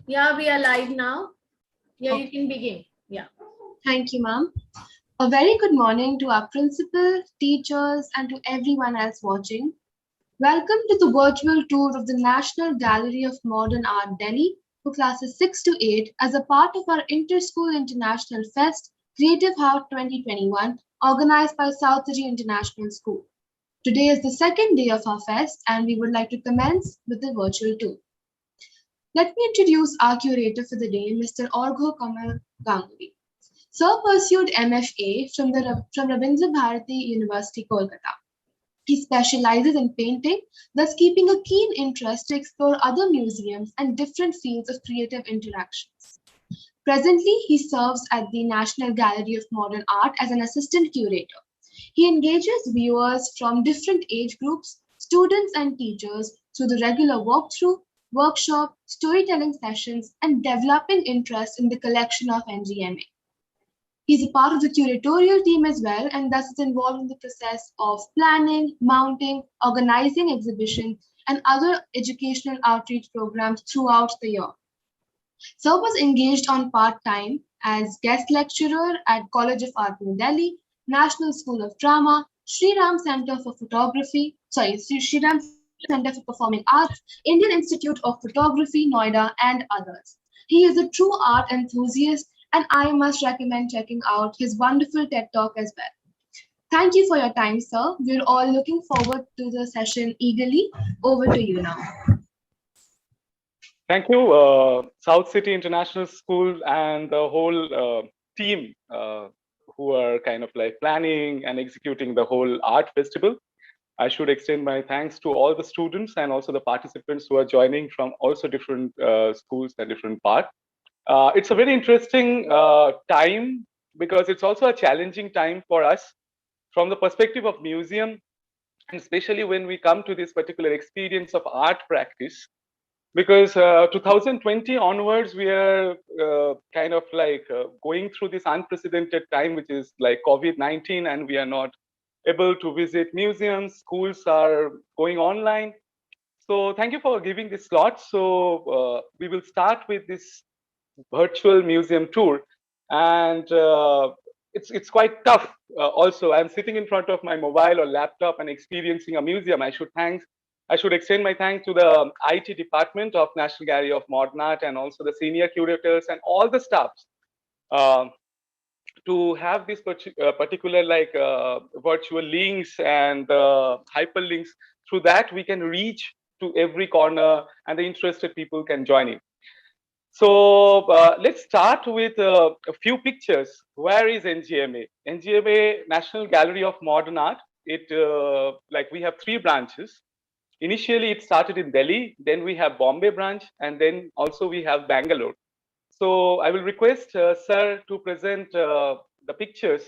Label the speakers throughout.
Speaker 1: Yeah, we are live now. Yeah,
Speaker 2: Okay.
Speaker 1: you can begin. Yeah.
Speaker 2: Thank you, ma'am. A very good morning to our principal, teachers, and to everyone else watching. Welcome to the virtual tour of the National Gallery of Modern Art, Delhi, for classes 6 to 8 as a part of our Inter-School International Fest Creative House 2021, organized by South City International School. Today is the second day of our fest, and we would like to commence with the virtual tour. Let me introduce our curator for the day, Mr. Orgho Kamal Ganguly. Sir pursued MFA from Rabindra Bharati University, Kolkata. He specializes in painting, thus keeping a keen interest to explore other museums and different fields of creative interactions. Presently, he serves at the National Gallery of Modern Art as an assistant curator. He engages viewers from different age groups, students and teachers through the regular walkthrough, workshop, storytelling sessions, and developing interest in the collection of NGMA. He's a part of the curatorial team as well, and thus is involved in the process of planning, mounting, organizing exhibitions, and other educational outreach programs throughout the year. Sir was engaged on part-time as guest lecturer at College of Art New Delhi, National School of Drama, Sri Ram Center for Sri Ram Center for Performing Arts, Indian Institute of Photography, Noida, and others. He is a true art enthusiast, and I must recommend checking out his wonderful TED Talk as well. Thank you for your time, sir. We're all looking forward to the session eagerly. Over to you now.
Speaker 3: Thank you, South City International School and the whole team who are kind of like planning and executing the whole art festival. I should extend my thanks to all the students and also the participants who are joining from also different schools and different parts. It's a very interesting time because it's also a challenging time for us from the perspective of museum, and especially when we come to this particular experience of art practice, because 2020 onwards we are kind of like going through this unprecedented time, which is like COVID-19, and we are not able to visit museums. Schools are going online. So thank you for giving this slot. So we will start with this virtual museum tour, and it's quite tough. Also, I'm sitting in front of my mobile or laptop and experiencing a museum. I should extend my thanks to the IT department of National Gallery of Modern Art and also the senior curators and all the staffs uh, to have this particular like virtual links and hyperlinks. Through that, we can reach to every corner, and the interested people can join in. So let's start with a few pictures. Where is NGMA? NGMA, National Gallery of Modern Art. It like we have three branches. Initially, it started in Delhi. Then we have Bombay branch, and then also we have Bangalore. So I will request Sir to present the pictures.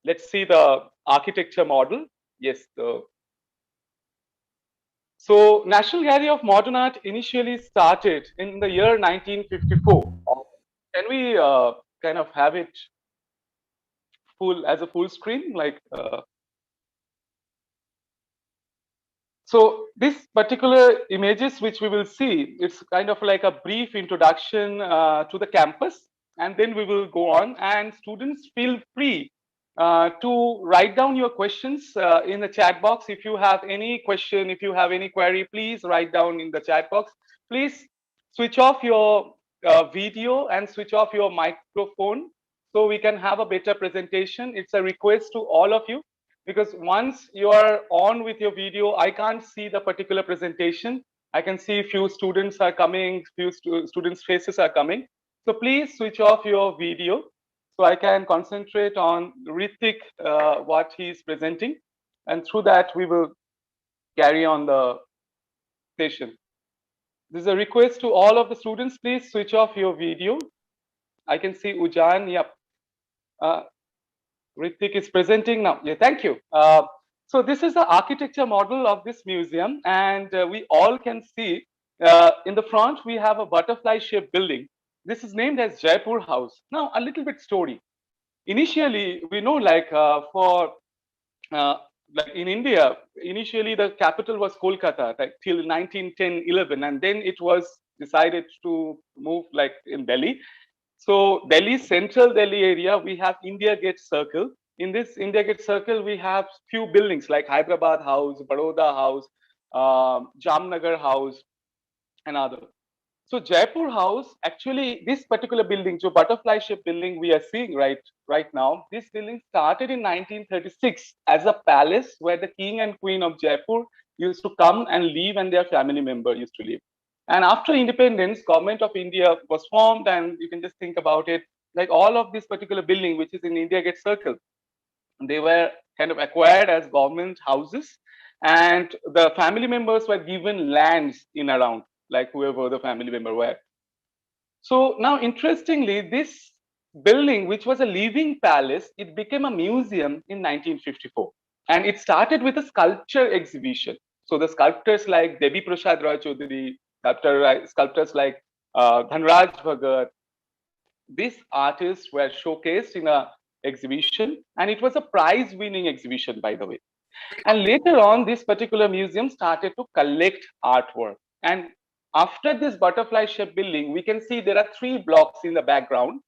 Speaker 3: Let's see the architecture model. Yes, so National Gallery of Modern Art initially started in the year 1954. Can we kind of have it full screen? Like, so this particular images which we will see, it's kind of like a brief introduction to the campus, and then we will go on. And students, feel free to write down your questions in the chat box. If you have any question, if you have any query, please write down in the chat box. Please switch off your video and switch off your microphone so we can have a better presentation. It's a request to all of you, because once you are on with your video, I can't see the particular presentation. I can see few students are coming, few students faces are coming. So please switch off your video so I can concentrate on Ritik, what he is presenting, and through that we will carry on the session. This is a request to all of the students. Please switch off your video. I can see Ujan. Yep. Ritik is presenting now. Yeah, thank you. So this is the architecture model of this museum, and we all can see in the front we have a butterfly-shaped building. This is named as Jaipur House. Now, a little bit story. Initially, we know like for like in India, initially the capital was Kolkata, like till 1910-11, and then it was decided to move like in Delhi. So Delhi, central Delhi area, we have India Gate Circle. In this India Gate Circle, we have few buildings like Hyderabad House, Baroda House, Jamnagar House, and other. So Jaipur House, actually, this particular building, so butterfly shaped building we are seeing right now, this building started in 1936 as a palace where the king and queen of Jaipur used to come and live, and their family member used to live. And after independence, government of India was formed, and you can just think about it, like all of this particular building, which is in India Gate Circle, they were kind of acquired as government houses, and the family members were given lands in around, like whoever the family member were. So now, interestingly, this building, which was a living palace, it became a museum in 1954. And it started with a sculpture exhibition. So the sculptors like Devi Prasad Roy Chaudhary, sculptors like Dhanraj Bhagat, these artists were showcased in a exhibition, and it was a prize-winning exhibition, by the way. And later on, this particular museum started to collect artwork. And after this butterfly shaped building, we can see there are three blocks in the background,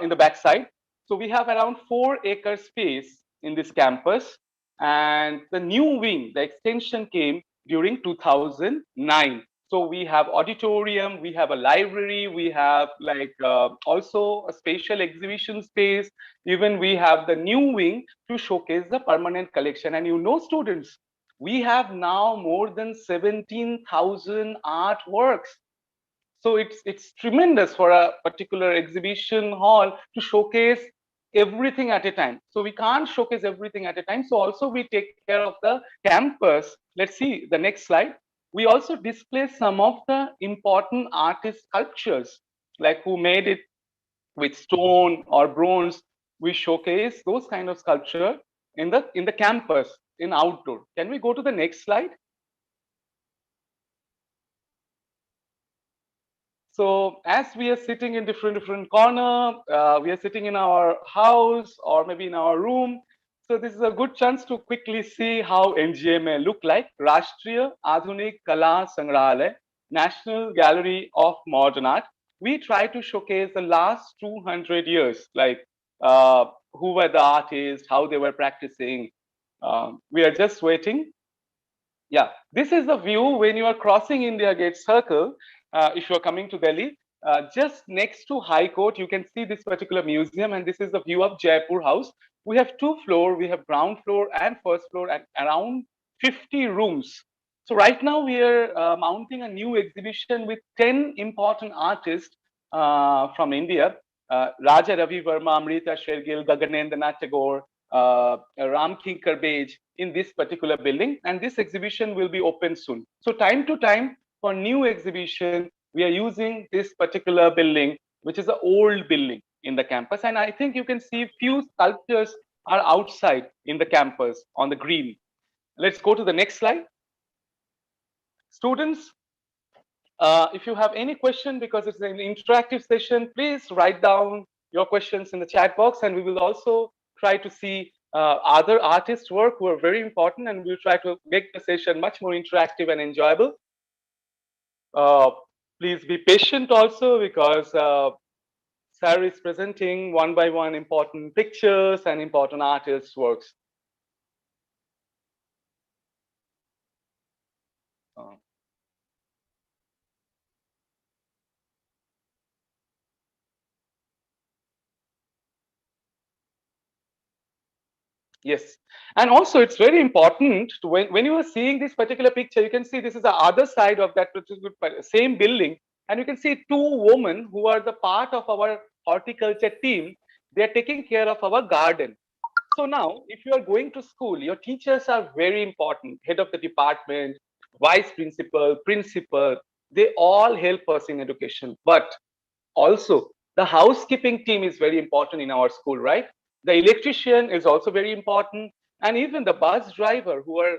Speaker 3: in the backside. So we have around 4 acre space in this campus. And the new wing, the extension came during 2009. So we have auditorium, we have a library, we have like also a spatial exhibition space. Even we have the new wing to showcase the permanent collection. And you know, students, we have now more than 17,000 artworks. So it's tremendous for a particular exhibition hall to showcase everything at a time. So we can't showcase everything at a time. So also we take care of the campus. Let's see the next slide. We also display some of the important artist sculptures, like who made it with stone or bronze. We showcase those kind of sculpture in the campus, in outdoor. Can we go to the next slide? So as we are sitting in different corner, we are sitting in our house or maybe in our room. So this is a good chance to quickly see how NGMA look like. Rashtriya Adhunik Kala Sangrahalaya, National Gallery of Modern Art. We try to showcase the last 200 years, like who were the artists, how they were practicing. We are just waiting. Yeah, this is the view when you are crossing India Gate Circle. If you are coming to Delhi, just next to High Court, you can see this particular museum, and this is the view of Jaipur House. We have 2 floors. We have ground floor and first floor, and around 50 rooms. So right now we are mounting a new exhibition with 10 important artists from India. Raja Ravi Verma, Amrita Shergill, Gaganendra Tagore, Ram Kinkar Bej in this particular building, and this exhibition will be open soon. So time to time for new exhibition, we are using this particular building, which is an old building in the campus. And I think you can see few sculptures are outside in the campus on the green. Let's go to the next slide. Students, if you have any question, because it's an interactive session, please write down your questions in the chat box, and we will also try to see other artists' work who are very important, and we'll try to make the session much more interactive and enjoyable. Please be patient also, because Sir is presenting one by one important pictures and important artists' works. Yes, and also it's very important to, when you are seeing this particular picture, you can see this is the other side of that same building, and you can see 2 women who are the part of our horticulture team. They are taking care of our garden. So now, if you are going to school, your teachers are very important. Head of the department, vice principal, principal, they all help us in education. But also, the housekeeping team is very important in our school, right? The electrician is also very important, and even the bus driver who are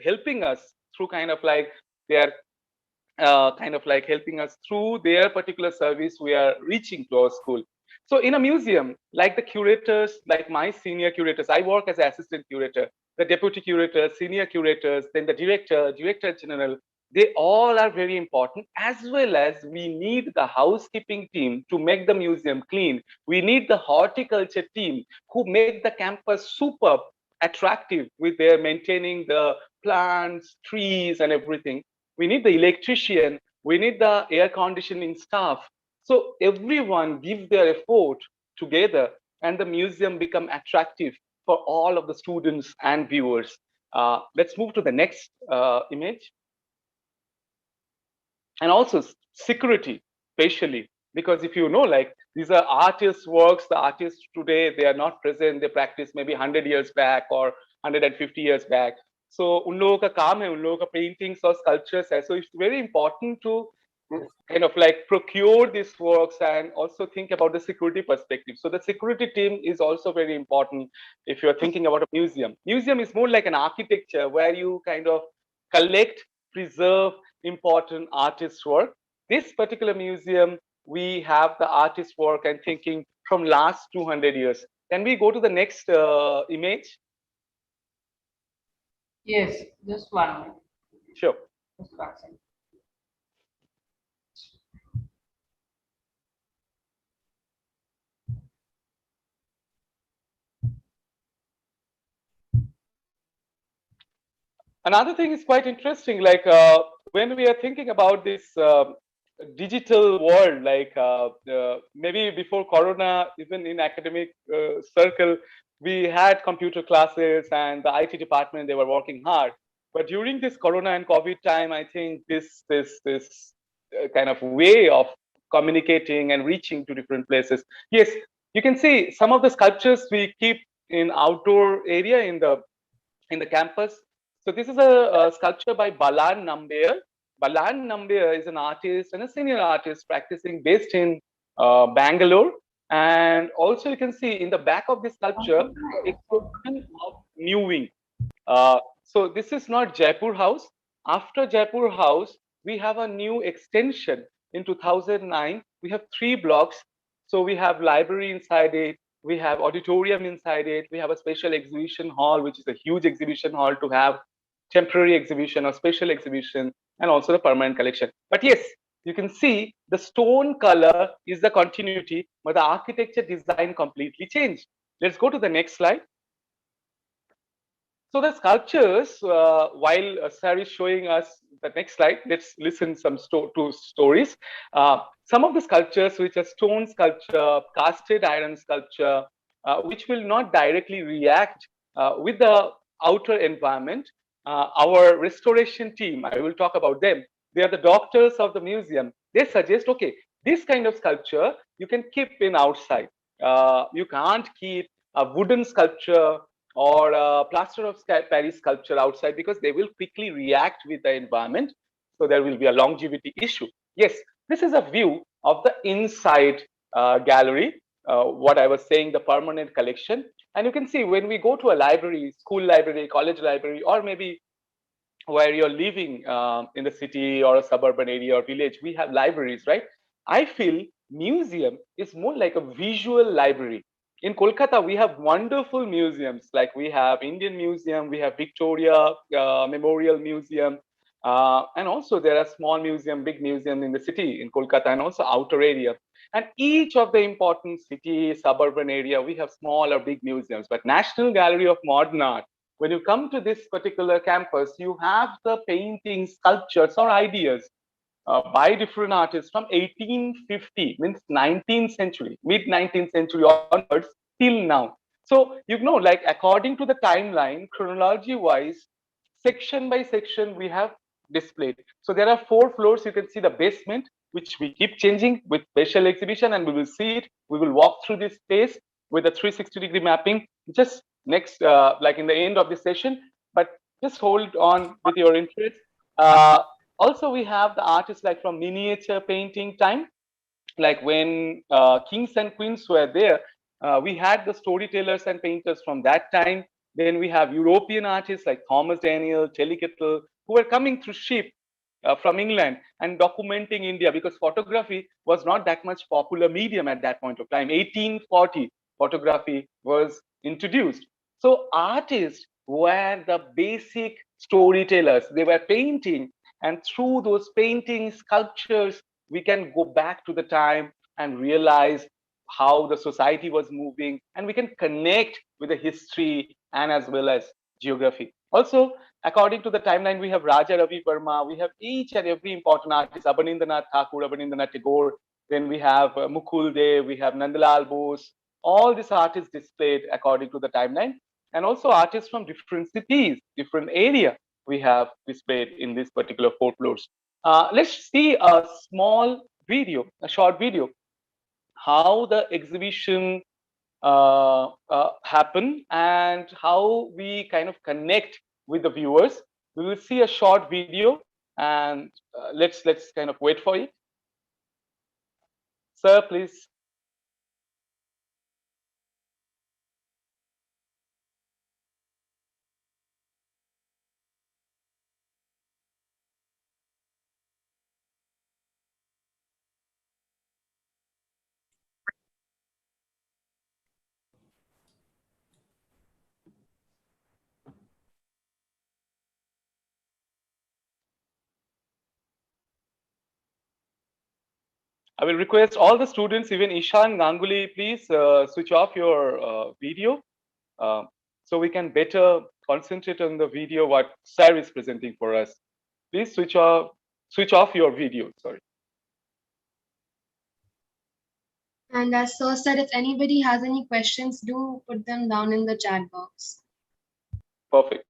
Speaker 3: helping us through kind of like they are kind of like helping us through their particular service we are reaching to our school. So in a museum, like the curators, like my senior curators, I work as an assistant curator, the deputy curator, senior curators, then the director, director general, they all are very important, as well as we need the housekeeping team to make the museum clean. We need the horticulture team who make the campus superb, attractive with their maintaining the plants, trees, and everything. We need the electrician. We need the air conditioning staff. So everyone give their effort together, and the museum become attractive for all of the students and viewers. Let's move to the next image. And also security, especially because if you know, like these are artists' works, the artists today they are not present. They practice maybe 100 years back or 150 years back. So उन लोगों का काम है, उन लोगों का paintings or sculptures है. So it's very important to kind of like procure these works and also think about the security perspective. So the security team is also very important if you're thinking about a museum. Museum is more like an architecture where you kind of collect, preserve important artist work. This particular museum, we have the artist work and thinking from last 200 years. Can we go to the next image?
Speaker 4: Yes, just 1 minute.
Speaker 3: Sure.
Speaker 4: Just 1 second.
Speaker 3: Another thing is quite interesting, like when we are thinking about this digital world, like maybe before Corona, even in academic circle, we had computer classes and the IT department, they were working hard. But during this Corona and COVID time, I think this kind of way of communicating and reaching to different places. Yes, you can see some of the sculptures we keep in outdoor area in the campus. So this is a sculpture by Balan Nambiar. Balan Nambiar is an artist and a senior artist practicing based in Bangalore. And also you can see in the back of this sculpture, extension of New Wing. So this is not Jaipur House. After Jaipur House, we have a new extension in 2009. We have 3 blocks. So we have library inside it. We have auditorium inside it. We have a special exhibition hall, which is a huge exhibition hall to have temporary exhibition or special exhibition, and also the permanent collection. But yes, you can see the stone color is the continuity, but the architecture design completely changed. Let's go to the next slide. So the sculptures, while Sir is showing us the next slide, let's listen some to stories. Some of the sculptures, which are stone sculpture, casted iron sculpture, which will not directly react with the outer environment. Our restoration team, I will talk about them. They are the doctors of the museum. They suggest, okay, this kind of sculpture you can keep in outside. You can't keep a wooden sculpture or plaster of Paris sculpture outside because they will quickly react with the environment. So there will be a longevity issue. Yes, this is a view of the inside gallery, what I was saying, the permanent collection. And you can see when we go to a library, school library, college library, or maybe where you're living in the city or a suburban area or village, we have libraries, right? I feel museum is more like a visual library. In Kolkata, we have wonderful museums, like we have Indian Museum, we have Victoria Memorial Museum, and also there are small museum, big museum in the city in Kolkata and also outer area. And each of the important city, suburban area, we have small or big museums. But National Gallery of Modern Art, when you come to this particular campus, you have the paintings, sculptures, or ideas by different artists from 1850, means 19th century, mid 19th century onwards till now. So, you know, like according to the timeline, chronology wise, section by section, we have displayed. So there are 4 floors. You can see the basement, which we keep changing with special exhibition, and we will see it. We will walk through this space with a 360-degree mapping just next, like in the end of this session. But just hold on with your interest. Also, we have the artists like from miniature painting time, like when kings and queens were there, we had the storytellers and painters from that time. Then we have European artists like Thomas Daniel, Telikettle, who were coming through ship from England and documenting India, because photography was not that much popular medium at that point of time. 1840, photography was introduced. So artists were the basic storytellers. They were painting, and through those paintings, sculptures, we can go back to the time and realize how the society was moving, and we can connect with the history and as well as geography. Also, according to the timeline, we have Raja Ravi Verma, we have each and every important artist, Abanindranath Thakur, Abanindranath Tagore, then we have Mukul Dev, we have Nandalal Bose, all these artists displayed according to the timeline, and also artists from different cities, different area we have displayed in this particular 4 floors. Let's see a small video, a short video, how the exhibition happen and how we kind of connect with the viewers. We will see a short video, and let's kind of wait for it. Sir, please. I will request all the students, even Ishan Ganguly, please switch off your video so we can better concentrate on the video what sir is presenting for us. Please switch off your video. Sorry.
Speaker 2: And as Sir said, if anybody has any questions, do put them down in the chat box.
Speaker 3: Perfect.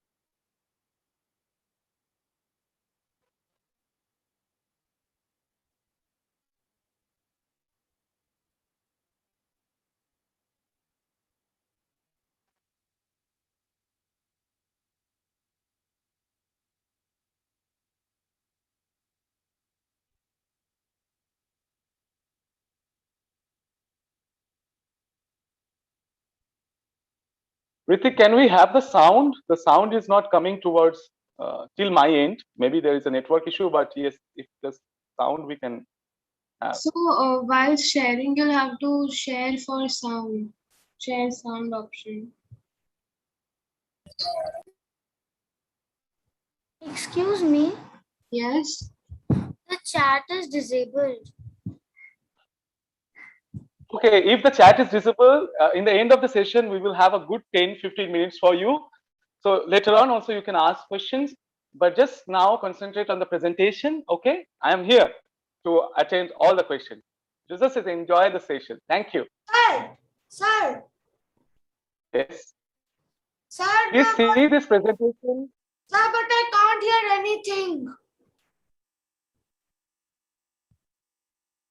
Speaker 3: Ritik, can we have the sound? The sound is not coming towards till my end. Maybe there is a network issue, but yes, if the sound we can have.
Speaker 2: So while sharing, you'll have to share for sound. Share sound option.
Speaker 5: Excuse me,
Speaker 2: Yes.
Speaker 5: the chat is disabled.
Speaker 3: Okay, if the chat is visible, in the end of the session, we will have a good 10-15 minutes for you. So later on also you can ask questions, but just now concentrate on the presentation, okay? I am here to attend all the questions. Just enjoy the session. Thank you.
Speaker 5: Sir,
Speaker 3: Yes.
Speaker 5: sir,
Speaker 3: Please see this presentation.
Speaker 5: sir, but I can't hear anything.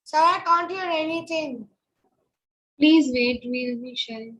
Speaker 5: Sir, I can't hear anything.
Speaker 2: Please wait, we'll be sharing.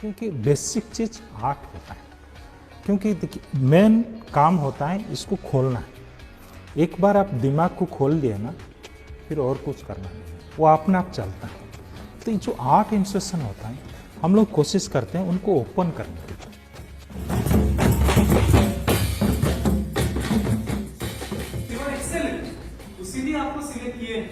Speaker 6: क्योंकि basic चीज art होता है, क्योंकि देखिए main काम होता है इसको खोलना है। एक बार आप दिमाग को खोल दिए ना, फिर और कुछ करना नहीं, वो अपने आप चलता है। तो ये जो आर्ट इंस्ट्रक्शन होता है, हम लोग कोशिश करते हैं उनको ओपन करने की।
Speaker 7: इसीलिए आपको सिलेक्ट किए,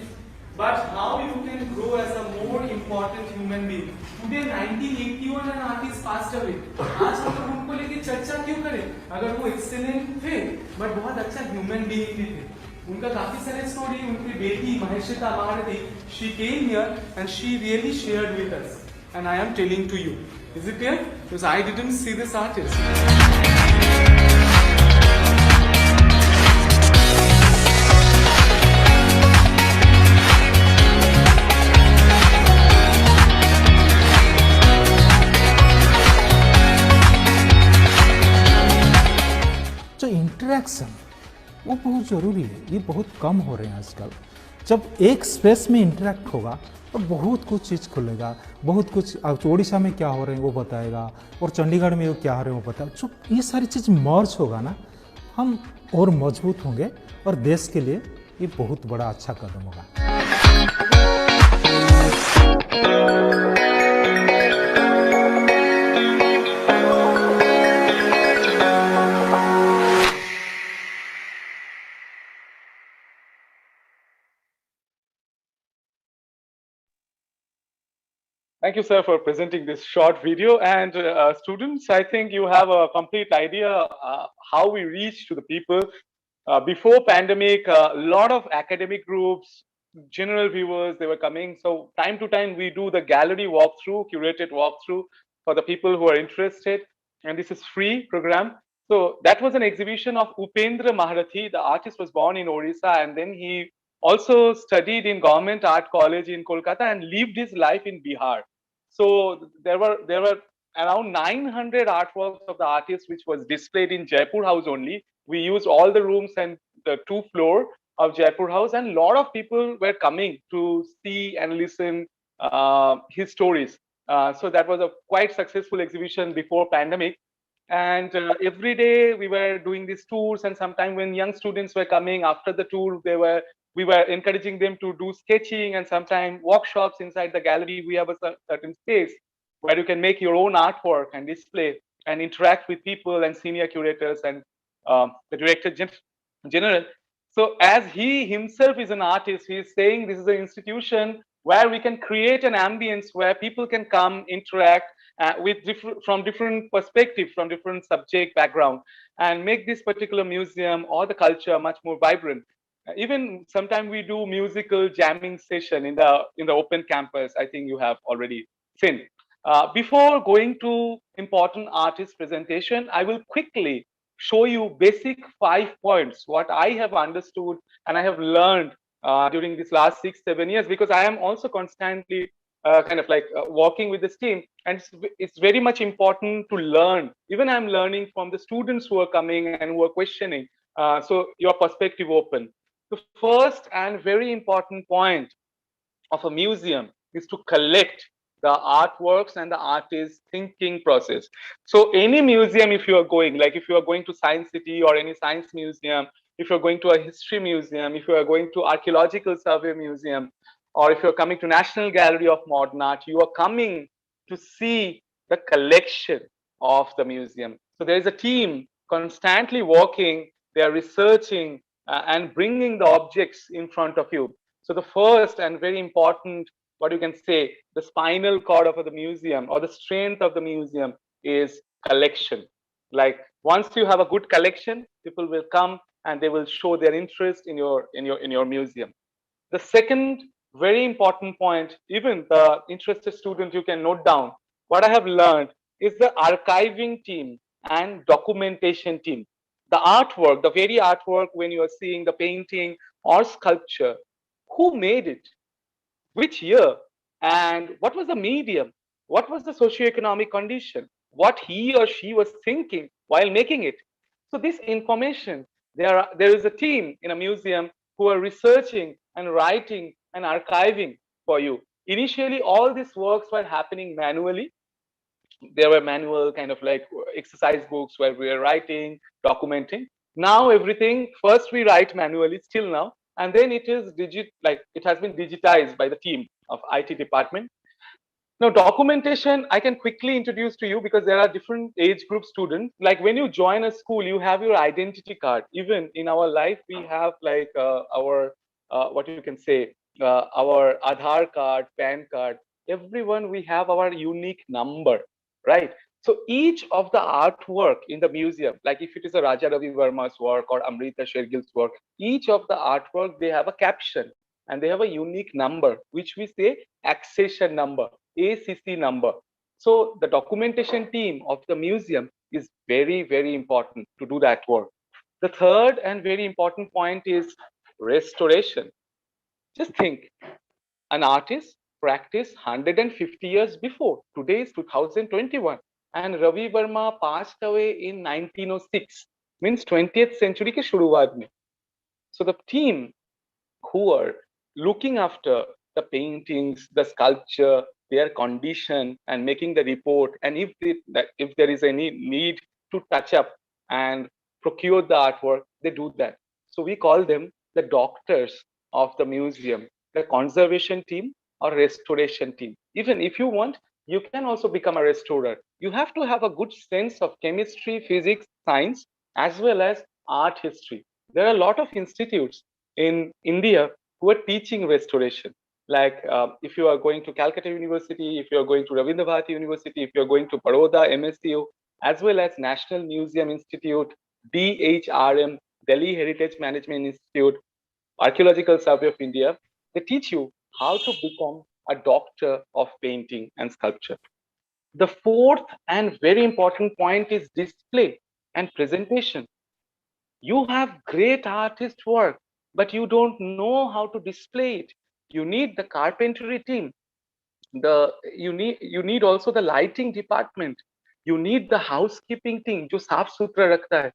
Speaker 7: but how you can grow as a more important human being. Today 1981 an artist passed away. आज हम लोग उनको लेके चर्चा क्यों करें? अगर वो एक्सेलेंट थे, बट बहुत अच्छा ह्यूमन बीइंग भी थे। उनका काफी सारे स्टोरी, उनकी बेटी महेशिता महारथी, she came here and she really shared with us, and I am telling to you. Is it clear? Because I didn't see this artist.
Speaker 6: जो इंटरेक्शन वो बहुत ज़रूरी है, ये बहुत कम हो रहे हैं आजकल। जब एक स्पेस में इंटरेक्ट होगा तो बहुत कुछ चीज़ खुलेगा, बहुत कुछ उड़ीसा में क्या हो रहे हैं वो बताएगा, और चंडीगढ़ में क्या हो रहे हैं वो बताएगा। जो ये सारी चीज़ मर्ज होगा ना, हम और मजबूत होंगे, और देश के लिए ये बहुत बड़ा अच्छा कदम होगा।
Speaker 3: Thank you, sir, for presenting this short video. And students, I think you have a complete idea how we reach to the people. Before pandemic, a lot of academic groups, general viewers, they were coming. So time to time, we do the gallery walkthrough, curated walkthrough for the people who are interested. And this is free program. So that was an exhibition of Upendra Maharathi. The artist was born in Orissa, and then he also studied in Government Art College in Kolkata and lived his life in Bihar. So there were around 900 artworks of the artist, which was displayed in Jaipur House only. We used all the rooms and the 2nd floor of Jaipur House, and a lot of people were coming to see and listen his stories. So that was a quite successful exhibition before pandemic. And every day we were doing these tours, and sometimes when young students were coming after the tour, we were encouraging them to do sketching, and sometimes workshops inside the gallery. We have a certain space where you can make your own artwork and display and interact with people and senior curators and the director general. So as he himself is an artist, he is saying this is an institution where we can create an ambience where people can come interact with from different perspectives, from different subject background, and make this particular museum or the culture much more vibrant. Even sometimes we do musical jamming session in the open campus. I think you have already seen. Before going to important artist presentation, I will quickly show you basic 5 points what I have understood and I have learned during this last 6-7 years, because I am also constantly kind of like working with this team, and it's very much important to learn. Even I'm learning from the students who are coming and who are questioning. So your perspective open. The first and very important point of a museum is to collect the artworks and the artist's thinking process. So any museum, if you are going, like if you are going to Science City or any science museum, if you're going to a history museum, if you are going to archaeological survey museum, or if you're coming to National Gallery of Modern Art, you are coming to see the collection of the museum. So there is a team constantly working, they are researching and bringing the objects in front of you. So the first and very important, what you can say, the spinal cord of the museum or the strength of the museum is collection. Like once you have a good collection, people will come and they will show their interest in your museum. The second very important point, even the interested student, you can note down. What I have learned is the archiving team and documentation team. The artwork, the very artwork, when you are seeing the painting or sculpture, who made it, which year, and what was the medium, what was the socioeconomic condition, what he or she was thinking while making it. So this information, there is a team in a museum who are researching and writing and archiving for you. Initially, all these works were happening manually. There were manual kind of like exercise books where we were writing, documenting. Now everything, first we write manually still now, and then it is it has been digitized by the team of IT department. Now documentation, I can quickly introduce to you because there are different age group students. Like when you join a school, you have your identity card. Even in our life, we have like our what you can say, our Aadhaar card, PAN card. Everyone, we have our unique number, right? So each of the artwork in the museum, like if it is a Raja Ravi Verma's work or Amrita Shergill's work, each of the artwork, they have a caption and they have a unique number, which we say accession number, ACC number. So the documentation team of the museum is very, very important to do that work. The third and very important point is restoration. Just think, an artist practiced 150 years before. Today is 2021, and Ravi Verma passed away in 1906. Means 20th century ke shuruaat mein. So the team who are looking after the paintings, the sculpture, their condition, and making the report. And if there is any need to touch up and procure the artwork, they do that. So we call them the doctors of the museum, the conservation team or restoration team. Even if you want, you can also become a restorer. You have to have a good sense of chemistry, physics, science, as well as art history. There are a lot of institutes in India who are teaching restoration. Like if you are going to Calcutta University, if you are going to Ravindra Bharati University, if you are going to Baroda, MSCU, as well as National Museum Institute, DHRM, Delhi Heritage Management Institute, Archaeological Survey of India, they teach you how to become a doctor of painting and sculpture. The fourth and very important point is display and presentation. You have great artist work, but you don't know how to display it. You need the carpentry team. You need also the lighting department. You need the housekeeping team, जो साफ सुथरा रखता है.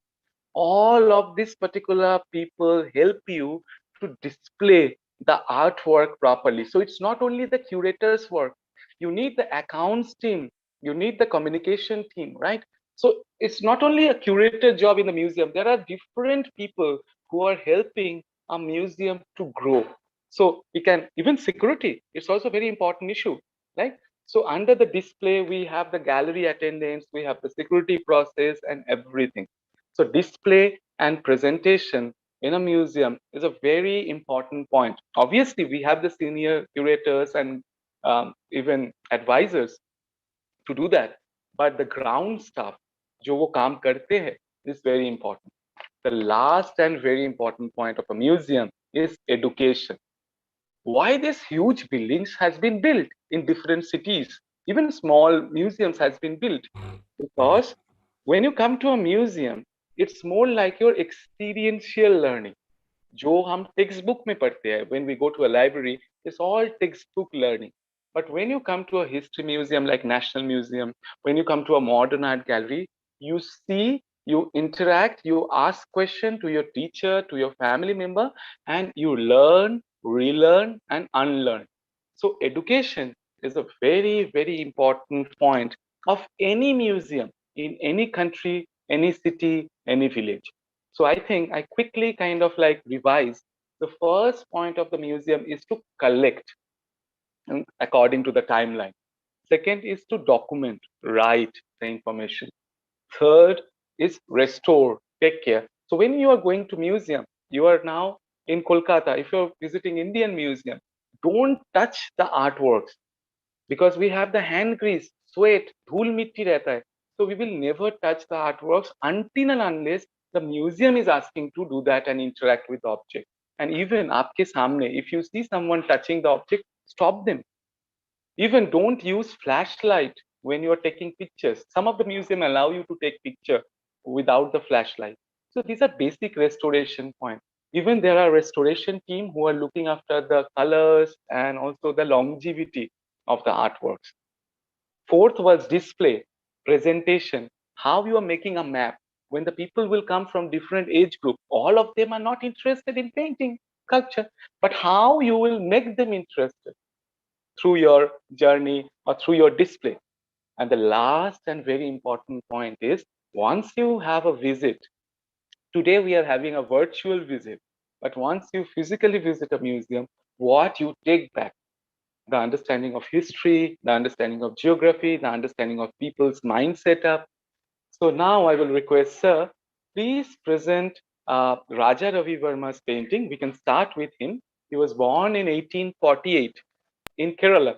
Speaker 3: All of these particular people help you to display the artwork properly. So it's not only the curator's work. You need the accounts team. You need the communication team, right? So it's not only a curator job in the museum. There are different people who are helping a museum to grow. So we can, even security, it's also a very important issue, right? So under the display, we have the gallery attendants, we have the security process and everything. So display and presentation in a museum is a very important point. Obviously, we have the senior curators and even advisors to do that, but the ground staff, जो वो काम करते हैं, is very important. The last and very important point of a museum is education. Why this huge buildings has been built in different cities, even small museums has been built, because when you come to a museum, it's more like your experiential learning. जो हम textbook में पढ़ते हैं, when we go to a library, it's all textbook learning. But when you come to a history museum like National Museum, when you come to a modern art gallery, you see, you interact, you ask question to your teacher, to your family member, and you learn, relearn, and unlearn. So education is a very, very important point of any museum in any country, any city, any village. So I think I quickly kind of like revise. The first point of the museum is to collect according to the timeline. Second is to document, write the information. Third is restore, take care. So when you are going to museum, you are now in Kolkata. If you're visiting Indian museum, don't touch the artworks because we have the hand grease, sweat, धूल मिट्टी रहता है. So we will never touch the artworks until and unless the museum is asking to do that and interact with the object. And even आपके सामने, if you see someone touching the object, stop them. Even don't use flashlight when you are taking pictures. Some of the museum allow you to take picture without the flashlight. So these are basic restoration points. Even there are restoration team who are looking after the colors and also the longevity of the artworks. Fourth was display, presentation, how you are making a map. When the people will come from different age group, all of them are not interested in painting, sculpture, but how you will make them interested through your journey or through your display. And the last and very important point is, once you have a visit, today we are having a virtual visit, but once you physically visit a museum, what you take back, the understanding of history, the understanding of geography, the understanding of people's mind setup. So now I will request Sir, please present Raja Ravi Verma's painting. We can start with him. He was born in 1848 in Kerala.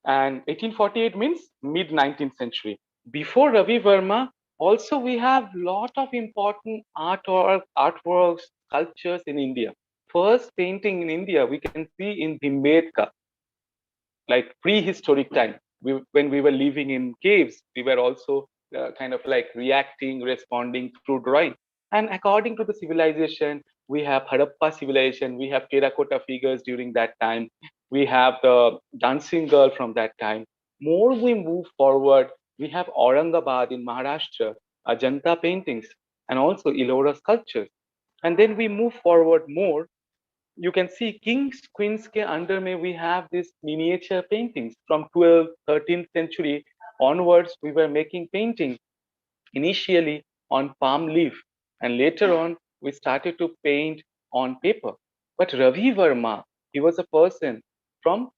Speaker 3: And 1848 means mid 19th century. Before Ravi Verma, also we have lot of important artworks, sculptures in India. First painting in India we can see in Bhimbetka, like prehistoric time. When we were living in caves, we were also kind of like reacting, responding through drawing. And according to the civilization, we have Harappa civilization, we have terracotta figures during that time, we have the dancing girl from that time. More we move forward, we have Aurangabad in Maharashtra, Ajanta paintings, and also Ellora sculptures. And then we move forward more. you can see kings, queens ke under mein we have these miniature paintings from 12th, 13th century onwards. We were making painting initially on palm leaf, and later on we started to paint on paper. But Ravi Verma, he was a person from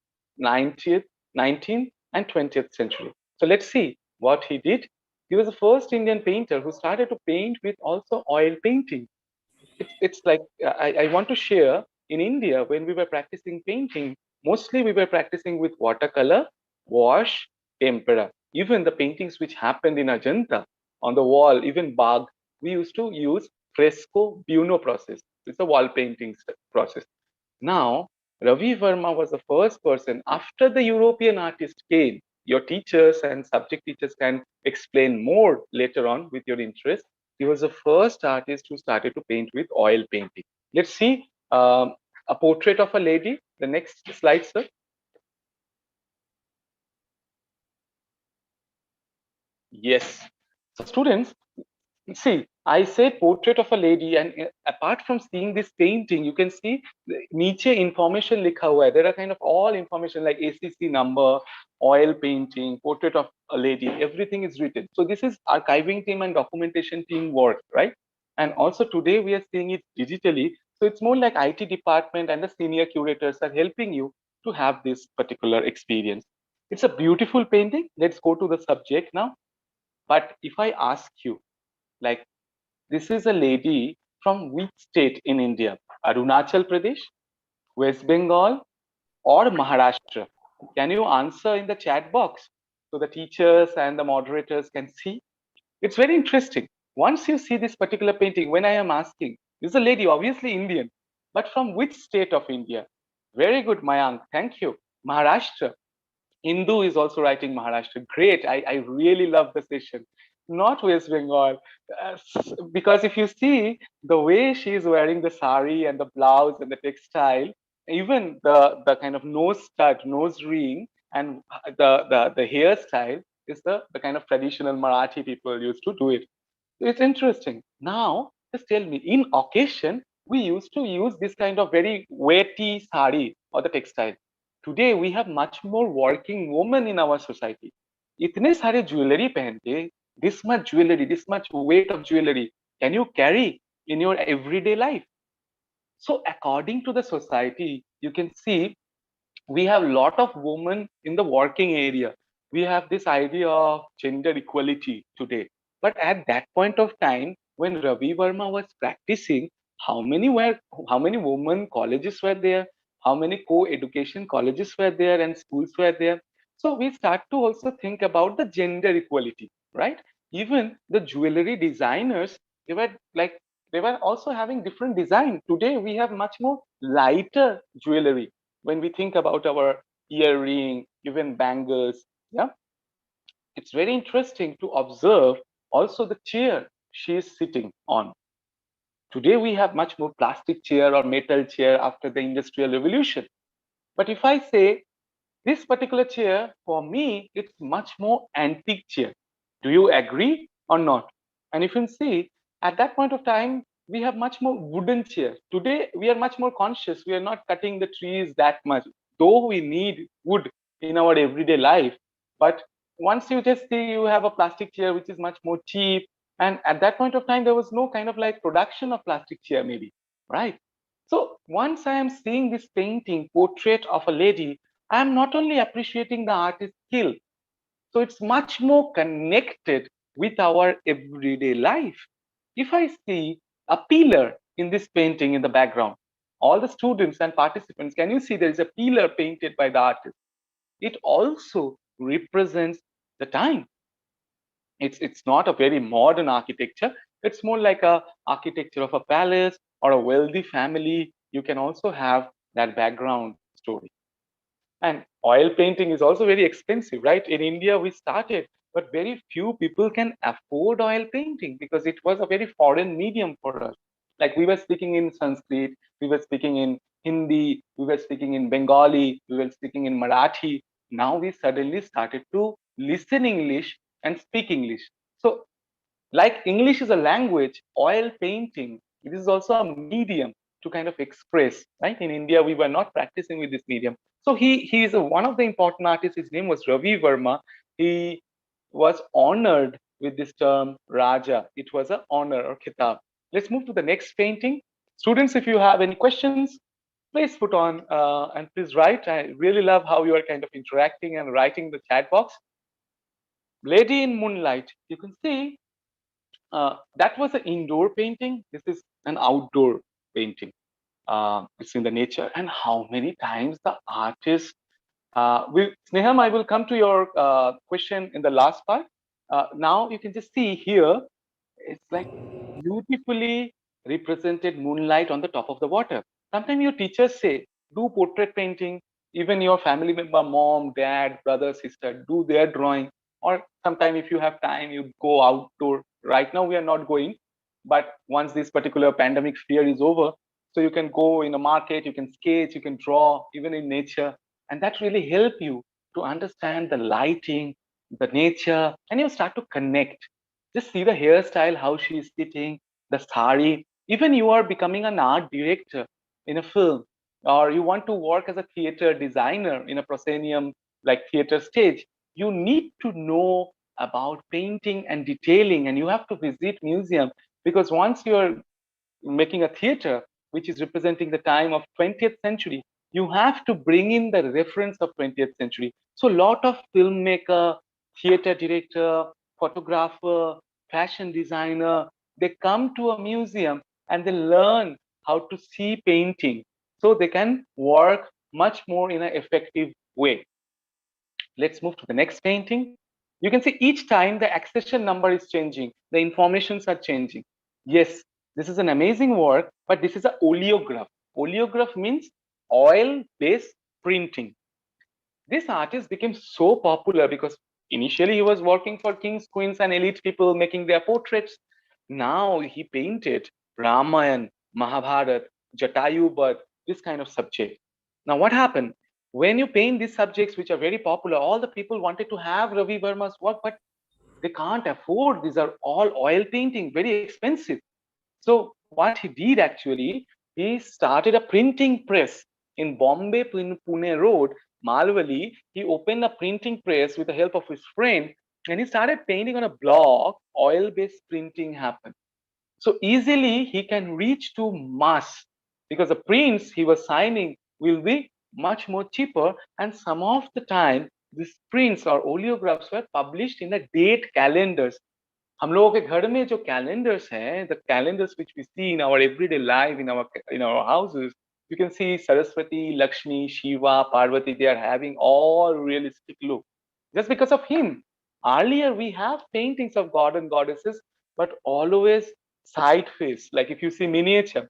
Speaker 3: 90th, 19th, and 20th century. So let's see what he did. He was the first Indian painter who started to paint with also oil painting. It's like I want to share in India when we were practicing painting, mostly we were practicing with watercolor, wash, tempera. Even the paintings which happened in Ajanta on the wall, even Bagh, we used to use fresco buono process. It's a wall painting process. Now, Ravi Verma was the first person after the European artist came. Your teachers and subject teachers can explain more later on with your interest. He was the first artist who started to paint with oil painting. Let's see a portrait of a lady. The next slide, sir. Yes. So students, see, I said portrait of a lady, and apart from seeing this painting, you can see niche information likha hua hai. There are kind of all information like ACC number, oil painting, portrait of a lady, everything is written. So this is archiving team and documentation team work, right? And also today we are seeing it digitally. So it's more like IT department and the senior curators are helping you to have this particular experience. It's a beautiful painting. Let's go to the subject now. But if I ask you, like, this is a lady from which state in India? Arunachal Pradesh, West Bengal, or Maharashtra? Can you answer in the chat box so the teachers and the moderators can see? It's very interesting. Once you see this particular painting, when I am asking, this is a lady, obviously Indian, but from which state of India? Very good, Mayank. Thank you. Maharashtra. Hindu is also writing Maharashtra. Great. I really love the session. Not West Bengal. Because if you see the way she is wearing the sari and the blouse and the textile, even the kind of nose stud, nose ring, and the hairstyle is the kind of traditional Marathi people used to do it. It's interesting. Now, just tell me, in occasion, we used to use this kind of very weighty sari or the textile. Today, we have much more working women in our society. इतने सारे jewelry पहन के, this much jewelry, this much weight of jewelry, can you carry in your everyday life? So according to the society, you can see we have a lot of women in the working area. We have this idea of gender equality today. But at that point of time, when Ravi Verma was practicing, how many were how many women colleges were there? How many co-education colleges were there and schools were there? So we start to also think about the gender equality, right? Even the jewelry designers, they were like they were also having different design. Today we have much more lighter jewelry when we think about our earring, even bangles. Yeah, it's very interesting to observe also the chair she is sitting on. Today we have much more plastic chair or metal chair after the industrial revolution. But if I say this particular chair, for me, it's much more antique chair. Do you agree or not? And if you see, at that point of time, we have much more wooden chair. Today, we are much more conscious. We are not cutting the trees that much, though we need wood in our everyday life. But once you just see you have a plastic chair, which is much more cheap. And at that point of time, there was no kind of like production of plastic chair, maybe, right? So once I am seeing this painting, portrait of a lady, I am not only appreciating the artist's skill, so it's much more connected with our everyday life. If I see a pillar in this painting in the background, all the students and participants, can you see there is a pillar painted by the artist? It also represents the time. It's not a very modern architecture. It's more like a architecture of a palace or a wealthy family. You can also have that background story. And oil painting is also very expensive, right? In India, we started, but very few people can afford oil painting because it was a very foreign medium for us. Like we were speaking in Sanskrit, we were speaking in Hindi, we were speaking in Bengali, we were speaking in Marathi. Now we suddenly started to listen English and speak English. So, like English is a language, oil painting, it is also a medium to kind of express, right? In India, we were not practicing with this medium. So he is one of the important artists. His name was Ravi Verma. He was honored with this term Raja. It was an honor or khitab. Let's move to the next painting. Students, if you have any questions, please put on and please write. I really love how you are kind of interacting and writing the chat box. Lady in Moonlight. You can see that was an indoor painting. This is an outdoor painting. It's in the nature. And how many times the artist Sneham, I will come to your question in the last part. Now you can just see here, it's like beautifully represented moonlight on the top of the water. Sometimes your teachers say, do portrait painting, even your family member, mom, dad, brother, sister, do their drawing. Or sometime if you have time, you go outdoor. Right now we are not going, but once this particular pandemic fear is over, so you can go in a market, you can sketch, you can draw, even in nature. And that really help you to understand the lighting, the nature, and you start to connect. Just see the hairstyle, how she is sitting, the sari. Even you are becoming an art director in a film, or you want to work as a theater designer in a proscenium like theater stage. You need to know about painting and detailing, and you have to visit museum, because once you're making a theater which is representing the time of 20th century, you have to bring in the reference of 20th century. So a lot of filmmaker, theater director, photographer, fashion designer, they come to a museum and they learn how to see painting so they can work much more in an effective way. Let's move to the next painting. You can see each time the accession number is changing, the informations are changing. Yes, this is an amazing work, but this is an oleograph. Oleograph means oil-based printing. This artist became so popular because initially he was working for kings, queens, and elite people making their portraits. Now he painted Ramayan, Mahabharat, Jatayu, this kind of subject. Now what happened? When you paint these subjects which are very popular, all the people wanted to have Ravi Verma's work, but they can't afford. These are all oil painting, very expensive. So what he did actually, he started a printing press in Bombay, Pune Road, Malwali. He opened a printing press with the help of his friend, and he started painting on a block. Oil-based printing happened. So easily he can reach to mass, because the prints he was signing will be much more cheaper. And some of the time, these prints or oleographs were published in the date calendars. हम लोगों के घर में जो calendars हैं, the calendars which we see in our everyday life in our houses, you can see Saraswati, Lakshmi, Shiva, Parvati, they are having all realistic look. Just because of him. Earlier we have paintings of god and goddesses, but always side face. Like if you see miniature,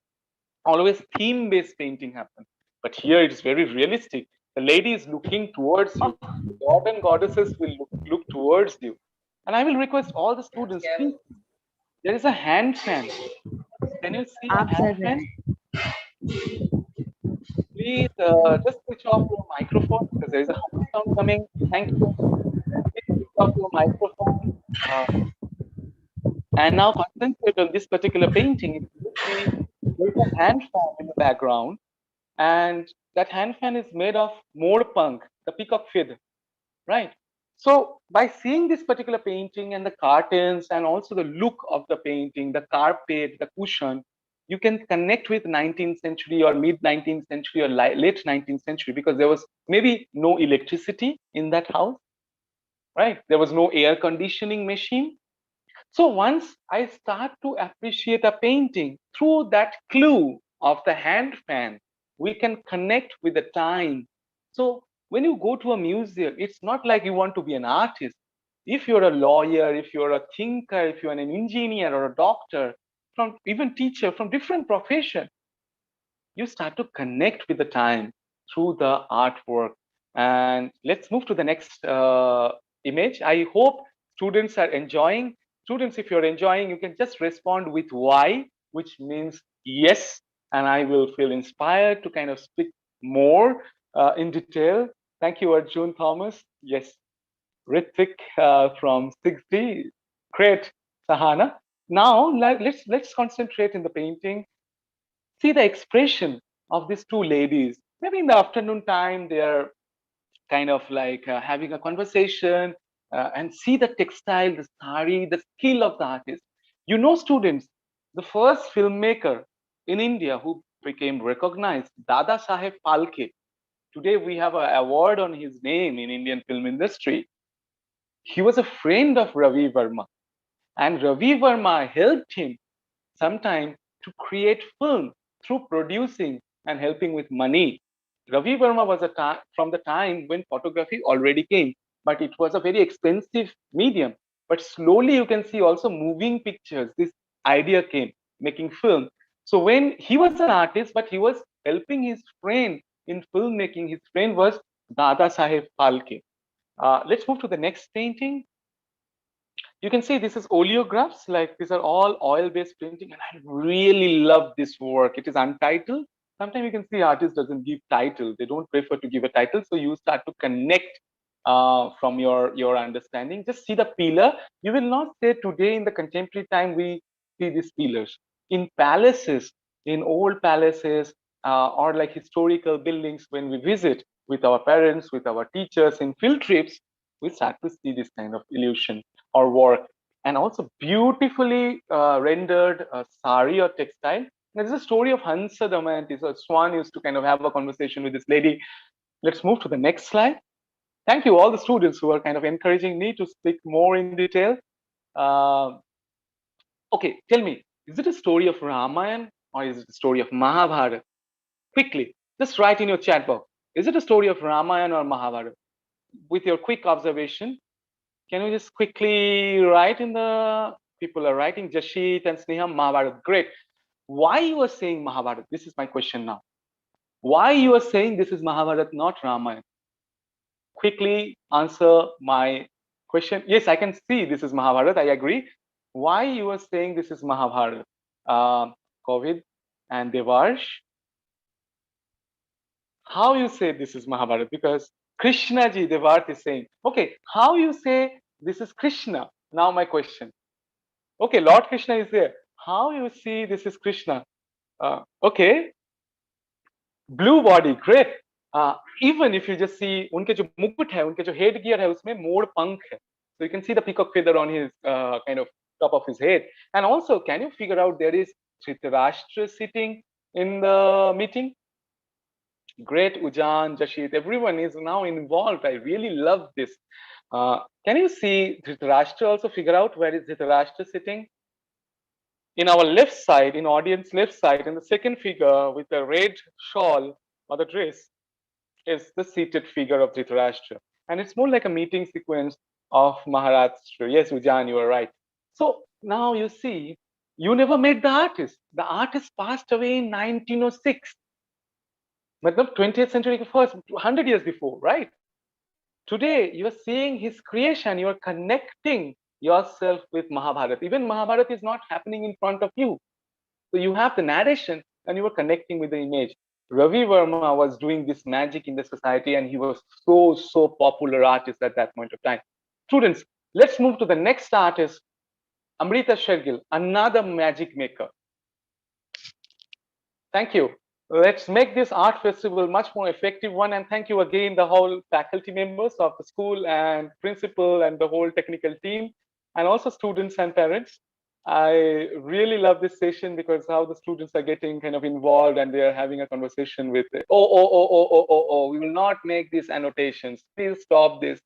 Speaker 3: always theme-based painting happen. But here it is very realistic. The lady is looking towards you. The god and goddesses will look towards you. And I will request all the students, please, there is a hand fan. Can you see a hand fan? Please just switch off your microphone because there is a humming sound coming. Thank you. Please switch off your microphone. And now concentrate on this particular painting. You see there's a hand fan in the background, and that hand fan is made of morpunk, the peacock feather, right? So by seeing this particular painting and the curtains and also the look of the painting, the carpet, the cushion, you can connect with 19th century or mid 19th century or late 19th century, because there was maybe no electricity in that house, right? There was no air conditioning machine. So once I start to appreciate a painting through that clue of the hand fan, we can connect with the time. So when you go to a museum, it's not like you want to be an artist. If you're a lawyer, if you're a thinker, if you're an engineer or a doctor, from even teacher, from different profession, you start to connect with the time through the artwork. And let's move to the next image. I hope students are enjoying. Students, if you're enjoying, you can just respond with Y, which means yes, and I will feel inspired to kind of speak more in detail. Thank you, Arjun Thomas. Yes, Ritik from 6D. Great, Sahana. Now let's concentrate in the painting. see the expression of these two ladies. Maybe in the afternoon time, they're kind of like having a conversation, and see the textile, the sari, the skill of the artist. You know, students, the first filmmaker in India who became recognized, Dada Saheb Phalke. Today we have an award on his name in Indian film industry. He was a friend of Ravi Verma, and Ravi Verma helped him sometime to create film through producing and helping with money. Ravi Verma was from the time when photography already came, but it was a very expensive medium. But slowly you can see also moving pictures. This idea came, making film. So when he was an artist, but he was helping his friend in filmmaking. His friend was Dada Saheb Phalke. Let's move to the next painting. You can see this is oleographs, like these are all oil-based printing, and I really love this work. It is untitled. Sometimes you can see artist doesn't give title. They don't prefer to give a title, so you start to connect from your understanding. Just see the pillar. You will not say today in the contemporary time we see these pillars. In palaces, in old palaces, or like historical buildings, when we visit with our parents, with our teachers in field trips, we start to see this kind of illusion or work, and also beautifully rendered sari or textile. There's a story of Hansa Damayanti. So Swan used to kind of have a conversation with this lady. Let's move to the next slide. Thank you all the students who are kind of encouraging me to speak more in detail. Okay, tell me, is it a story of Ramayana or is it a story of Mahabharata? Quickly, just write in your chat box. Is it a story of Ramayana or Mahabharata? With your quick observation, can you just quickly write in the, people are writing Jashit and Sneha, Mahabharata. Great. Why you are saying Mahabharata? This is my question now. Why you are saying this is Mahabharata, not Ramayana? Quickly answer my question. Yes, I can see this is Mahabharata. I agree. Why you are saying this is Mahabharata? COVID and Devarsh. How you say this is Mahabharata? Because Krishna ji, Devarth is saying, okay, how you say this is Krishna? Now my question. Okay, Lord Krishna is there. How you see this is Krishna? Okay, blue body, great. Even if you just see उनके जो मुकुट है, उनके जो head gear है, उसमें मोर पंख है. So you can see the peacock feather on his kind of top of his head. And also, can you figure out there is Dhritarashtra sitting in the meeting? Great, Ujan, Jashit, everyone is now involved. I really love this. Can you see Dhritarashtra also figure out where is Dhritarashtra sitting? In our left side, in audience left side, in the second figure with the red shawl or the dress is the seated figure of Dhritarashtra. And it's more like a meeting sequence of Maharashtra. Yes, Ujan, you are right. So now you see, you never met the artist. The artist passed away in 1906. But the 20th century first, 100 years before, right? Today, you are seeing his creation, you are connecting yourself with Mahabharata. Even Mahabharata is not happening in front of you. So you have the narration and you are connecting with the image. Ravi Verma was doing this magic in the society and he was so popular artist at that point of time. Students, let's move to the next artist, Amrita Shergill, another magic maker. Thank you. Let's make this art festival much more effective one. And thank you again, the whole faculty members of the school and principal and the whole technical team, and also students and parents. I really love this session because how the students are getting kind of involved and they are having a conversation with it. Oh, we will not make these annotations. Please stop this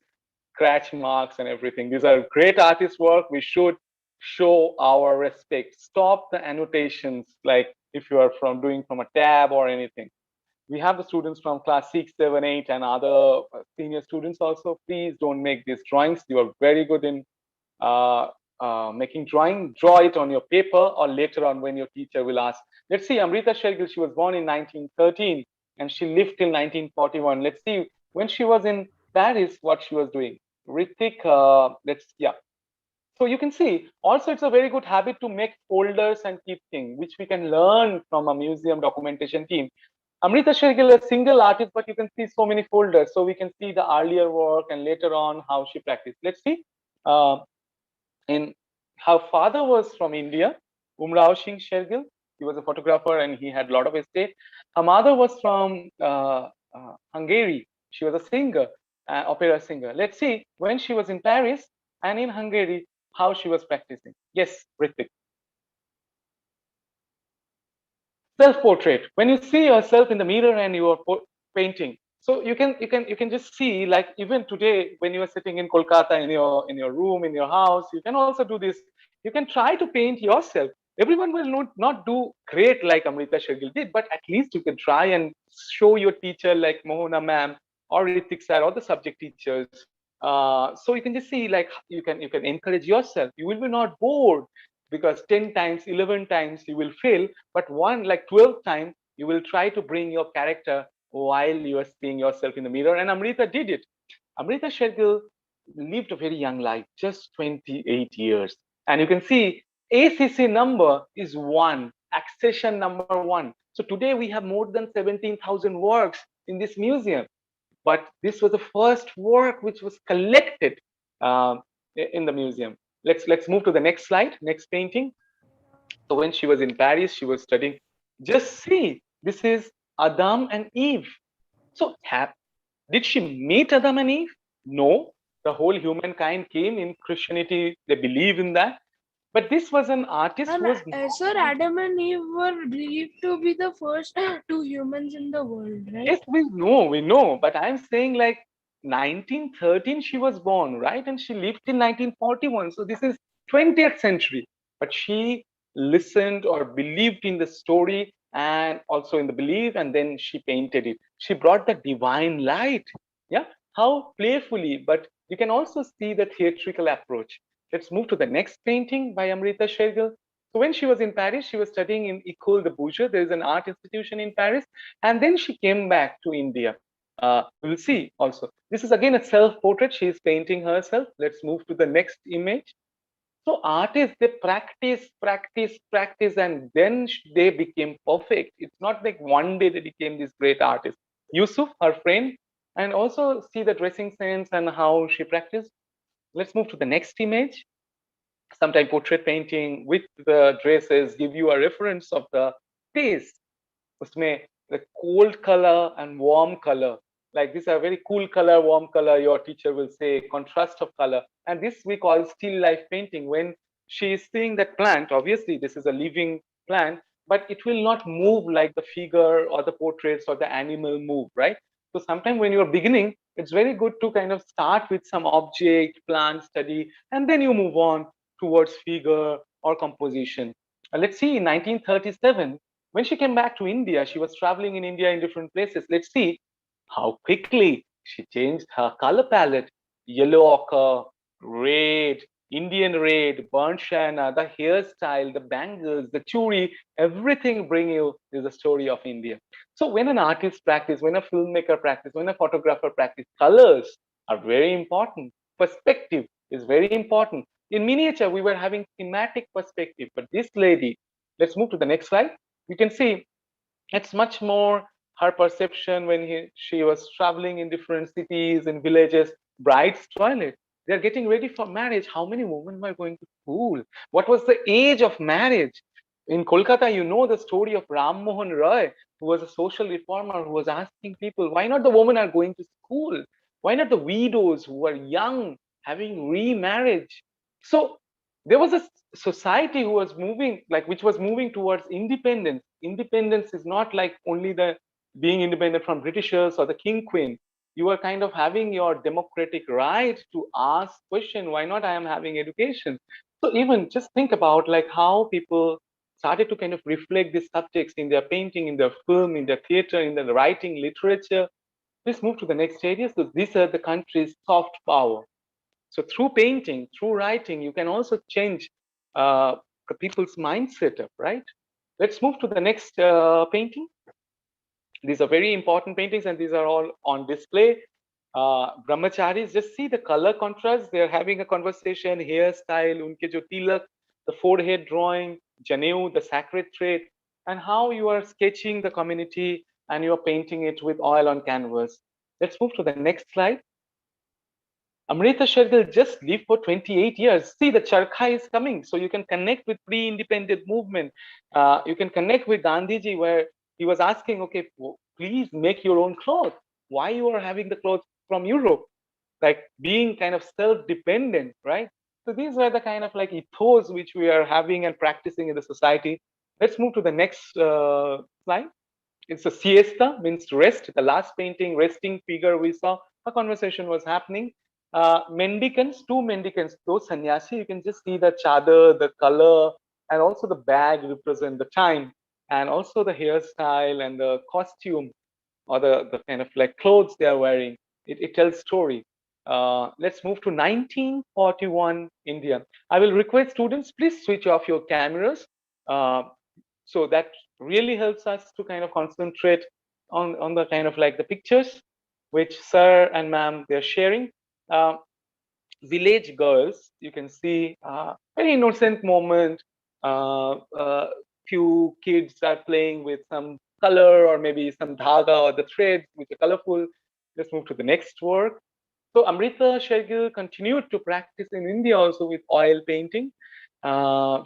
Speaker 3: scratch marks and everything. These are great artist work. We should show our respect. Stop the annotations, like if you are doing from a tab or anything. We have the students from class 6, 7, 8 and other senior students also. Please don't make these drawings. You are very good in making drawing. Draw it on your paper or later on when your teacher will ask. Let's see, Amrita Shergill, she was born in 1913 and she lived till 1941. Let's see, when she was in Paris, what she was doing. Ritik, so you can see, also it's a very good habit to make folders and keep things, which we can learn from a museum documentation team. Amrita Shergill is a single artist, but you can see so many folders. So we can see the earlier work and later on how she practiced. Let's see. In her father was from India, Umrao Singh Shergill, He was a photographer and he had a lot of estate. Her mother was from Hungary. She was a singer, opera singer. Let's see when she was in Paris and in Hungary how she was practicing. Yes, Ritik. Self-portrait. When you see yourself in the mirror and you are painting, so you can just see, like, even today when you are sitting in Kolkata in your room in your house, you can also do this. You can try to paint yourself. Everyone will not do great like Amrita Shergill did, but at least you can try and show your teacher like Mohana ma'am or Ritik sir or the subject teachers. So you can just see, like, you can encourage yourself. You will be not bored, because 10 times 11 times you will fail, but one like 12th time you will try to bring your character while you are seeing yourself in the mirror. And Amrita did it. Amrita Shergill lived a very young life, just 28 years. And you can see ACC number is 1, accession number 1. So today we have more than 17,000 works in this museum. But this was the first work which was collected in the museum. Let's move to the next slide, next painting. So when she was in Paris, she was studying. Just see, this is Adam and Eve. So did she meet Adam and Eve? No. The whole humankind came in Christianity. They believe in that. But this was an artist who was
Speaker 8: Sir, Adam and Eve were believed to be the first two humans in the world, right?
Speaker 3: Yes, we know. But I'm saying, like, 1913 she was born, right? And she lived till 1941. So this is 20th century. But she listened or believed in the story and also in the belief, and then she painted it. She brought the divine light. Yeah, how playfully, but you can also see the theatrical approach. Let's move to the next painting by Amrita Shergill. So when she was in Paris, she was studying in École de Bouger. There is an art institution in Paris. And then she came back to India. We'll see also. This is again a self-portrait. She is painting herself. Let's move to the next image. So artists, they practice, and then they became perfect. It's not like one day they became this great artist. Yusuf, her friend, and also see the dressing sense and how she practiced. Let's move to the next image. Sometimes portrait painting with the dresses give you a reference of the taste. Usme the cold color and warm color, like this are very cool color, warm color, your teacher will say contrast of color. And this we call still life painting. When she is seeing that plant, obviously this is a living plant, but it will not move like the figure or the portraits or the animal move, right? So sometimes when you're beginning, it's very good to kind of start with some object, plant study, and then you move on towards figure or composition. Let's see, in 1937, when she came back to India, she was traveling in India in different places. Let's see how quickly she changed her color palette. Yellow ochre, red, Indian red, burnt sienna, the hairstyle, the bangles, the churi, everything bring you is the story of India. So when an artist practice, when a filmmaker practice, when a photographer practice, colors are very important. Perspective is very important. In miniature, we were having thematic perspective, but this lady, let's move to the next slide. You can see it's much more her perception when she was traveling in different cities and villages. Bride's toilet, they're getting ready for marriage. How many women were going to school? What was the age of marriage? In Kolkata, you know the story of Ram Mohan Roy, who was a social reformer who was asking people, why not the women are going to school? Why not the widows who are young having remarriage? So there was a society who was moving, like, which was moving towards independence. Independence is not like only the being independent from Britishers or the king queen. You are kind of having your democratic right to ask question, why not I am having education? So even just think about like how people started to kind of reflect these subjects in their painting, in their film, in their theater, in their writing, literature. Let's move to the next area. So these are the country's soft power. So through painting, through writing, you can also change the people's mindset up, right? Let's move to the next painting. These are very important paintings, and these are all on display. Brahmacharis, just see the color contrast. They're having a conversation, hairstyle, unke jo tilak, the forehead drawing, janeu, the sacred thread, and how you are sketching the community and you're painting it with oil on canvas. Let's move to the next slide. Amrita Shergill just lived for 28 years. See, the charkha is coming, so you can connect with pre-independent movement. You can connect with Gandhiji, where he was asking, okay, please make your own clothes. Why you are having the clothes from Europe? Like being kind of self-dependent, right? So these are the kind of like ethos which we are having and practicing in the society. Let's move to the next slide. It's a siesta, means rest. The last painting, resting figure we saw, a conversation was happening. Mendicants, two mendicants, those sannyasi, you can just see the chadar, the color, and also the bag represent the time, and also the hairstyle and the costume, or the kind of like clothes they are wearing. It tells story. Let's move to 1941 India. I will request students, please switch off your cameras. Uh, so that really helps us to kind of concentrate on the kind of like the pictures which sir and ma'am they're sharing. uh, Village girls, you can see very innocent moment. Few kids are playing with some color or maybe some dhaga or the threads which are colorful. Let's move to the next work. So Amrita Shergill continued to practice in India also with oil painting.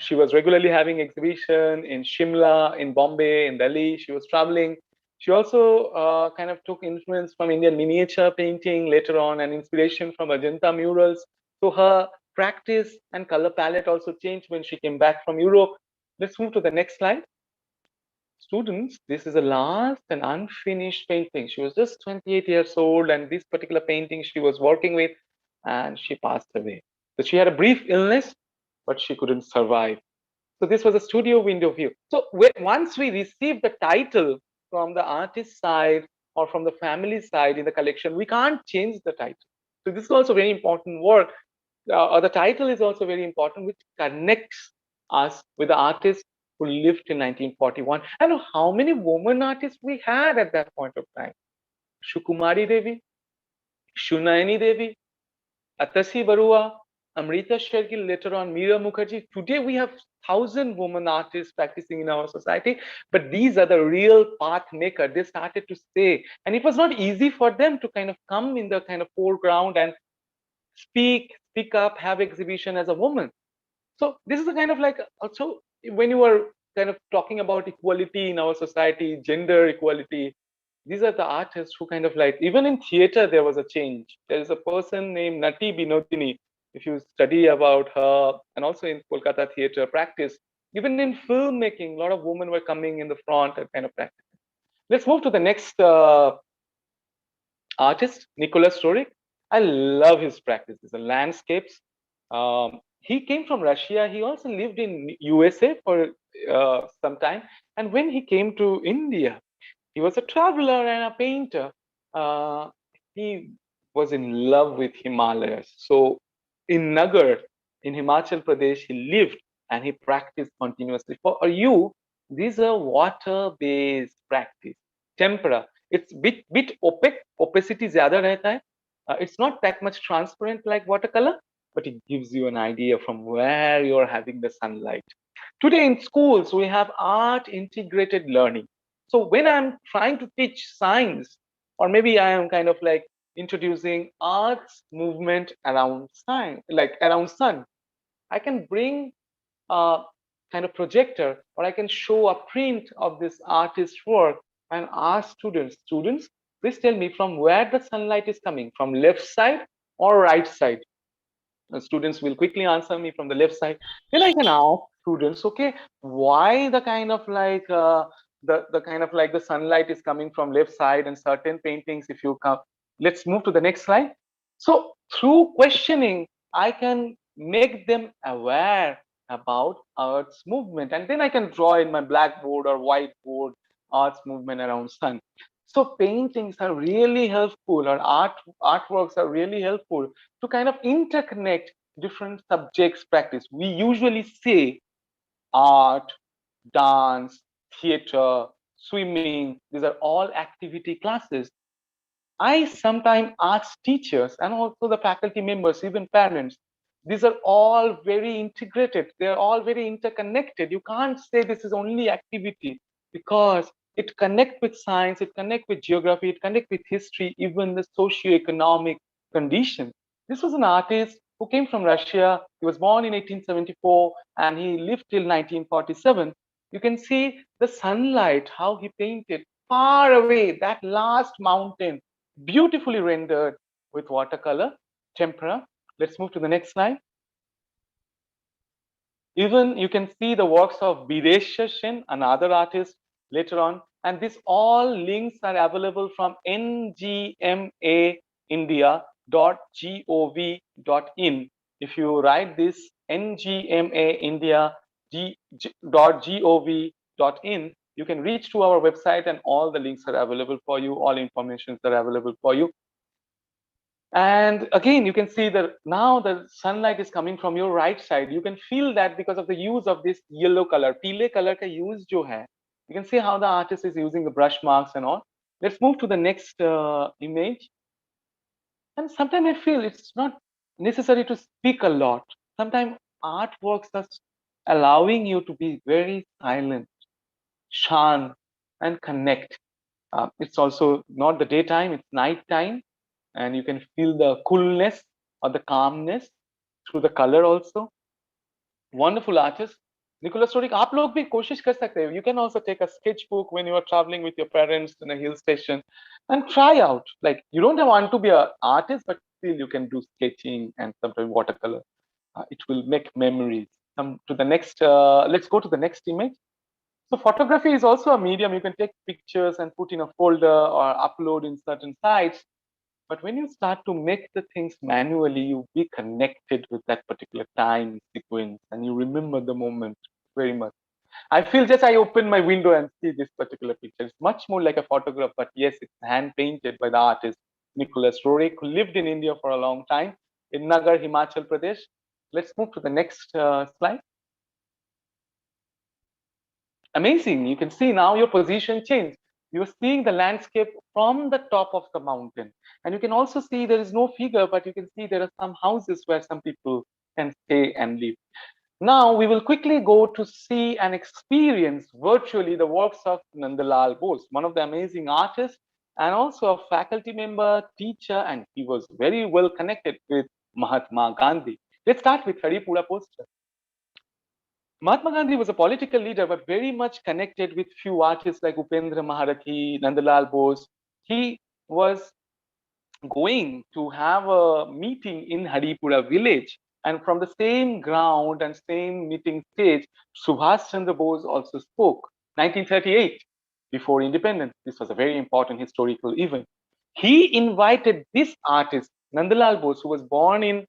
Speaker 3: She was regularly having exhibition in Shimla, in Bombay, in Delhi. She was traveling. She also kind of took influence from Indian miniature painting later on and inspiration from Ajanta murals. So her practice and color palette also changed when she came back from Europe. Let's move to the next slide. Students, this is the last and unfinished painting. She was just 28 years old, and this particular painting she was working with, and she passed away. So she had a brief illness, but she couldn't survive. So this was a studio window view. So once we receive the title from the artist side or from the family side in the collection, we can't change the title. So this is also very important work. Or the title is also very important, which connects us with the artist who lived in 1941. And how many women artists we had at that point of time? Shukumari Devi, Shunayani Devi, Atasi Barua, Amrita Shergill, later on Meera Mukherjee. Today we have 1,000 women artists practicing in our society, but these are the real path maker. They started to say, and it was not easy for them to kind of come in the kind of foreground and speak up, have exhibition as a woman. So this is a kind of like also when you are kind of talking about equality in our society, gender equality, these are the artists who kind of like, even in theater there was a change. There is a person named Nati Binodini, if you study about her, and also in Kolkata theater practice, even in filmmaking, a lot of women were coming in the front and kind of practice. Let's move to the next artist, Nicholas Roerich. I love his practices, the landscapes. He came from Russia. He also lived in USA for some time. And when he came to India, he was a traveler and a painter. He was in love with Himalayas. So in Nagar, in Himachal Pradesh, he lived and he practiced continuously. For you, these are water-based practice. Tempera, it's bit opaque. Opacity zyada rehta hai. It's not that much transparent like watercolor, but it gives you an idea from where you're having the sunlight. Today in schools, we have art integrated learning. So when I'm trying to teach science, or maybe I am kind of like introducing arts movement around science, like around sun, I can bring a kind of projector, or I can show a print of this artist's work and ask students, please tell me from where the sunlight is coming, from left side or right side. The students will quickly answer me from the left side. Then I can ask students, okay, why the kind of like the kind of like the sunlight is coming from left side, and certain paintings, if you come, let's move to the next slide. So through questioning, I can make them aware about Earth's movement, and then I can draw in my blackboard or whiteboard Earth's movement around sun. So paintings are really helpful, or artworks are really helpful to kind of interconnect different subjects practice. We usually say art, dance, theater, swimming, these are all activity classes. I sometimes ask teachers and also the faculty members, even parents, these are all very integrated. They're all very interconnected. You can't say this is only activity, because it connects with science, it connects with geography, it connects with history, even the socio-economic conditions. This was an artist who came from Russia. He was born in 1874 and he lived till 1947. You can see the sunlight, how he painted far away, that last mountain, beautifully rendered with watercolor, tempera. Let's move to the next slide. Even you can see the works of Bidesha Sen, another artist later on. And this all links are available from ngmaindia.gov.in. If you write this ngmaindia.gov.in, you can reach to our website and all the links are available for you. All informations are available for you. And again, you can see that now the sunlight is coming from your right side. You can feel that because of the use of this yellow color. Peele color ka use jo hai. You can see how the artist is using the brush marks and all. Let's move to the next image. And sometimes I feel it's not necessary to speak a lot. Sometimes artworks are allowing you to be very silent, shan, and connect. It's also not the daytime, it's nighttime. And you can feel the coolness or the calmness through the color also. Wonderful artist. Nicholas Rodik, आप लोग भी कोशिश कर सकते हो. You can also take a sketchbook when you are traveling with your parents in a hill station and try out. Like you don't want to be an artist, but still you can do sketching and sometimes watercolor. It will make memories. Come to the next. Let's go to the next image. So photography is also a medium. You can take pictures and put in a folder or upload in certain sites. But when you start to make the things manually, you be connected with that particular time sequence and you remember the moment very much. I feel just I open my window and see this particular picture. It's much more like a photograph, but yes, it's hand painted by the artist Nicholas Rorik, who lived in India for a long time in Nagar, Himachal Pradesh. Let's move to the next slide. Amazing. You can see now your position changed. You're seeing the landscape from the top of the mountain. And you can also see there is no figure, but you can see there are some houses where some people can stay and live. Now we will quickly go to see and experience virtually the works of Nandalal Bose, one of the amazing artists and also a faculty member, teacher, and he was very well connected with Mahatma Gandhi. Let's start with Haripura poster. Mahatma Gandhi was a political leader, but very much connected with few artists like Upendra Maharathi, Nandalal Bose. He was going to have a meeting in Haripura village, and from the same ground and same meeting stage, Subhash Chandra Bose also spoke. 1938, before independence. This was a very important historical event. He invited this artist, Nandalal Bose, who was born in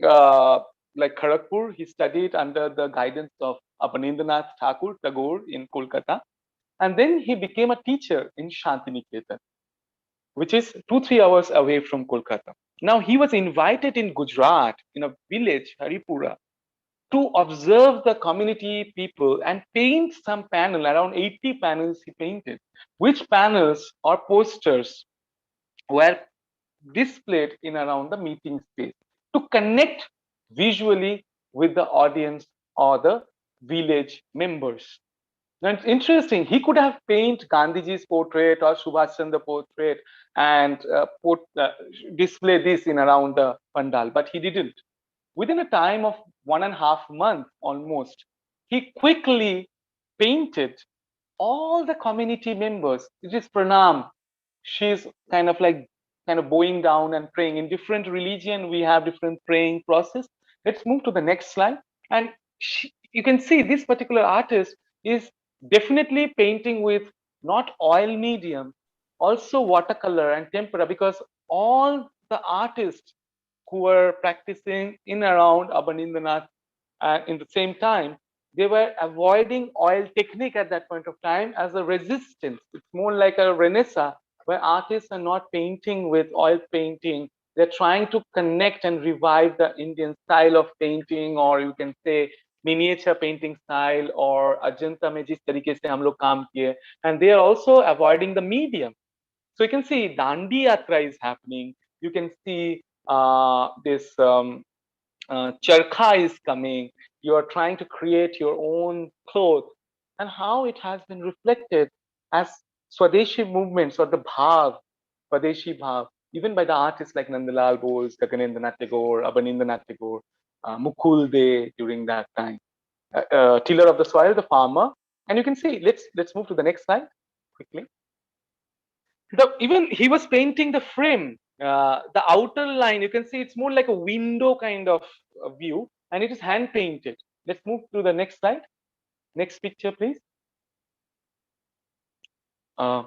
Speaker 3: uh, like Kharagpur. He studied under the guidance of Abanindranath Tagore in Kolkata. And then he became a teacher in Shantiniketan, which is 2-3 hours away from Kolkata. Now he was invited in Gujarat, in a village, Haripura, to observe the community people and paint some panel, around 80 panels he painted, which panels or posters were displayed in around the meeting space to connect visually with the audience or the village members. Now it's interesting. He could have painted Gandhiji's portrait or Subhash Chandra portrait and display this in around the pandal, but he didn't. Within a time of 1.5 months almost, he quickly painted all the community members. It is pranam. She's kind of bowing down and praying. In different religion, we have different praying process. Let's move to the next slide. And you can see this particular artist is definitely painting with not oil medium, also watercolor and tempera, because all the artists who were practicing in around Abanindranath in the same time, they were avoiding oil technique at that point of time as a resistance. It's more like a renaissance where artists are not painting with oil painting. They're trying to connect and revive the Indian style of painting, or you can say miniature painting style, or Ajanta mein jis tarike se hum log kaam kiye. And they are also avoiding the medium. So you can see Dandi Yatra is happening. You can see this charkha is coming. You are trying to create your own cloth, and how it has been reflected as Swadeshi movements or the bhav, Swadeshi bhav. even by the artists like Nandalal Bose, Gaganendranath Tagore, Abanindranath Tagore, Mukul De during that time. Tiller of the soil, the farmer. And you can see, let's move to the next slide quickly. Even he was painting the frame, the outer line, you can see it's more like a window kind of view, and it is hand painted. Let's move to the next slide. Next picture, please. I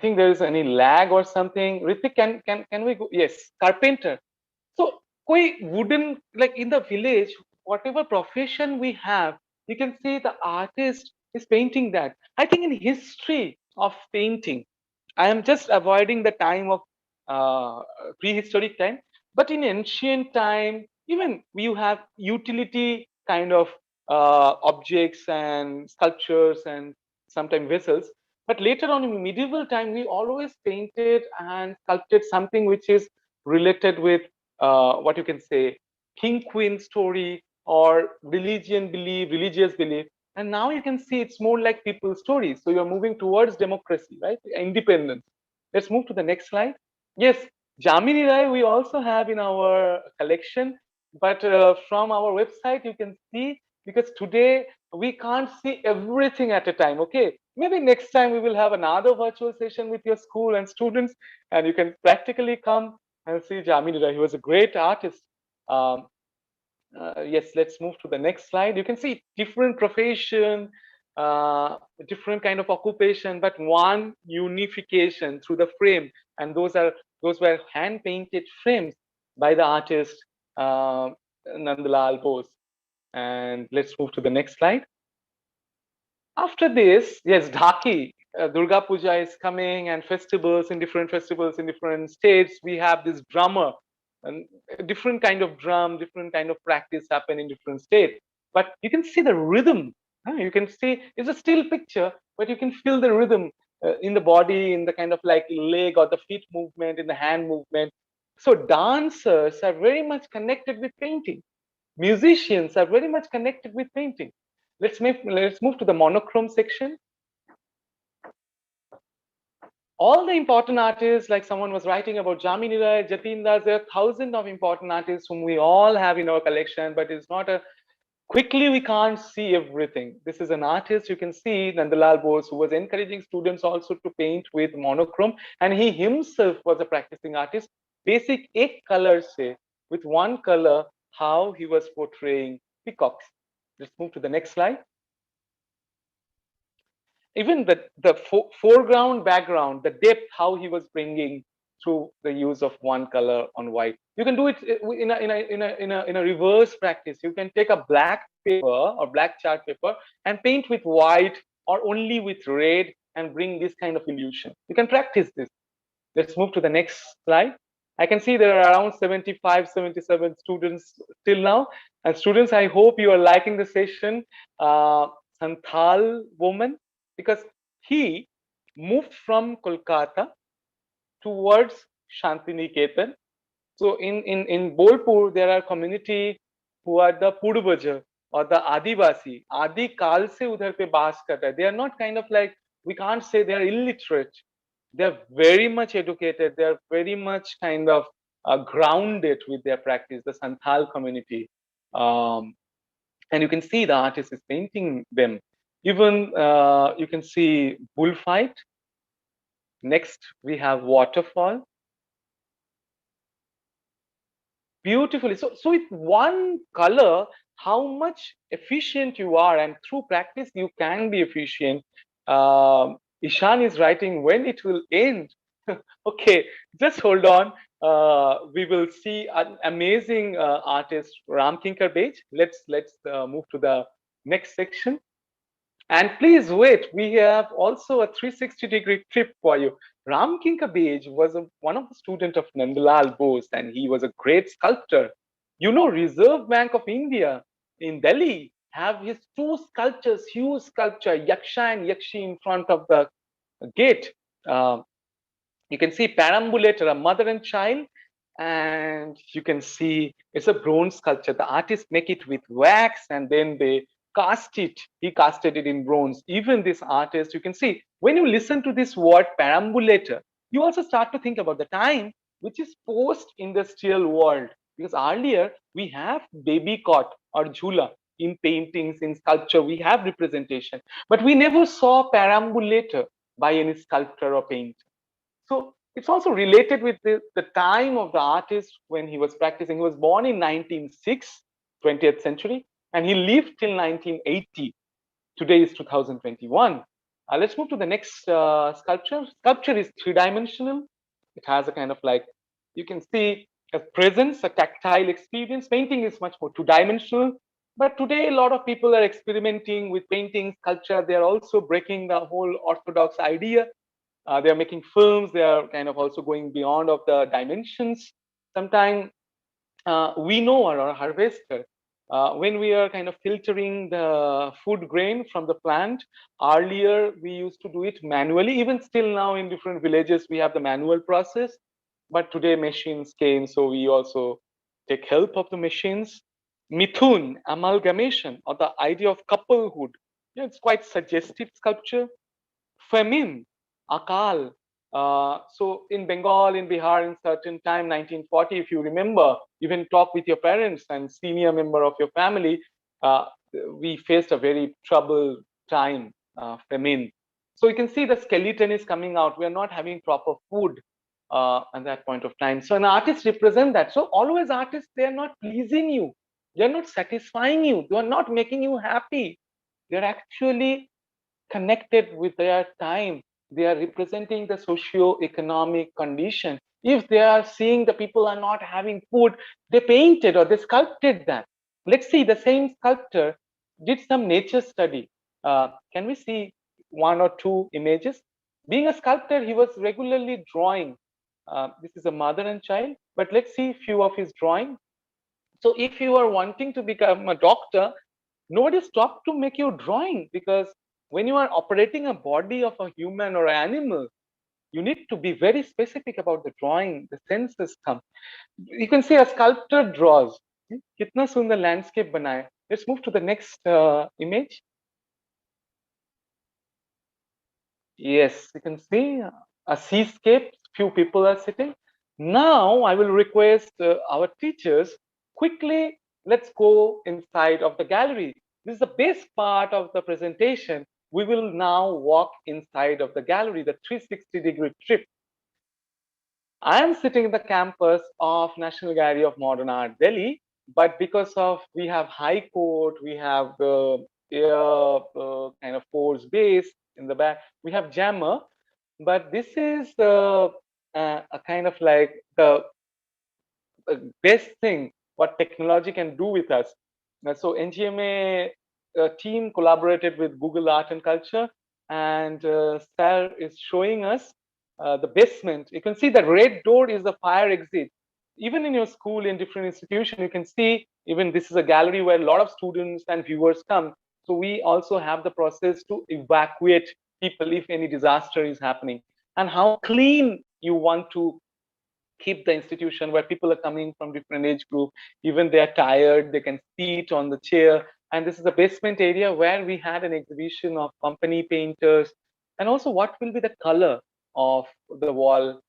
Speaker 3: think there is any lag or something. Ritik, can we go? Yes, carpenter. So, koi wooden, like in the village, whatever profession we have, you can see the artist is painting that. I think in history of painting, I am just avoiding the time of prehistoric time, but in ancient time, even you have utility kind of objects and sculptures and sometimes vessels. But later on in medieval time, we always painted and sculpted something which is related with what you can say, king queen story or religion belief, religious belief. And now you can see it's more like people's stories. So you're moving towards democracy, right? Independence. Let's move to the next slide. Yes, Jamini Rai we also have in our collection, but from our website you can see, because today we can't see everything at a time. Okay, maybe next time we will have another virtual session with your school and students, and you can practically come and see Jamini Rai. He was a great artist. Yes, let's move to the next slide. You can see different profession, different kind of occupation, but one unification through the frame. And those were hand painted frames by the artist Nandalal Bose. And let's move to the next slide. After this, yes, Dhaki, Durga Puja is coming, and festivals in different states. We have this drummer, and a different kind of drum, different kind of practice happen in different states. But you can see the rhythm. You can see it's a still picture, but you can feel the rhythm in the body, in the kind of like leg or the feet movement, in the hand movement. So dancers are very much connected with painting. Musicians are very much connected with painting. Let's move to the monochrome section. All the important artists, like someone was writing about Jamini Rai, Jatin Das, there are thousands of important artists whom we all have in our collection, but it's not a quickly we can't see everything. This is an artist, you can see Nandalal Bose, who was encouraging students also to paint with monochrome, and he himself was a practicing artist. Basic eight colors say, with one color, how he was portraying peacocks. Let's move to the next slide. Even the foreground, background, the depth, how he was bringing through the use of one color on white. You can do it in a reverse practice. You can take a black paper or black chart paper and paint with white or only with red and bring this kind of illusion. You can practice this. Let's move to the next slide. I can see there are around 75, 77 students till now. And students, I hope you are liking the session. Santhal woman, because he moved from Kolkata towards Shantiniketan. So in Bolpur, there are community who are the Purbaja or the Adivasi. Adi Kal se udhar pe baas kar rahe. They are not kind of like, we can't say they are illiterate. They are very much educated. They are very much kind of grounded with their practice, the Santhal community. And you can see the artist is painting them. Even you can see bullfight. Next, we have waterfall. Beautifully. So with one color, how much efficient you are, and through practice, you can be efficient. Ishan is writing when it will end. Okay, just hold on. We will see an amazing artist, Ram Kinkar Bej. Let's move to the next section. And please wait, we have also a 360-degree trip for you. Ram Kinkar Bej was one of the students of Nandalal Bose, and he was a great sculptor. You know, Reserve Bank of India in Delhi have his two sculptures, huge sculpture, Yaksha and Yakshi in front of the gate. You can see perambulator, a mother and child, and you can see it's a bronze sculpture. The artists make it with wax and then they cast it. He casted it in bronze. Even this artist, you can see When you listen to this word perambulator, you also start to think about the time which is post-industrial world. Because earlier we have baby cot or jhula in paintings, in sculpture, we have representation, but we never saw perambulator by any sculptor or painter. So it's also related with the time of the artist when he was practicing. He was born in 1906, 20th century, and he lived till 1980. Today is 2021. Let's move to the next sculpture. Sculpture is three-dimensional. It has a kind of like, you can see a presence, a tactile experience. Painting is much more two-dimensional. But today, a lot of people are experimenting with painting, sculpture. They are also breaking the whole orthodox idea. They are making films. They are kind of also going beyond of the dimensions. Sometimes we know our harvester, when we are kind of filtering the food grain from the plant. Earlier we used to do it manually. Even still now in different villages we have the manual process, but today machines came, so we also take help of the machines. Mithun, amalgamation, or the idea of couplehood. Yeah, it's quite suggestive sculpture. Famine, akal. So in Bengal, in Bihar, in certain time, 1940, if you remember, even talk with your parents and senior member of your family, uh, we faced a very troubled time, famine. So you can see the skeleton is coming out. We are not having proper food at that point of time. So an artist represent that. So always artists, they are not pleasing you. They are not satisfying you. They are not making you happy. They are actually connected with their time. They are representing the socio-economic condition. If they are seeing the people are not having food, they painted or they sculpted that. Let's see, the same sculptor did some nature study. Can we see one or two images? Being a sculptor, he was regularly drawing. This is a mother and child, but let's see few of his drawing. So if you are wanting to become a doctor, nobody stopped to make you drawing, because when you are operating a body of a human or animal, you need to be very specific about the drawing, the senses come. You can see a sculptor draws. कितना सुंदर landscape बनाए. Let's move to the next image. Yes, you can see a seascape, few people are sitting. Now I will request our teachers, quickly, let's go inside of the gallery. This is the best part of the presentation. We will now walk inside of the gallery, the 360-degree trip. I am sitting in the campus of National Gallery of Modern Art, Delhi, but because of we have High Court, we have the air kind of force base in the back, we have Jammer, but this is a kind of like the best thing what technology can do with us. So NGMA team collaborated with Google Art and Culture, and Sir is showing us the basement. You can see the red door is the fire exit. Even in your school, in different institutions, you can see even this is a gallery where a lot of students and viewers come. So we also have the process to evacuate people if any disaster is happening, and how clean you want to keep the institution where people are coming from different age group. Even they are tired, they can sit on the chair. And this is the basement area where we had an exhibition of company painters, and also what will be the color of the wall,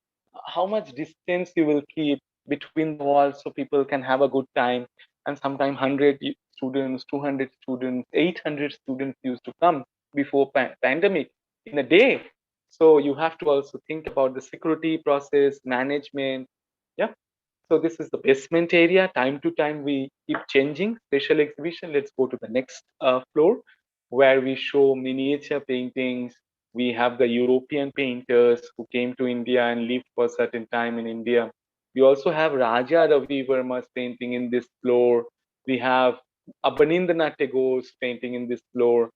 Speaker 3: how much distance you will keep between the walls so people can have a good time. And sometimes 100 students, 200 students, 800 students used to come before pandemic in a day. So you have to also think about the security process, management. Yeah. So this is the basement area. Time to time, we keep changing special exhibition. Let's go to the next floor where we show miniature paintings. We have the European painters who came to India and lived for a certain time in India. We also have Raja Ravi Verma's painting in this floor. We have Abanindranath Tagore's painting in this floor.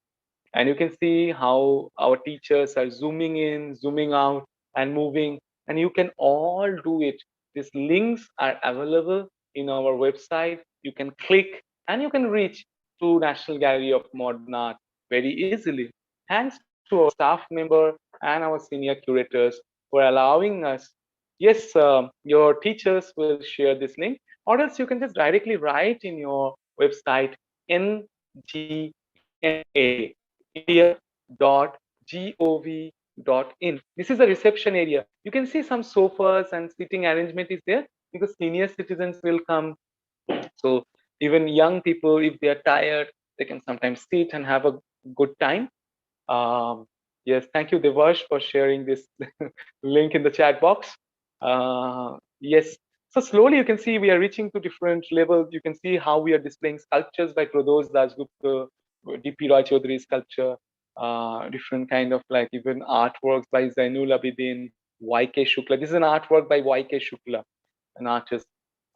Speaker 3: And you can see how our teachers are zooming in, zooming out, and moving. And you can all do it. These links are available in our website. You can click and you can reach to National Gallery of Modern Art very easily. Thanks to our staff member and our senior curators for allowing us. Yes, your teachers will share this link, or else you can just directly write in your website ngma india.gov.in. in. This is a reception area. You can see some sofas and seating arrangement is there because senior citizens will come. So even young people, if they are tired, they can sometimes sit and have a good time. Yes, thank you, Devash, for sharing this link in the chat box. Yes, so slowly you can see we are reaching to different levels. You can see how we are displaying sculptures by Pradosh Dasgupta, D.P. Roy Chaudhary sculpture, different kind of like even artworks by Zainul Abidin, Y.K. Shukla. This is an artwork by Y.K. Shukla, an artist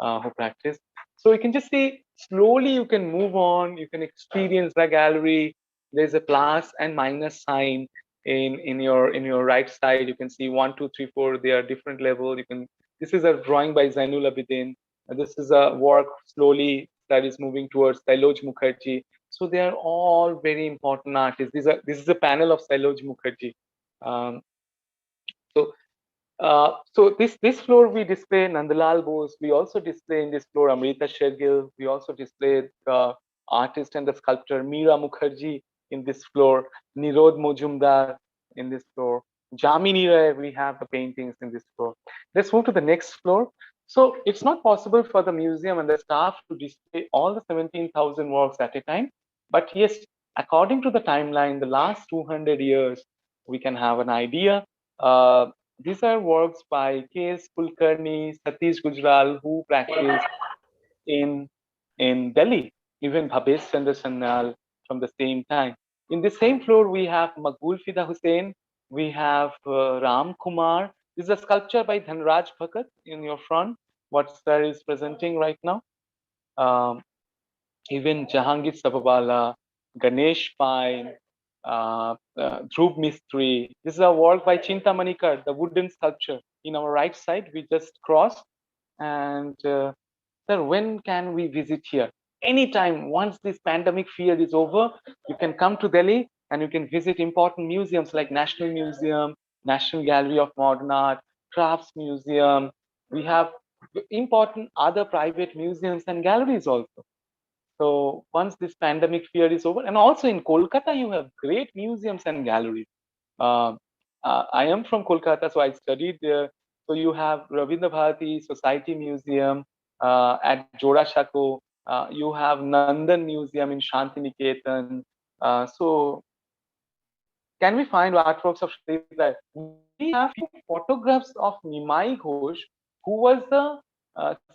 Speaker 3: who practiced. So you can just see slowly you can move on, you can experience the gallery. There's a plus and minus sign in your right side. You can see 1, 2, 3, 4. They are different level. You can. This is a drawing by Zainul Abidin. This is a work slowly that is moving towards Sailoj Mukherjee. So they are all very important artists. This is a panel of Sailoj Mukherjee. Um, so this floor we display Nandalal Bose. We also display in this floor Amrita Shergill. We also display the artist and the sculptor Meera Mukherjee in this floor. Nirod Mojumdar in this floor. Jamini Rai, we have the paintings in this floor. Let's move to the next floor. So it's not possible for the museum and the staff to display all the 17,000 works at a time. But yes, according to the timeline, the last 200 years, we can have an idea. These are works by K.S. Kulkarni, Satish Gujral, who practiced in Delhi, even Bhabesh Chandra Sanyal from the same time. In the same floor, we have Maqbul Fida Hussain, we have Ram Kumar. This is a sculpture by Dhanraj Bhagat in your front, what sir is presenting right now. Even Jahangir Sabawala, Ganesh Pine, Dhruv Mistry. This is a work by Chinta Manikar, the wooden sculpture. In our right side, we just crossed. And sir, when can we visit here? Anytime, once this pandemic fear is over, you can come to Delhi and you can visit important museums like National Museum, National Gallery of Modern Art, Crafts Museum. We have important other private museums and galleries also. So once this pandemic fear is over, and also in Kolkata, you have great museums and galleries. I am from Kolkata, so I studied there. So you have Rabindra Bharati Society Museum at Jorashako. You have Nandan Museum in Shantiniketan. So can we find artworks of Shatrit Rai? We have photographs of Nimai Ghosh, who was the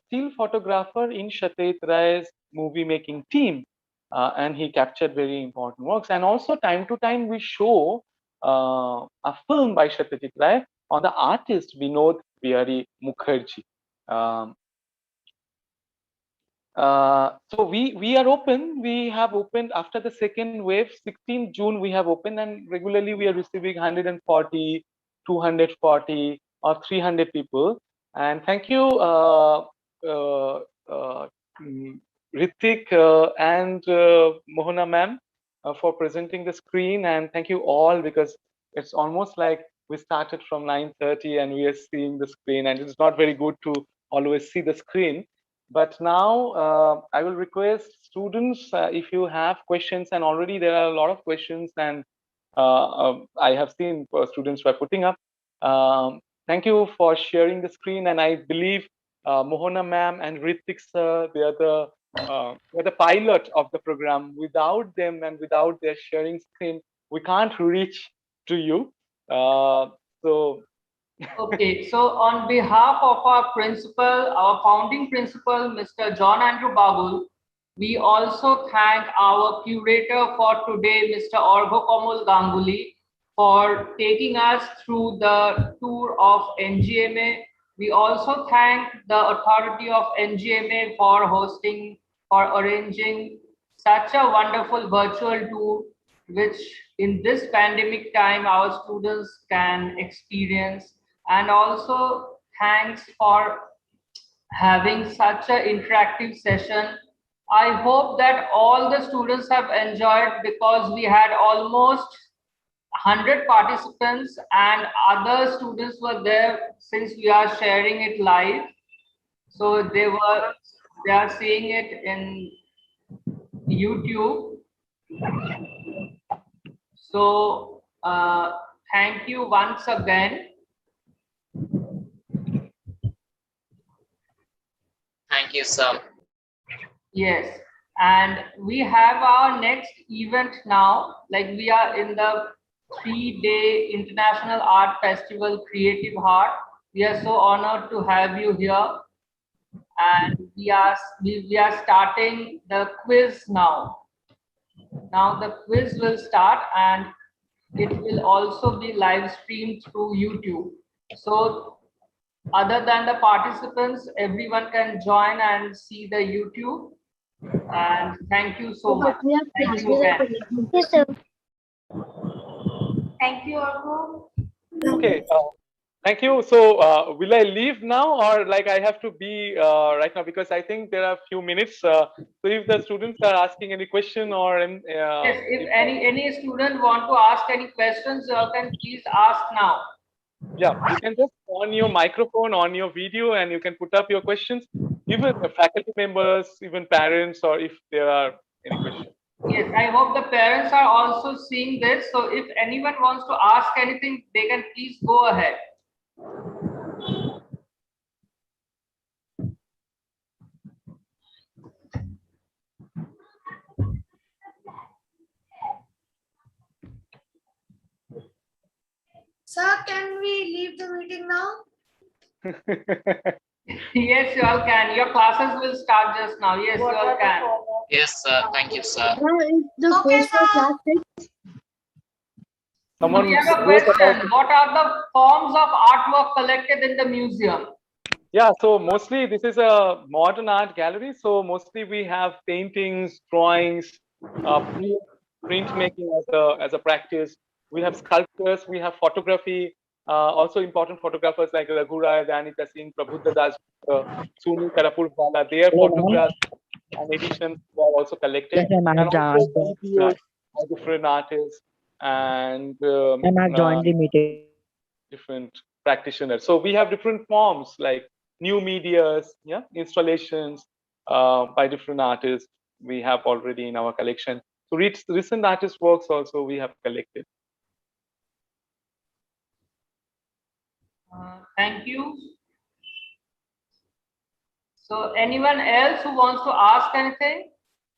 Speaker 3: still photographer in Shatrit Rai's movie making team. And he captured very important works. And also time to time we show a film by Satyajit Ray on the artist Vinod Bihari Mukherjee. So we are open. We have opened after the second wave, 16th June we have opened, and regularly we are receiving 140, 240 or 300 people. And thank you, Ritik and Mohana ma'am for presenting the screen, and thank you all, because it's almost like we started from 9:30 and we are seeing the screen, and it's not very good to always see the screen. But now I will request students, if you have questions, and already there are a lot of questions, and I have seen students who are putting up. Thank you for sharing the screen, and I believe Mohana ma'am and Ritik sir, they are the pilot of the program. Without them and without their sharing screen, we can't reach to you. So
Speaker 4: Okay, so on behalf of our principal, our founding principal, Mr. John Andrew Babul, we also thank our curator for today, Mr. Orgho Komul Ganguly, for taking us through the tour of NGMA. We also thank the authority of NGMA for hosting, for arranging such a wonderful virtual tour, which in this pandemic time our students can experience. And also thanks for having such an interactive session. I hope that all the students have enjoyed, because we had almost 100 participants and other students were there, since we are sharing it live. So they are seeing it in YouTube. So thank you once again.
Speaker 9: Thank you, sir.
Speaker 4: Yes, and we have our next event now. Like we are in the 3-day International Art Festival, Creative Heart. We are so honored to have you here, and we are starting the quiz now. Now the quiz will start, and it will also be live streamed through YouTube. So other than the participants, everyone can join and see the YouTube. And thank you so much. Thank you again.
Speaker 5: Yes, sir.
Speaker 4: Thank you, Arko.
Speaker 3: Okay. Thank you. So will I leave now, or like I have to be right now, because I think there are a few minutes. So if the students are asking any question or
Speaker 4: Yes, if any student want to ask any questions, you can please ask now.
Speaker 3: yeah, you can just on your microphone, on your video, and you can put up your questions. Even the faculty members, even parents, or if there are any questions.
Speaker 4: Yes, I hope the parents are also seeing this. So if anyone wants to ask anything, they can please go ahead.
Speaker 5: Sir, can we leave the meeting now?
Speaker 4: Yes, you all can. Your classes will start just now. Yes, you all can.
Speaker 9: Yes, sir. Thank you, sir.
Speaker 5: Okay, sir.
Speaker 3: Someone
Speaker 4: We have a
Speaker 3: wrote about
Speaker 4: question. What are the forms of artwork collected in the museum?
Speaker 3: Yeah, so mostly this is a modern art gallery. So mostly we have paintings, drawings, printmaking as a practice. We have sculptures, we have photography, also important photographers like Raghu Rai, Danika Singh, Prabhuddha Das, Sunil Karapurwala, their photographs and editions were also collected. And also videos by different artists and different practitioners. So we have different forms like new medias, yeah, installations by different artists we have already in our collection. So recent artist works also we have collected.
Speaker 4: Thank you. So anyone else who wants to ask anything?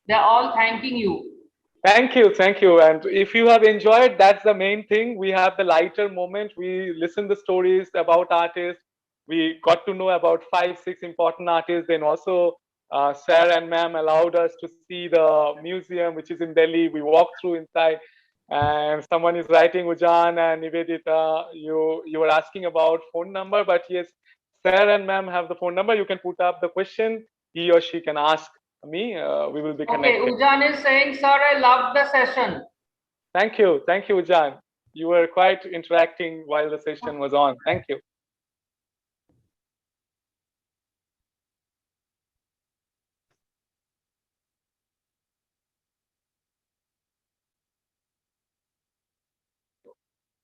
Speaker 4: They're all thanking you.
Speaker 3: Thank you, thank you. And if you have enjoyed, that's the main thing. We have the lighter moment. We listen the stories about artists. We got to know about 5-6 important artists. Then also, Sir and Ma'am allowed us to see the museum, which is in Delhi. We walked through inside, and someone is writing, Ujan and Nivedita. You were asking about phone number, but yes, Sir and Ma'am have the phone number. You can put up the question. He or she can ask me. We will be connected.
Speaker 4: Okay, Ujan is saying, sir, I love the session.
Speaker 3: Thank you, Ujan. You were quite interacting while the session was on. Thank you.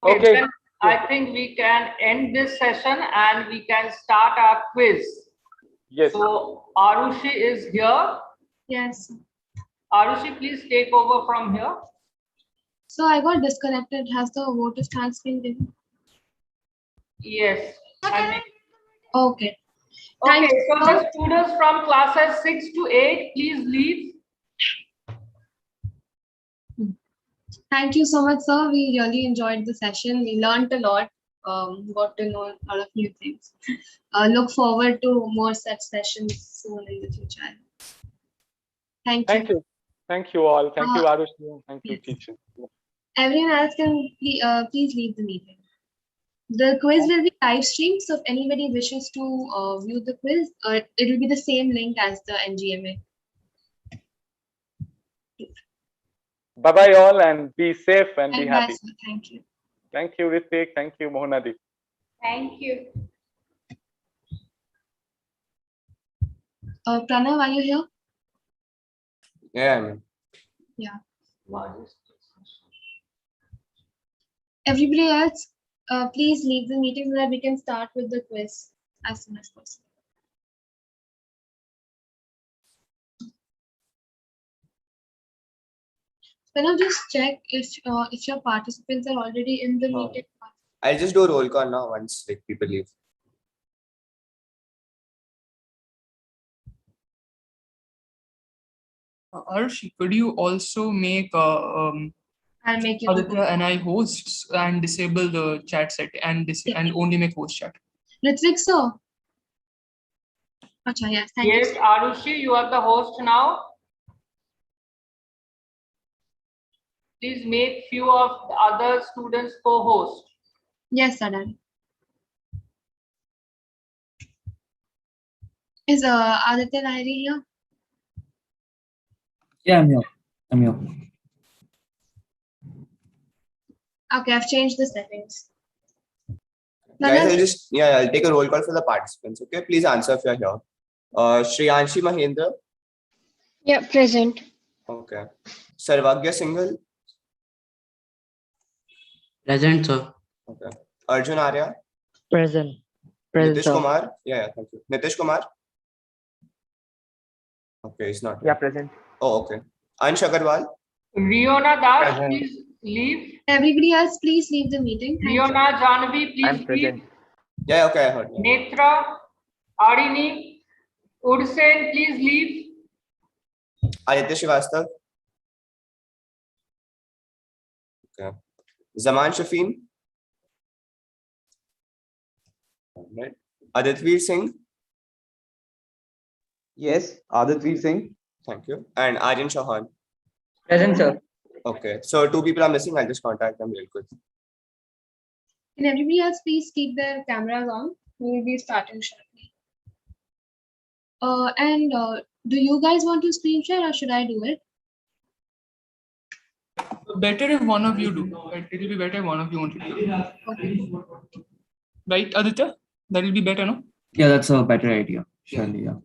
Speaker 3: Okay.
Speaker 4: Then I think we can end this session and we can start our quiz.
Speaker 3: Yes.
Speaker 4: So Arushi is here.
Speaker 2: Yes.
Speaker 4: Arushi, please take over from here.
Speaker 2: So I got disconnected. Has the voter stance been given?
Speaker 4: Yes.
Speaker 2: Okay.
Speaker 4: Okay, so the students from classes 6 to 8, please leave.
Speaker 2: Thank you so much, sir. We really enjoyed the session. We learned a lot, got to know a lot of new things. Look forward to more such sessions soon in the future. Thank you.
Speaker 3: Thank you all. Thank you, Arushi. Thank you, teacher.
Speaker 2: Everyone else can please leave the meeting. The quiz will be live streamed, so if anybody wishes to view the quiz, it will be the same link as the NGMA.
Speaker 3: Bye-bye all, and be safe and be happy.
Speaker 2: Sir. Thank you.
Speaker 3: Thank you, Ritik. Thank you, Mohanadi.
Speaker 5: Thank you.
Speaker 2: Pranav, are you here?
Speaker 10: Yeah.
Speaker 2: Yeah. Everybody else, please leave the meeting so that we can start with the quiz as soon as possible. Can I just check if your participants are already in the meeting?
Speaker 10: I'll just do a roll call now once like people leave.
Speaker 11: Arshi, could you also make
Speaker 2: I'll make you.
Speaker 11: Aditya and I hosts and disable the chat set and only make host chat?
Speaker 2: Ritvik, sir. Acha, yes, thank
Speaker 4: Yes,
Speaker 2: you.
Speaker 4: Arushi, you are the host now. Please make few of the other students co-host.
Speaker 2: Yes, sir. Done. Is Aditya Lahiri here?
Speaker 12: Yeah, I'm here.
Speaker 2: Okay, I've changed the settings.
Speaker 10: Guys, I'll take a roll call for the participants. Okay, please answer if you're here. Shriyanshi Mahendra.
Speaker 5: Yeah, present.
Speaker 10: Okay. Sarvagya Singhal.
Speaker 12: Present, sir.
Speaker 10: Okay. Arjun Arya.
Speaker 12: Present.
Speaker 10: Nitish
Speaker 12: sir.
Speaker 10: Kumar. Yeah, thank you. Nitish Kumar. Okay, he's not.
Speaker 12: Yeah, present.
Speaker 10: Oh, okay. Ansh Agarwal.
Speaker 4: Riona Das,
Speaker 12: Present.
Speaker 4: please leave.
Speaker 2: Everybody else, please leave the meeting. Thank you.
Speaker 4: Riona Janvi, please
Speaker 12: I'm
Speaker 4: leave.
Speaker 12: present.
Speaker 10: Yeah, okay, I heard. Yeah.
Speaker 4: Netra, Arini, Udsen, please leave.
Speaker 10: Aditya Srivastav. Okay. Zaman Shafeen. Right. Aditveer Singh.
Speaker 12: Yes, Aditveer Singh.
Speaker 10: Thank you. And Aryan Chauhan.
Speaker 12: Present, sir.
Speaker 10: Okay. So 2 people are missing. I'll just contact them real quick.
Speaker 2: Can everybody else please keep their cameras on? We will be starting shortly. Do you guys want to screen share or should I do it?
Speaker 11: Better if one of you do. It will be better if one of you want to do.
Speaker 2: Okay.
Speaker 11: Right, Aditya? That will be better, no?
Speaker 12: Yeah, that's a better idea. Surely, yeah.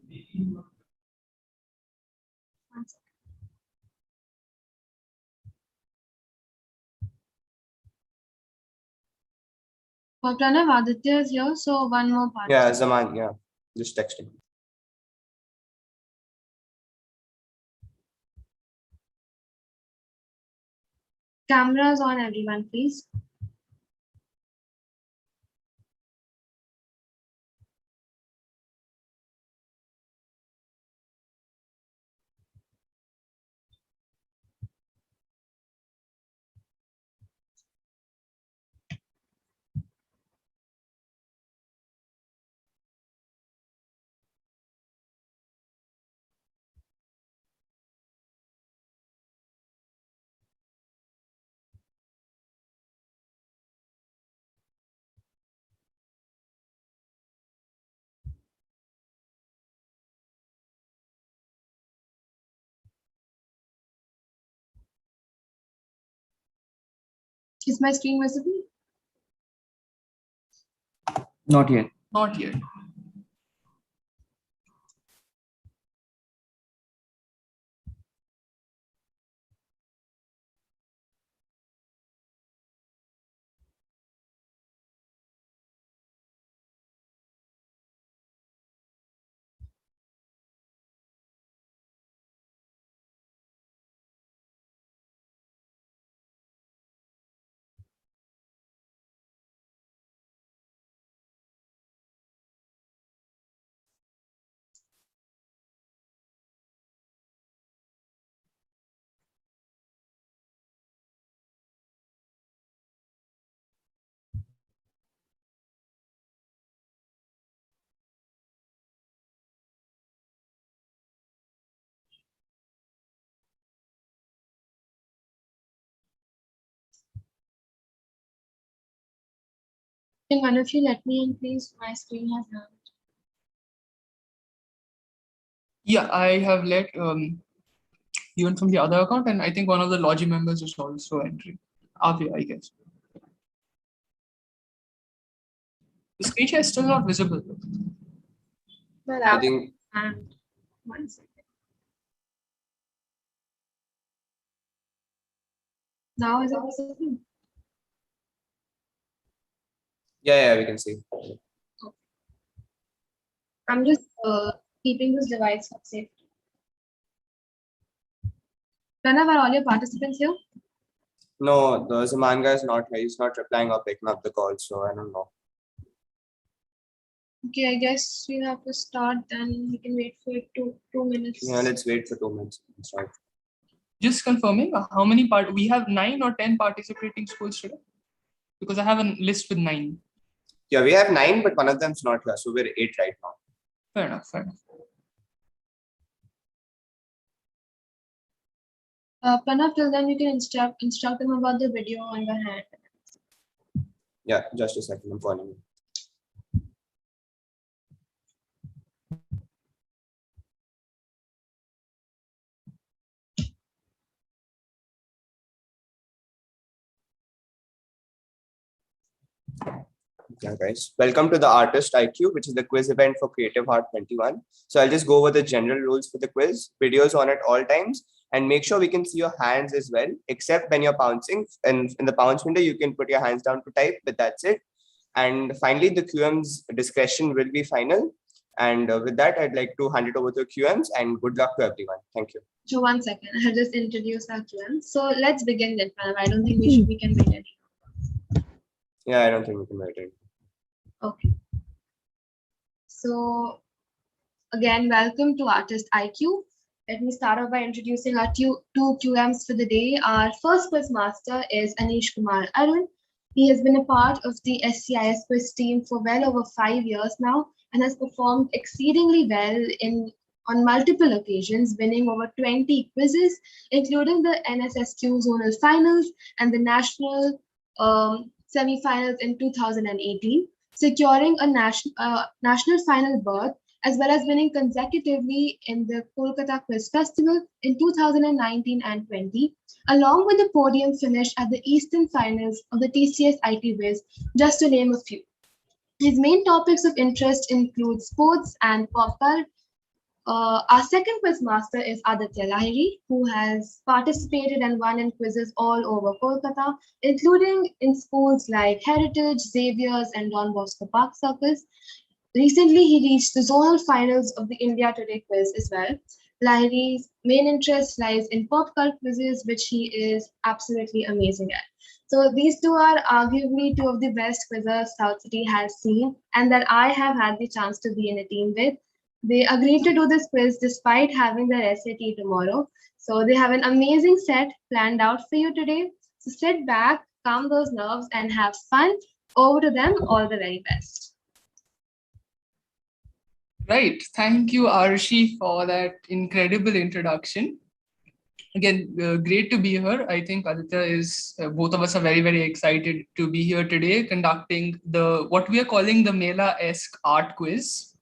Speaker 2: Pranav, Aditya is here, so one more part.
Speaker 10: Yeah, Zaman. Yeah. Just texting.
Speaker 2: Cameras on, everyone, please. Is my screen visible?
Speaker 12: Not yet.
Speaker 11: Not yet.
Speaker 2: Can one of you let me in, please? My screen has hung.
Speaker 11: Yeah, I have let even from the other account, and I think one of the Logi members is also entering. Avya, I guess. The screen share is still not visible.
Speaker 2: Well,
Speaker 10: I think.
Speaker 2: And 1 second. Now is it visible?
Speaker 10: Yeah, we can see.
Speaker 2: I'm just keeping this device for safety. Pranav, are all your participants here?
Speaker 10: No, the Zaman guy is not here. He's not replying or picking up the call, so I don't know.
Speaker 2: Okay, I guess we have to start then. We can wait for it 2 minutes.
Speaker 10: Yeah, let's wait for 2 minutes. Let's start.
Speaker 11: Just confirming, how many we have 9 or 10 participating schools today? Because I have a list with 9.
Speaker 10: Yeah, we have 9, but one of them's not here, so we're 8 right now.
Speaker 11: Fair enough, fair enough.
Speaker 2: Pranav, till then you can instruct them about the video on the hand.
Speaker 10: Yeah, just a second, I'm calling you. Yeah, guys, welcome to the Artist IQ, which is the quiz event for Creative Heart 21. So I'll just go over the general rules for the quiz. Videos on at all times, and make sure we can see your hands as well, except when you're bouncing. And in the bounce window, you can put your hands down to type, but that's it. And finally, the QM's discretion will be final. And with that, I'd like to hand it over to QMs, and good luck to everyone. Thank you.
Speaker 2: So 1 second, I'll just introduce our QM. So let's begin then, Pranav. I don't think we can wait any.
Speaker 10: Yeah, I don't think we can wait it.
Speaker 2: Okay. So again, welcome to Artist IQ. Let me start off by introducing our two QMs for the day. Our first quiz master is Anish Kumar Arun. He has been a part of the SCIS quiz team for well over 5 years now and has performed exceedingly well on multiple occasions, winning over 20 quizzes, including the NSSQ zonal finals and the national semi-finals in 2018, securing a national final berth, as well as winning consecutively in the Kolkata Quiz Festival in 2019 and 20, along with a podium finish at the Eastern Finals of the TCS IT Viz, just to name a few. His main topics of interest include sports and pop culture. Our second quiz master is Aditya Lahiri, who has participated and won in quizzes all over Kolkata, including in schools like Heritage, Xavier's, and Don Bosco Park Circus. Recently, he reached the zonal finals of the India Today quiz as well. Lahiri's main interest lies in pop cult quizzes, which he is absolutely amazing at. So these two are arguably two of the best quizzers South City has seen and that I have had the chance to be in a team with. They agreed to do this quiz despite having their SAT tomorrow. So they have an amazing set planned out for you today. So sit back, calm those nerves, and have fun. Over to them, all the very best.
Speaker 11: Right. Thank you, Arshi, for that incredible introduction. Again, great to be here. I think Aditya is, both of us are very, very excited to be here today conducting what we are calling the Mela-esque art quiz.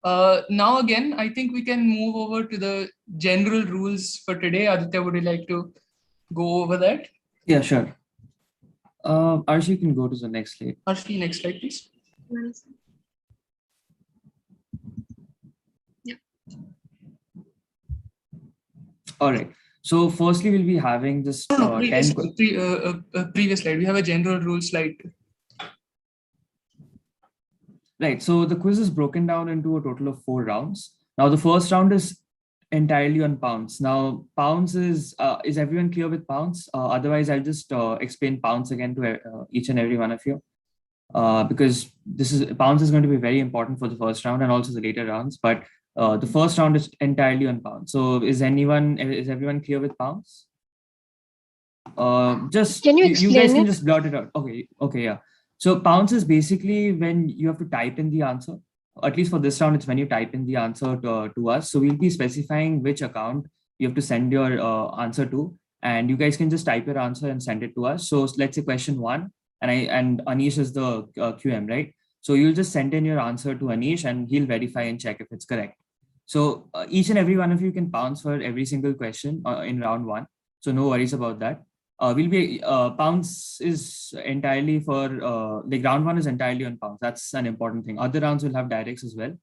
Speaker 11: Now, again, I think we can move over to the general rules for today. Aditya, would you like to go over that?
Speaker 12: Yeah, sure. Arshi, you can go to the next slide.
Speaker 11: Arshi, next slide, please.
Speaker 2: Yeah.
Speaker 12: All right. So firstly, we'll be having this
Speaker 11: previous slide. We have a general rule slide.
Speaker 12: Right. So the quiz is broken down into a total of 4 rounds. Now, the first round is entirely on pounds. Now, pounds is everyone clear with pounds? Otherwise, I'll just explain pounds again to each and every one of you. Because pounds is going to be very important for the first round and also the later rounds. But the first round is entirely on pounds. So is everyone clear with pounds? Just
Speaker 5: Can you
Speaker 12: you
Speaker 5: explain
Speaker 12: guys can
Speaker 5: it?
Speaker 12: just blurt it out. Okay, yeah. So pounds is basically when you have to type in the answer. At least for this round, it's when you type in the answer to us. So we'll be specifying which account you have to send your answer to, and you guys can just type your answer and send it to us. So let's say question 1, and Anish is the QM, right? So you'll just send in your answer to Anish, and he'll verify and check if it's correct. So each and every one of you can pounds for every single question in round 1. So no worries about that. Pounds is entirely for round 1 is entirely on pounds. That's an important thing. Other rounds will have directs as well.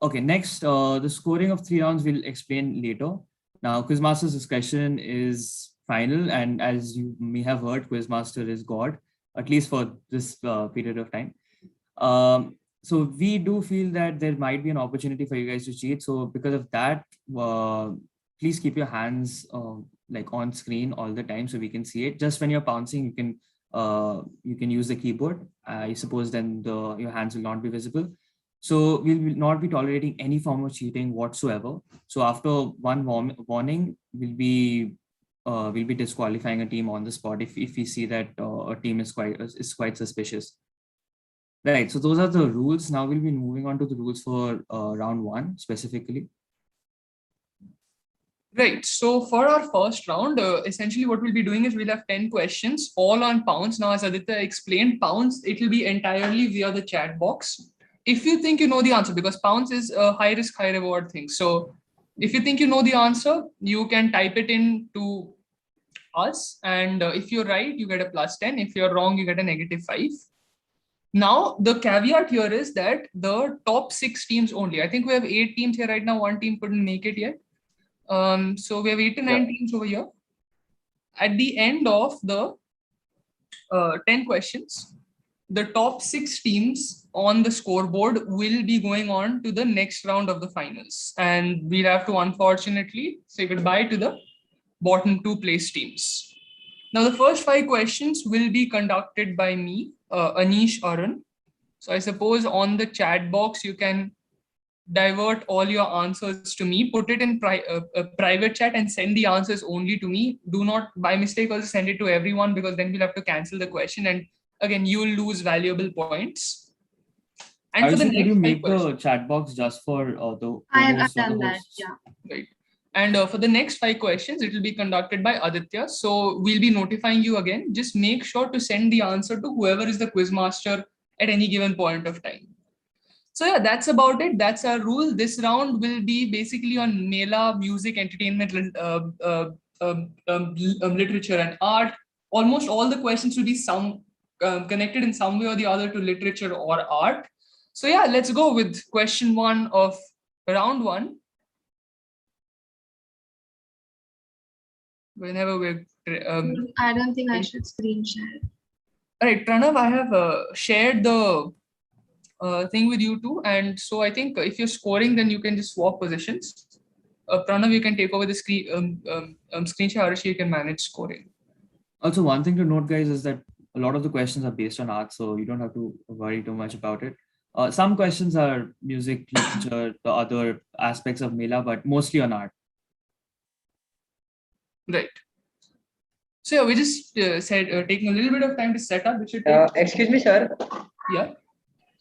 Speaker 12: Okay, next, the scoring of 3 rounds we'll explain later. Now, Quizmaster's discretion is final, and as you may have heard, Quizmaster is God, at least for this period of time. So we do feel that there might be an opportunity for you guys to cheat. So because of that, please keep your hands like on screen all the time so we can see it. Just when you're pouncing, you can use the keyboard. I suppose then your hands will not be visible. So we will not be tolerating any form of cheating whatsoever. So after one warning, we'll be disqualifying a team on the spot if we see that a team is quite suspicious. Right. So those are the rules. Now we'll be moving on to the rules for round 1 specifically.
Speaker 11: Right. So for our first round, essentially what we'll be doing is we'll have 10 questions, all on Pounce. Now, as Aditya explained, Pounce, it will be entirely via the chat box. If you think you know the answer, because Pounce is a high risk, high reward thing. So if you think you know the answer, you can type it in to us. And if you're right, you get a +10. If you're wrong, you get a -5. Now, the caveat here is that the top 6 teams only. I think we have 8 teams here right now. One team couldn't make it yet. So we have 8 to 9 teams over here. At the end of the 10 questions, the top 6 teams on the scoreboard will be going on to the next round of the finals. And we'll have to unfortunately say goodbye to the bottom 2 place teams. Now, the first 5 questions will be conducted by me, Anish Arun. So I suppose on the chat box, you can divert all your answers to me, put it in a private chat and send the answers only to me. Do not by mistake also send it to everyone, because then we'll have to cancel the question. And again, you'll lose valuable points. And for the next,
Speaker 12: could you make the chat box just for the
Speaker 2: I've done that, yeah.
Speaker 11: Right. And for the next 5 questions, it will be conducted by Aditya. So we'll be notifying you again. Just make sure to send the answer to whoever is the quiz master at any given point of time. So yeah, that's about it. That's our rule. This round will be basically on Mela, music, entertainment, literature and art. Almost all the questions will be connected in some way or the other to literature or art. So yeah, let's go with question 1 of round 1. Whenever we're...
Speaker 2: I don't think I should screen share.
Speaker 11: All right, Pranav, I have shared the thing with you too. And so I think if you're scoring, then you can just swap positions. Pranav, you can take over the screen share. Arishi, you can manage scoring.
Speaker 12: Also, one thing to note, guys, is that a lot of the questions are based on art, so you don't have to worry too much about it. Some questions are music, literature, the other aspects of Mela, but mostly on art.
Speaker 11: Right. So yeah, we just said taking a little bit of time to set up.
Speaker 13: Excuse me, sir.
Speaker 11: Yeah.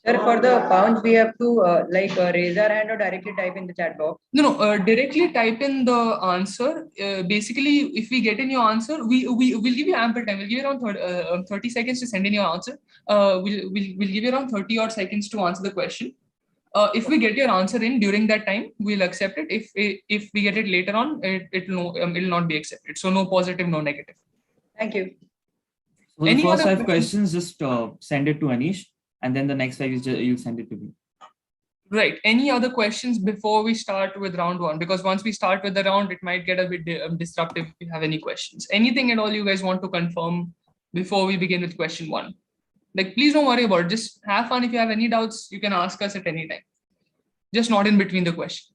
Speaker 13: Sir, for the pounds, we have to raise our hand or directly type in the chat box?
Speaker 11: No, directly type in the answer. Basically, if we get in your answer, we'll give you ample time. We'll give you around 30 seconds to send in your answer. We'll give you around 30 odd seconds to answer the question. If we get your answer in during that time, we'll accept it. If we get it later on, it'll not be accepted. So no positive, no negative.
Speaker 13: Thank you.
Speaker 12: So the first 5 questions, just send it to Anish, and then the next 5 is you'll send it to me.
Speaker 11: Right. Any other questions before we start with round 1? Because once we start with the round, it might get a bit disruptive if you have any questions. Anything at all you guys want to confirm before we begin with question 1? Like, please don't worry about it. Just have fun. If you have any doubts, you can ask us at any time. Just not in between the question.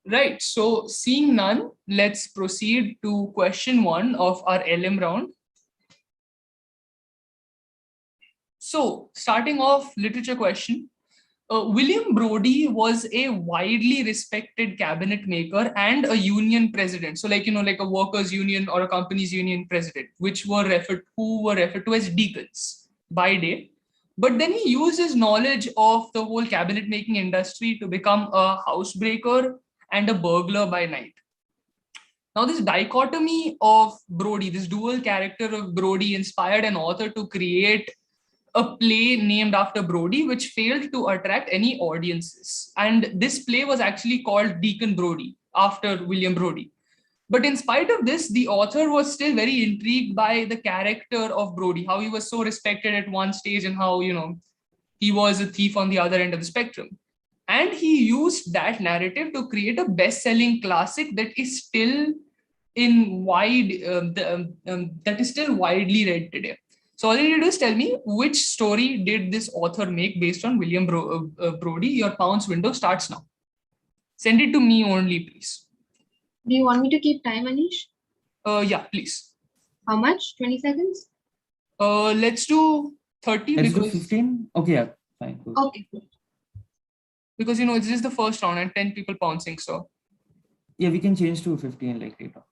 Speaker 11: Right. So seeing none, let's proceed to question 1 of our LM round. So starting off, literature question. William Brodie was a widely respected cabinet maker and a union president. So like a workers' union or a company's union president, who were referred to as deacons by day. But then he used his knowledge of the whole cabinet making industry to become a housebreaker and a burglar by night. Now, this dichotomy of Brodie, this dual character of Brodie, inspired an author to create a play named after Brodie, which failed to attract any audiences. And this play was actually called Deacon Brodie, after William Brodie. But in spite of this, the author was still very intrigued by the character of Brodie, how he was so respected at one stage and how, he was a thief on the other end of the spectrum. And he used that narrative to create a best-selling classic that is still widely read today. So all you need to do is tell me which story did this author make based on William Brodie. Your Pounce window starts now. Send it to me only, please.
Speaker 2: Do you want me to keep time, Anish?
Speaker 11: Yeah, please.
Speaker 2: How much? 20 seconds?
Speaker 11: Let's do 30
Speaker 12: Let's do
Speaker 11: because
Speaker 12: 15. Okay, yeah, fine. Cool.
Speaker 2: Okay.
Speaker 11: Because you know it's just the first round and 10 people pouncing. So
Speaker 12: Yeah, we can change to 15 like later.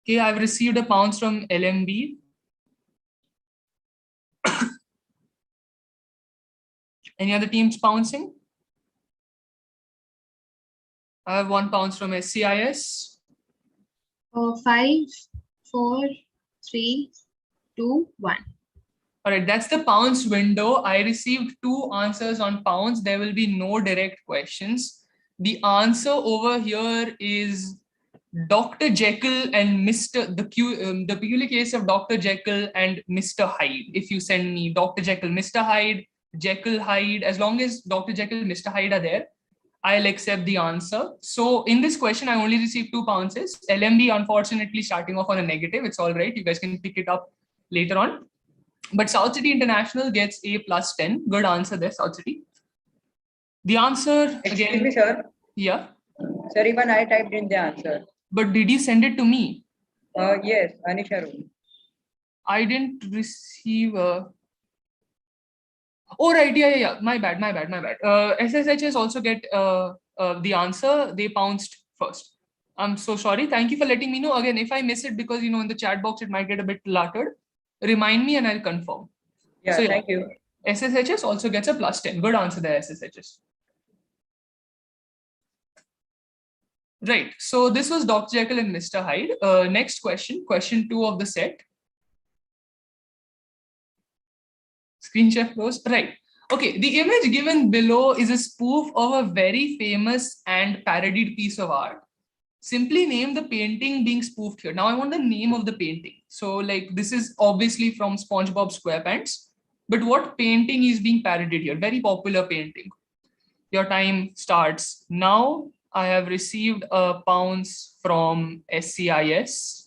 Speaker 11: okay, I've received a pounce from LMB. Any other teams pouncing? I have 1 pounce from SCIS.
Speaker 2: 5, 4, 3, 2, 1.
Speaker 11: All right, that's the pounce window. I received 2 answers on pounce. There will be no direct questions. The answer over here is Dr. Jekyll and the peculiar case of Dr. Jekyll and Mr. Hyde. If you send me Dr. Jekyll, Mr. Hyde, Jekyll Hyde, as long as Dr. Jekyll, Mr. Hyde are there, I'll accept the answer. So in this question, I only received 2 pounces. LMB, unfortunately, starting off on a negative. It's all right. You guys can pick it up later on. But South City International gets a plus 10. Good answer there, South City. The answer
Speaker 13: Excuse
Speaker 11: again.
Speaker 13: me, sir.
Speaker 11: Yeah.
Speaker 13: Sir, even I typed in the answer.
Speaker 11: But did you send it to me?
Speaker 13: Yes, Anisha.
Speaker 11: I didn't receive a... Oh, right. Yeah. My bad. SSHs also get the answer. They pounced first. I'm so sorry. Thank you for letting me know. Again, if I miss it because, you know, in the chat box, it might get a bit cluttered. Remind me and I'll confirm.
Speaker 13: Yeah,
Speaker 11: So,
Speaker 13: thank you.
Speaker 11: SSHs also gets a plus 10. Good answer there, SSHs. Right. So this was Dr. Jekyll and Mr. Hyde. Next question, question 2 of the set. Screen share close. Right. Okay. The image given below is a spoof of a very famous and parodied piece of art. Simply name the painting being spoofed here. Now I want the name of the painting. So like this is obviously from SpongeBob SquarePants, but what painting is being parodied here? Very popular painting. Your time starts now. I have received a pounce from SCIS.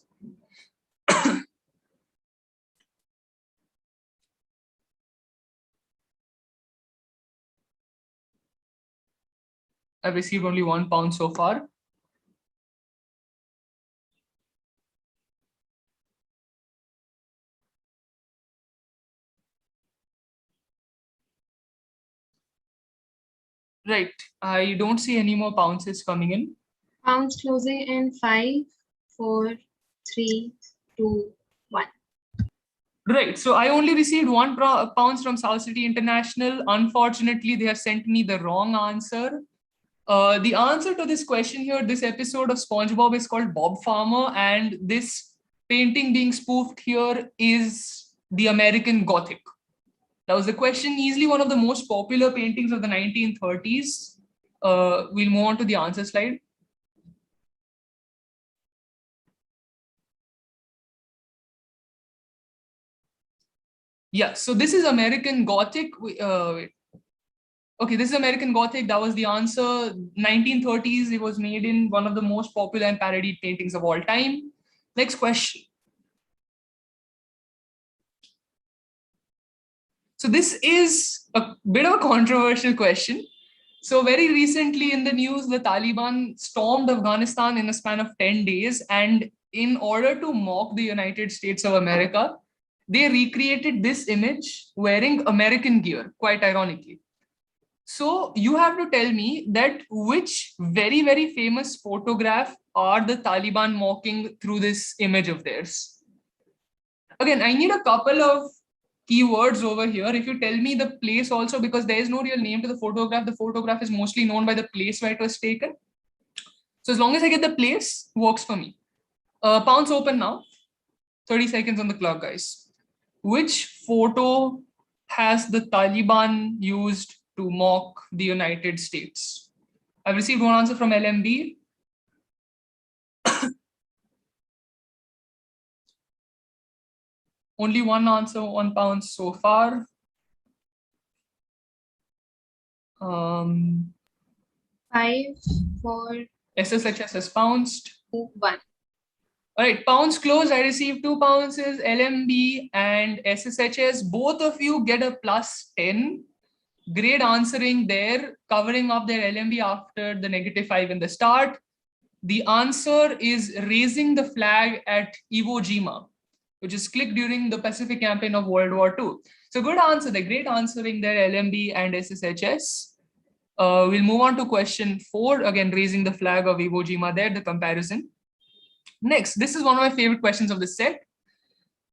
Speaker 11: I've received only 1 pound so far. Right. I don't see any more pounces coming in.
Speaker 2: Pounds closing in 5, 4, 3, 2, 1.
Speaker 11: Right. So I only received 1 pounds from South City International. Unfortunately, they have sent me the wrong answer. The answer to this question here, this episode of SpongeBob is called Bob Farmer, and this painting being spoofed here is the American Gothic. That was the question, easily one of the most popular paintings of the 1930s. We'll move on to the answer slide. Yeah, so this is American Gothic. Okay, this is American Gothic. That was the answer. 1930s, it was made in one of the most popular and parodied paintings of all time. Next question. So this is a bit of a controversial question. So very recently in the news, the Taliban stormed Afghanistan in a span of 10 days. And in order to mock the United States of America, they recreated this image wearing American gear, quite ironically. So you have to tell me that which very, very famous photograph are the Taliban mocking through this image of theirs? Again, I need a couple of keywords over here. If you tell me the place also, because there is no real name to the photograph is mostly known by the place where it was taken. So as long as I get the place, works for me. Pounds open now. 30 seconds on the clock, guys. Which photo has the Taliban used to mock the United States? I've received 1 answer from LMB. Only 1 answer, 1 pound so far.
Speaker 2: 5, 4.
Speaker 11: SSHS has pounced.
Speaker 2: 2, 1.
Speaker 11: All right, pounds closed. I received 2 pounces. LMB and SSHS, both of you get a plus 10. Great answering there, covering up their LMB after the -5 in the start. The answer is raising the flag at Iwo Jima, which is clicked during the Pacific campaign of World War II. So good answer, the great answering there, LMB and SSHS. We'll move on to question 4, again, raising the flag of Iwo Jima there, the comparison. Next, this is one of my favorite questions of the set.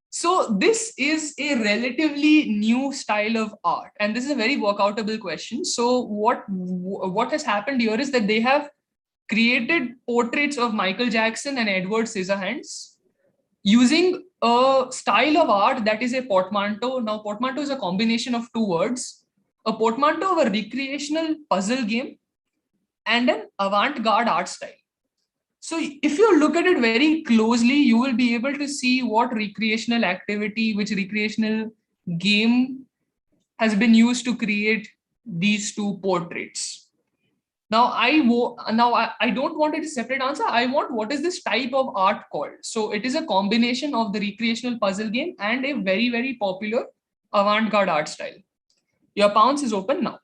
Speaker 11: So this is a relatively new style of art, and this is a very workoutable question. So what has happened here is that they have created portraits of Michael Jackson and Edward Scissorhands using a style of art that is a portmanteau. Now, portmanteau is a combination of 2 words, a portmanteau of a recreational puzzle game and an avant-garde art style. So if you look at it very closely, you will be able to see what recreational activity, which recreational game has been used to create these 2 portraits. Now, I don't want a separate answer. I want what is this type of art called? So it is a combination of the recreational puzzle game and a very, very popular avant-garde art style. Your pounce is open now.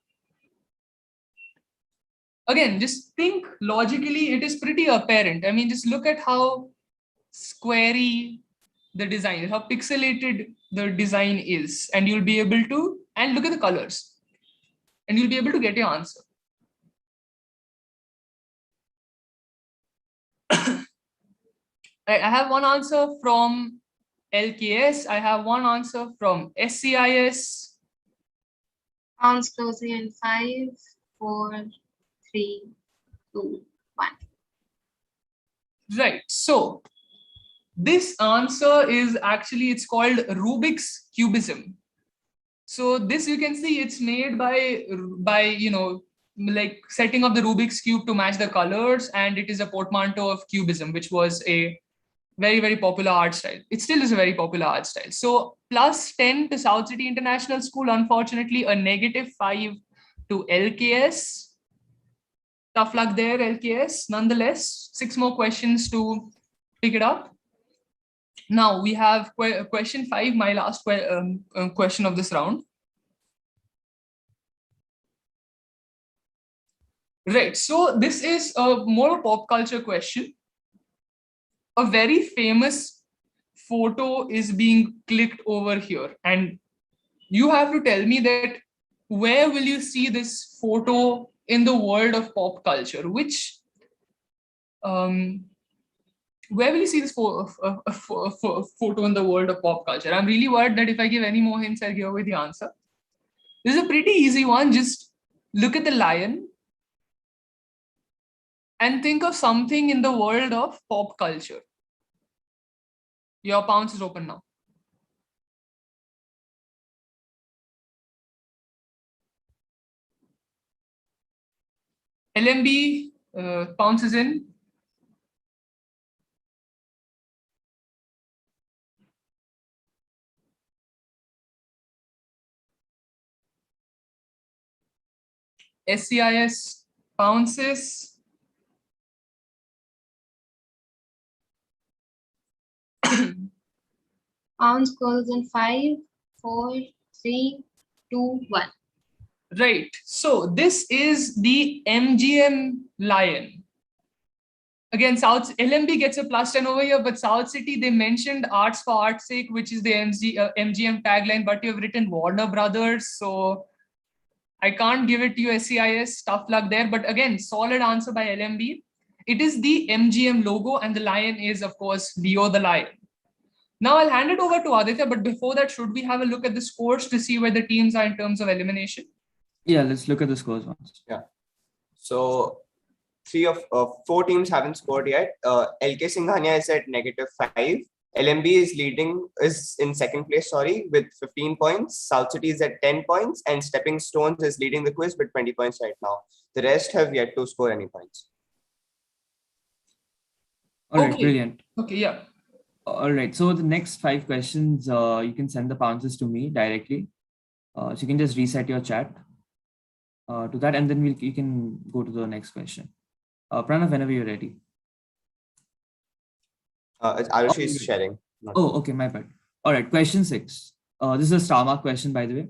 Speaker 11: Again, just think logically, it is pretty apparent. I mean, just look at how squarey the design is, how pixelated the design is, and you'll be able to, and look at the colors, and you'll be able to get your answer. I have one answer from LKS. I have one answer from SCIS.
Speaker 2: Pounds closing in 5, 4, 3, 2, 1.
Speaker 11: Right. So this answer is actually, it's called Rubik's Cubism. So this, you can see, it's made by like setting up the Rubik's Cube to match the colors, and it is a portmanteau of Cubism, which was a very, very popular art style. It still is a very popular art style. So +10 to South City International School, unfortunately, a -5 to LKS. Tough luck there, LKS. Nonetheless, 6 more questions to pick it up. Now we have question 5, my last question of this round. Right, so this is a more pop culture question. A very famous photo is being clicked over here, and you have to tell me that where will you see this photo in the world of pop culture? Which where will you see this photo in the world of pop culture? I'm really worried that if I give any more hints, I'll give away the answer. This is a pretty easy one. Just look at the lion and think of something in the world of pop culture. Your pounce is open now. LMB, pounce is in. SCIS pounces.
Speaker 2: Pounds goes in 5, 4, 3, 2, 1.
Speaker 11: Right. So this is the MGM lion. Again, South LMB gets a +10 over here, but South City, they mentioned arts for art's sake, which is the MGM tagline, but you've written Warner Brothers. So I can't give it to you, SCIS. Tough luck there. But again, solid answer by LMB. It is the MGM logo, and the lion is, of course, Leo the lion. Now I'll hand it over to Aditya, but before that, should we have a look at the scores to see where the teams are in terms of elimination?
Speaker 12: Yeah, let's look at the scores once.
Speaker 10: Yeah. So 4 teams haven't scored yet. LK Singhania is at -5. LMB is in second place, with 15 points. South City is at 10 points, and Stepping Stones is leading the quiz with 20 points right now. The rest have yet to score any points.
Speaker 12: All right, brilliant.
Speaker 11: Okay, yeah.
Speaker 12: All right, so the next 5 questions, you can send the pounces to me directly. So you can just reset your chat to that, and then you can go to the next question. Pranav, whenever you're ready.
Speaker 10: Arushi is sharing.
Speaker 12: Oh, okay, my bad. All right, question 6. This is a star mark question, by the way.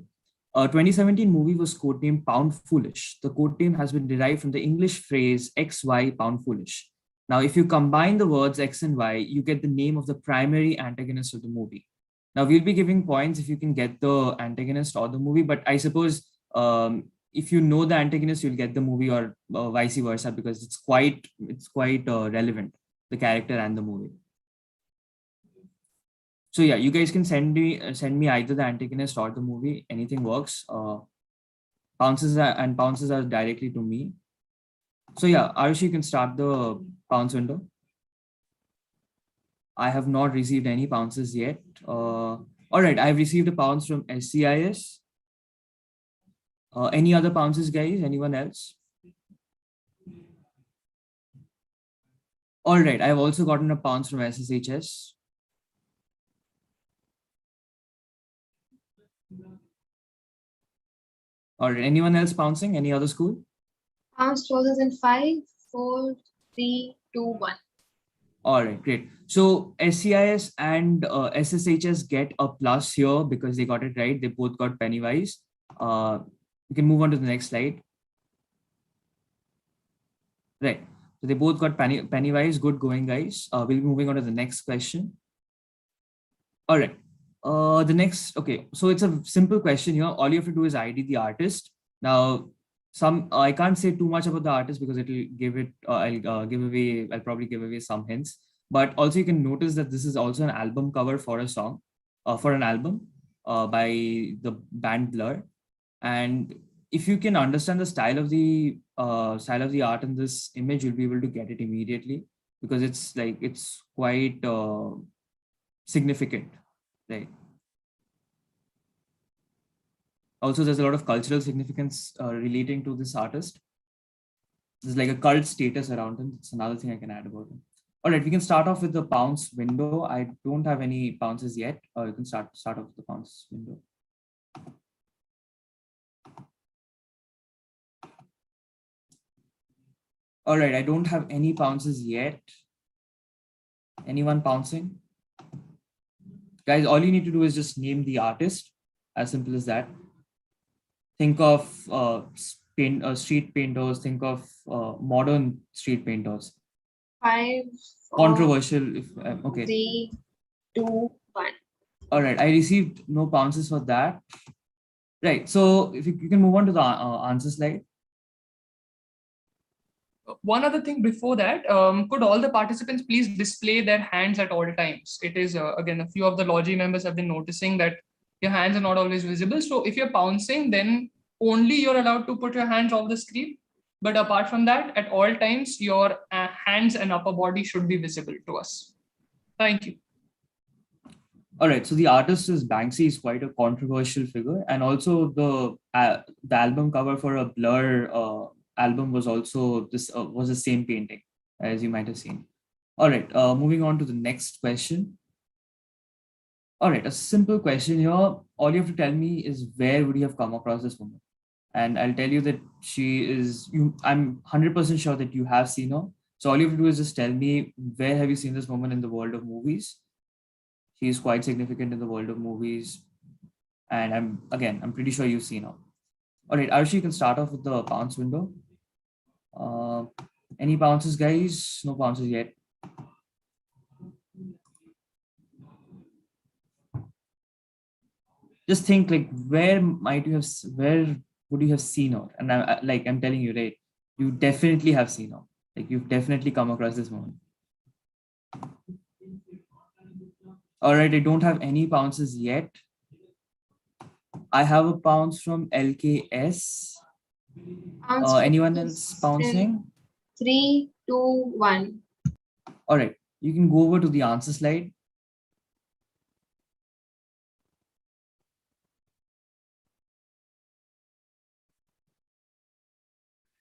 Speaker 12: 2017 movie was codenamed Pound Foolish. The codename has been derived from the English phrase XY Pound Foolish. Now, if you combine the words X and Y, you get the name of the primary antagonist of the movie. Now, we'll be giving points if you can get the antagonist or the movie, but I suppose if you know the antagonist, you'll get the movie, or vice versa, because it's quite relevant, the character and the movie. So yeah, you guys can send me either the antagonist or the movie. Anything works. Pounces are directly to me. So yeah, Arushi, you can start the pounce window. I have not received any pounces yet. All right, I've received a pounce from SCIS. Any other pounces, guys? Anyone else? All right, I've also gotten a pounce from SSHS. All right, anyone else pouncing? Any other school?
Speaker 2: Pounce 2005, 4, 3, 2, 1.
Speaker 12: All right, great. So SCIS and SSHS get a plus here because they got it right. They both got Pennywise. We can move on to the next slide. Right. So they both got Pennywise. Good going, guys. We'll be moving on to the next question. All right. The next, okay. So it's a simple question here. All you have to do is ID the artist. Now, I can't say too much about the artist because it will give it, I'll probably give away some hints. But also you can notice that this is also an album cover for a song, for an album by the band Blur. And if you can understand the style of the art in this image, you'll be able to get it immediately because it's quite significant, right? Also, there's a lot of cultural significance relating to this artist. There's like a cult status around him. It's another thing I can add about him. All right, we can start off with the pounce window. I don't have any pounces yet. You can start off with the pounce window. All right, I don't have any pounces yet. Anyone pouncing? Guys, all you need to do is just name the artist. As simple as that. Think of street painters. Think of modern street painters.
Speaker 2: 5, 4,
Speaker 12: controversial. Okay.
Speaker 2: 3, 2, 1.
Speaker 12: All right, I received no pounces for that. Right. So if you can move on to the answer slide.
Speaker 11: One other thing before that, could all the participants please display their hands at all times? It is, again, a few of the Logi members have been noticing that your hands are not always visible. So if you're pouncing, then only you're allowed to put your hands off the screen. But apart from that, at all times, your hands and upper body should be visible to us. Thank you.
Speaker 12: All right, so the artist is Banksy, is quite a controversial figure. And also the album cover for a Blur album was also was the same painting, as you might have seen. All right, moving on to the next question. All right, a simple question here. All you have to tell me is where would you have come across this woman? And I'll tell you that she is, I'm 100% sure that you have seen her. So all you have to do is just tell me, where have you seen this woman in the world of movies? She is quite significant in the world of movies. And I'm pretty sure you've seen her. All right, Arshi, you can start off with the pounce window. Any pounces, guys? No pounces yet. Just think, like, where would you have seen her? And I'm telling you, right, you definitely have seen her. Like, you've definitely come across this woman. All right, I don't have any pounces yet. I have a pounce from LKS. Anyone else pouncing?
Speaker 2: 3, 2, 1.
Speaker 12: All right, you can go over to the answer slide.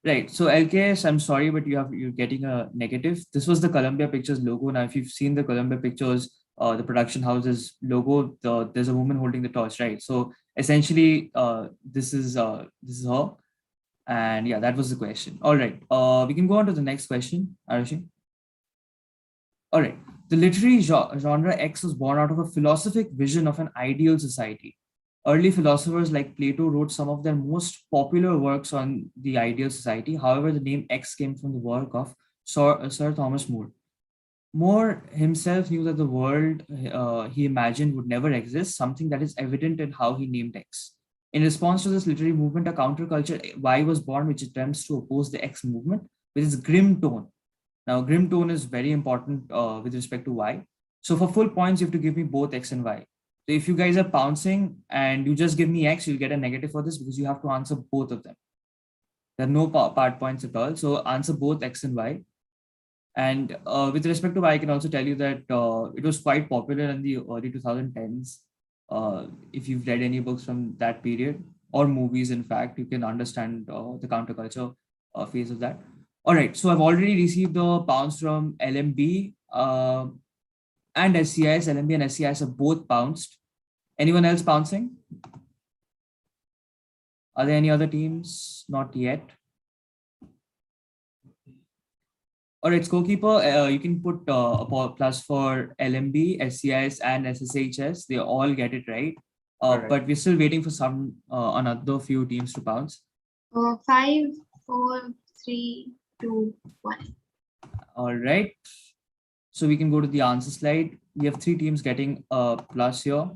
Speaker 12: Right. So LKS, I'm sorry, but you're getting a negative. This was the Columbia Pictures logo. Now, if you've seen the Columbia Pictures, the production house's logo, there's a woman holding the torch, right? So essentially, this is her. And yeah, that was the question. All right. We can go on to the next question, Arushi. All right. The literary genre X was born out of a philosophic vision of an ideal society. Early philosophers like Plato wrote some of their most popular works on the ideal society. However, the name X came from the work of Sir Thomas More. More himself knew that the world he imagined would never exist, something that is evident in how he named X. In response to this literary movement, a counterculture Y was born, which attempts to oppose the X movement with its grim tone. Now, grim tone is very important with respect to Y. So for full points, you have to give me both X and Y. So if you guys are pouncing and you just give me X, you'll get a negative for this because you have to answer both of them. There are no part points at all. So answer both X and Y. And with respect to Y, I can also tell you that it was quite popular in the early 2010s. If you've read any books from that period or movies, in fact, you can understand the counterculture phase of that. All right, so I've already received the pounds from LMB and SCIS. LMB and SCIS have both bounced. Anyone else bouncing? Are there any other teams? Not yet. All right, scorekeeper, you can put a plus for LMB, SCIS, and SSHS. They all get it right. But we're still waiting for some another few teams to bounce.
Speaker 2: 5, 4, 3, 2, 1.
Speaker 12: All right. So we can go to the answer slide. We have 3 teams getting a plus here.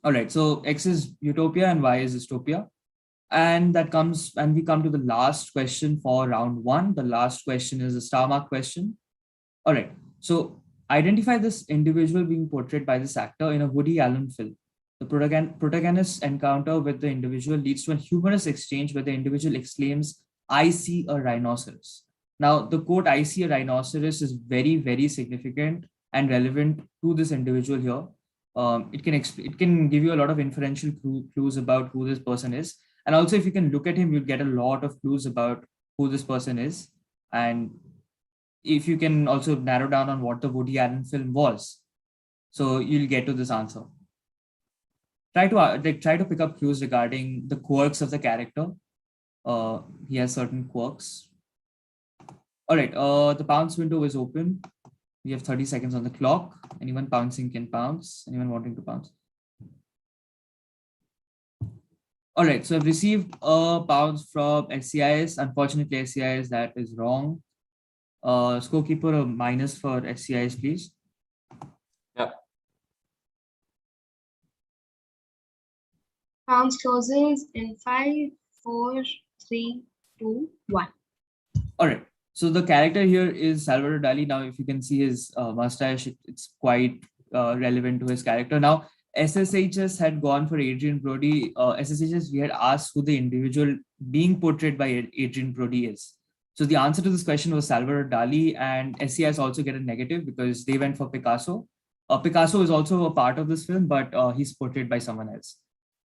Speaker 12: All right. So X is utopia and Y is dystopia. And we come to the last question for round 1. The last question is a star mark question. All right. So identify this individual being portrayed by this actor in a Woody Allen film. The protagonist's encounter with the individual leads to a humorous exchange where the individual exclaims, "I see a rhinoceros." Now, the quote, "I see a rhinoceros" is very, very significant and relevant to this individual here. It can give you a lot of inferential clues about who this person is. And also, if you can look at him, you'll get a lot of clues about who this person is. And if you can also narrow down on what the Woody Allen film was, so you'll get to this answer. Try to pick up clues regarding the quirks of the character. He has certain quirks. All right, the bounce window is open. We have 30 seconds on the clock. Anyone pouncing can pounce. Anyone wanting to pounce? All right, so I've received a bounce from SCIS. Unfortunately, SCIS, that is wrong. Scorekeeper, a minus for SCIS, please.
Speaker 10: Yeah.
Speaker 2: Pounds closes in 5, 4, 3, 2, 1.
Speaker 12: All right. So the character here is Salvador Dali. Now, if you can see his mustache, it's quite relevant to his character. Now, SSHS had gone for Adrian Brody. SSHS, we had asked who the individual being portrayed by Adrian Brody is. So the answer to this question was Salvador Dali, and SCIS also get a negative because they went for Picasso. Picasso is also a part of this film, but he's portrayed by someone else.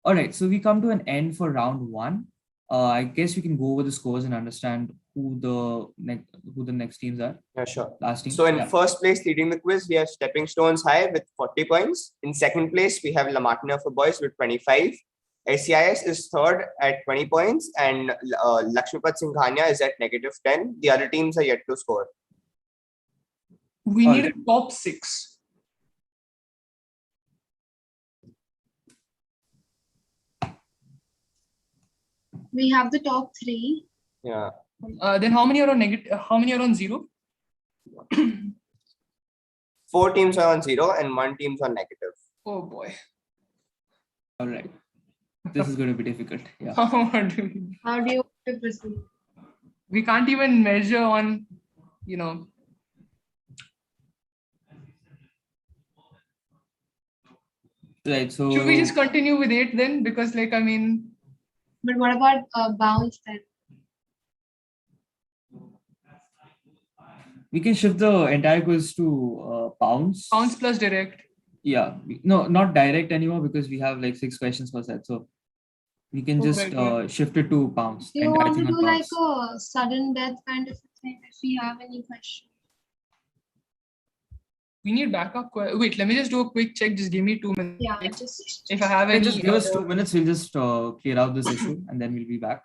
Speaker 12: All right, so we come to an end for round 1. I guess we can go over the scores and understand who the next teams are.
Speaker 10: Yeah, sure.
Speaker 12: Last team.
Speaker 10: So in first place leading the quiz, we have Stepping Stones High with 40 points. In second place, we have La Martina for Boys with 25. SCIS is third at 20 points, and Lakshmipat Singhania is at -10. The other teams are yet to score.
Speaker 11: We need a top 6.
Speaker 2: We have the top 3.
Speaker 10: Yeah.
Speaker 11: Then how many are on negative? How many are on 0?
Speaker 10: 4 teams are on 0 and 1 team's on negative.
Speaker 11: Oh boy.
Speaker 12: All right. This is going to be difficult. Yeah.
Speaker 11: How do
Speaker 2: you proceed?
Speaker 11: We can't even measure on,
Speaker 12: Right. So
Speaker 11: should we just continue with 8 then? Because
Speaker 2: But what about bounce then?
Speaker 12: we can shift the entire quiz to pounds.
Speaker 11: Pounds plus direct.
Speaker 12: Yeah. No, not direct anymore because we have like 6 questions per set. So we can just shift it to pounds.
Speaker 2: You want to do like a sudden death kind of thing if we have any questions?
Speaker 11: We need backup. Wait, let me just do a quick check. Just give me 2 minutes.
Speaker 2: Yeah, just
Speaker 11: if I have any.
Speaker 12: Just give us 2 minutes. We'll just clear out this issue and then we'll be back.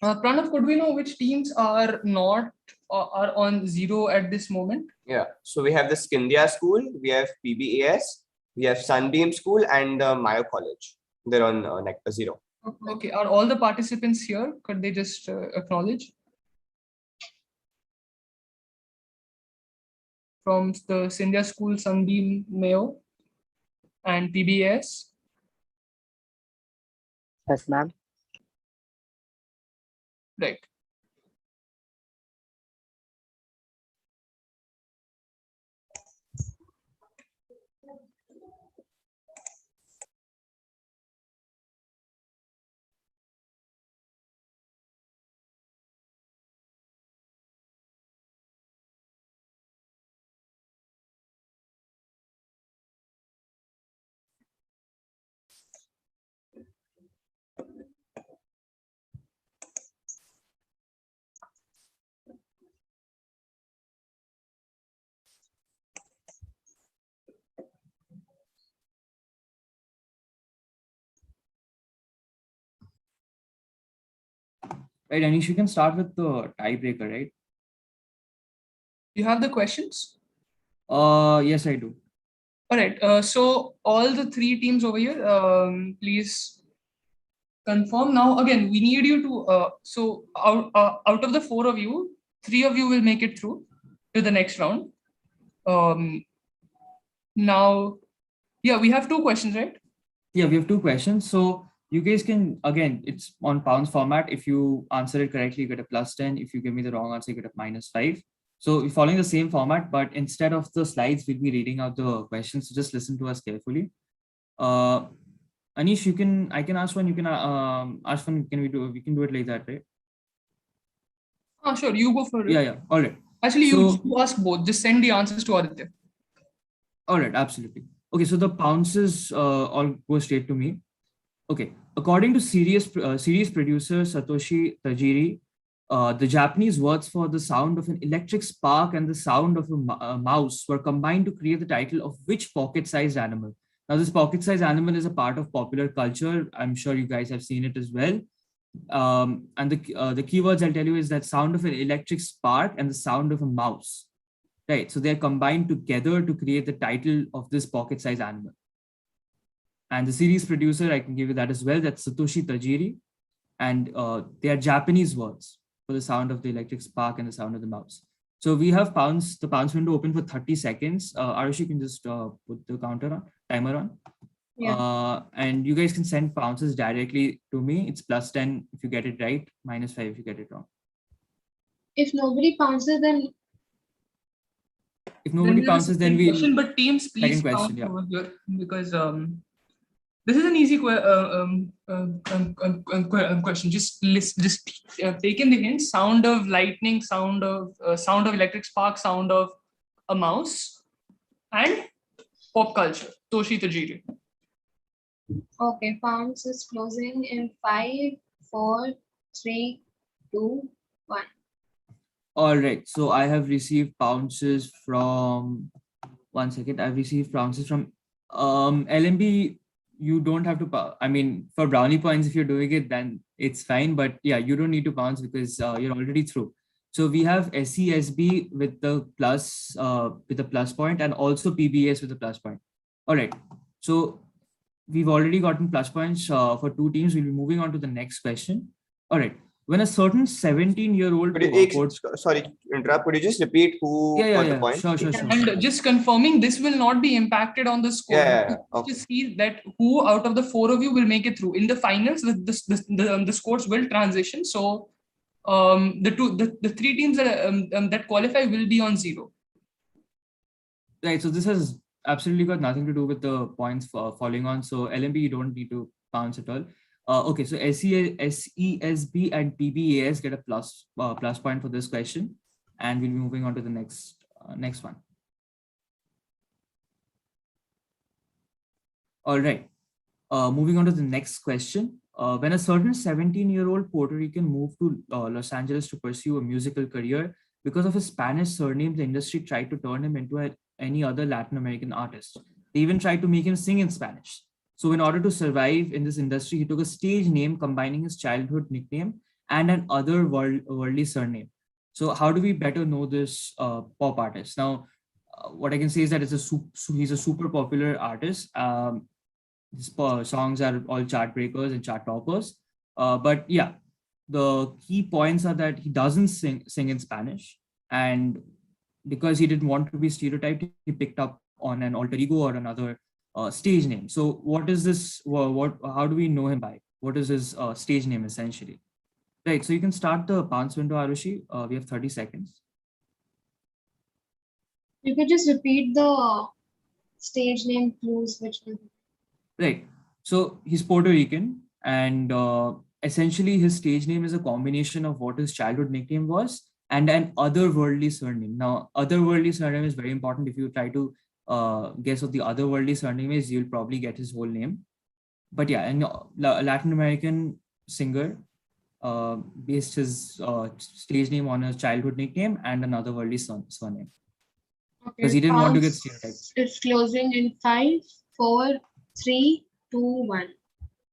Speaker 11: Pranav, could we know which teams are not are on 0 at this moment?
Speaker 10: Yeah, so we have the Scindia School, we have PBAS, we have Sunbeam School, and Mayo College. They're on 0.
Speaker 11: Okay, are all the participants here? Could they just acknowledge? From the Scindia School, Sunbeam, Mayo, and PBAS?
Speaker 13: Yes, ma'am.
Speaker 11: Right.
Speaker 12: Right, Anish, you can start with the tiebreaker, right?
Speaker 11: You have the questions?
Speaker 12: Yes, I do.
Speaker 11: All right. So all the 3 teams over here, please confirm. Now, again, we need you to, so out of the 4 of you, 3 of you will make it through to the next round. Now, yeah, we have 2 questions, right?
Speaker 12: Yeah, we have 2 questions. So you guys can, again, it's on pounds format. If you answer it correctly, you get a +10. If you give me the wrong answer, you get a -5. So we're following the same format, but instead of the slides, we'll be reading out the questions. So just listen to us carefully. Anish, I can ask one, you can ask one, we can do it like that, right?
Speaker 11: Sure, you go for it.
Speaker 12: Yeah, all right.
Speaker 11: Actually, you ask both, just send the answers to Aditya.
Speaker 12: All right, absolutely. Okay, so the pounces all go straight to me. Okay, according to series producer Satoshi Tajiri, the Japanese words for the sound of an electric spark and the sound of a mouse were combined to create the title of which pocket-sized animal? Now, this pocket-sized animal is a part of popular culture. I'm sure you guys have seen it as well. And the keywords I'll tell you is that sound of an electric spark and the sound of a mouse. Right, so they're combined together to create the title of this pocket-sized animal. And the series producer, I can give you that as well, that's Satoshi Tajiri. And they are Japanese words for the sound of the electric spark and the sound of the mouse. So we have the pounds window open for 30 seconds. Arushi, you can just put the timer on. Yeah. And you guys can send pounces directly to me. It's +10 if you get it right, -5 if you get it wrong.
Speaker 2: If nobody pounces, then...
Speaker 12: If nobody pounces, then we...
Speaker 11: But teams, please
Speaker 12: question, yeah.
Speaker 11: over here, because this is an easy question. Just take in the hint: sound of lightning, sound of electric spark, sound of a mouse, and pop culture. Toshi Tajiri.
Speaker 2: Okay, pounds is closing in 5, 4, 3, 2, 1.
Speaker 12: All right, so I have received pounces from, one second, I've received pounces from LMB. You don't have to, I mean, for brownie points, if you're doing it, then it's fine. But yeah, you don't need to pounce because you're already through. So we have SESB with the plus point, and also PBS with the plus point. All right, so we've already gotten plus points for 2 teams. We'll be moving on to the next question. All right. When a certain 17-year-old...
Speaker 10: Sorry to interrupt. Could you just repeat who got the point?
Speaker 12: Sure.
Speaker 11: And just confirming, this will not be impacted on the score.
Speaker 10: Okay.
Speaker 11: Just see that who out of the 4 of you will make it through. In the finals, the scores will transition. So the 3 teams that qualify will be on 0.
Speaker 12: Right. So this has absolutely got nothing to do with the points falling on. So LMB, you don't need to bounce at all. Okay, so SESB and PBAS get a plus point for this question, and we'll be moving on to the next one. All right, moving on to the next question. When a certain 17-year-old Puerto Rican moved to Los Angeles to pursue a musical career, because of his Spanish surname, the industry tried to turn him into any other Latin American artist. They even tried to make him sing in Spanish. So in order to survive in this industry, he took a stage name combining his childhood nickname and an otherworldly surname. So how do we better know this pop artist? Now, what I can say is that he's a super popular artist. His songs are all chart breakers and chart toppers. But yeah, the key points are that he doesn't sing in Spanish, and because he didn't want to be stereotyped, he picked up on an alter ego or another stage name. So what is this? How do we know him by? What is his stage name essentially? Right. So you can start the bounce window, Arushi. We have 30 seconds.
Speaker 2: You could just repeat the stage name clues, which will.
Speaker 12: Right. So he's Puerto Rican, and essentially his stage name is a combination of what his childhood nickname was and an otherworldly surname. Now, otherworldly surname is very important. If you try to guess what the otherworldly surname is, you'll probably get his whole name. But yeah, and Latin American singer based his stage name on his childhood nickname and an otherworldly surname. Because he didn't want to get stereotyped.
Speaker 2: It's closing in 5, 4, 3, 2, 1.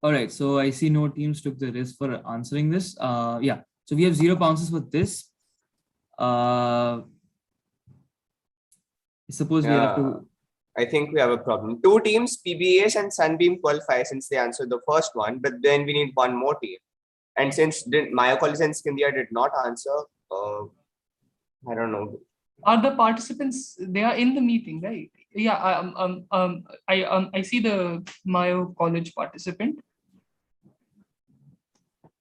Speaker 12: All right, so I see no teams took the risk for answering this. Yeah, so we have 0 bounces with this. Suppose we have to.
Speaker 10: I think we have a problem. 2 teams, PBS and Sunbeam, qualify since they answered the first one, but then we need 1 more team. And since Maya College and Scindia did not answer, I don't know.
Speaker 11: Are the participants, they are in the meeting, right? Yeah, I see the Mayo College participant.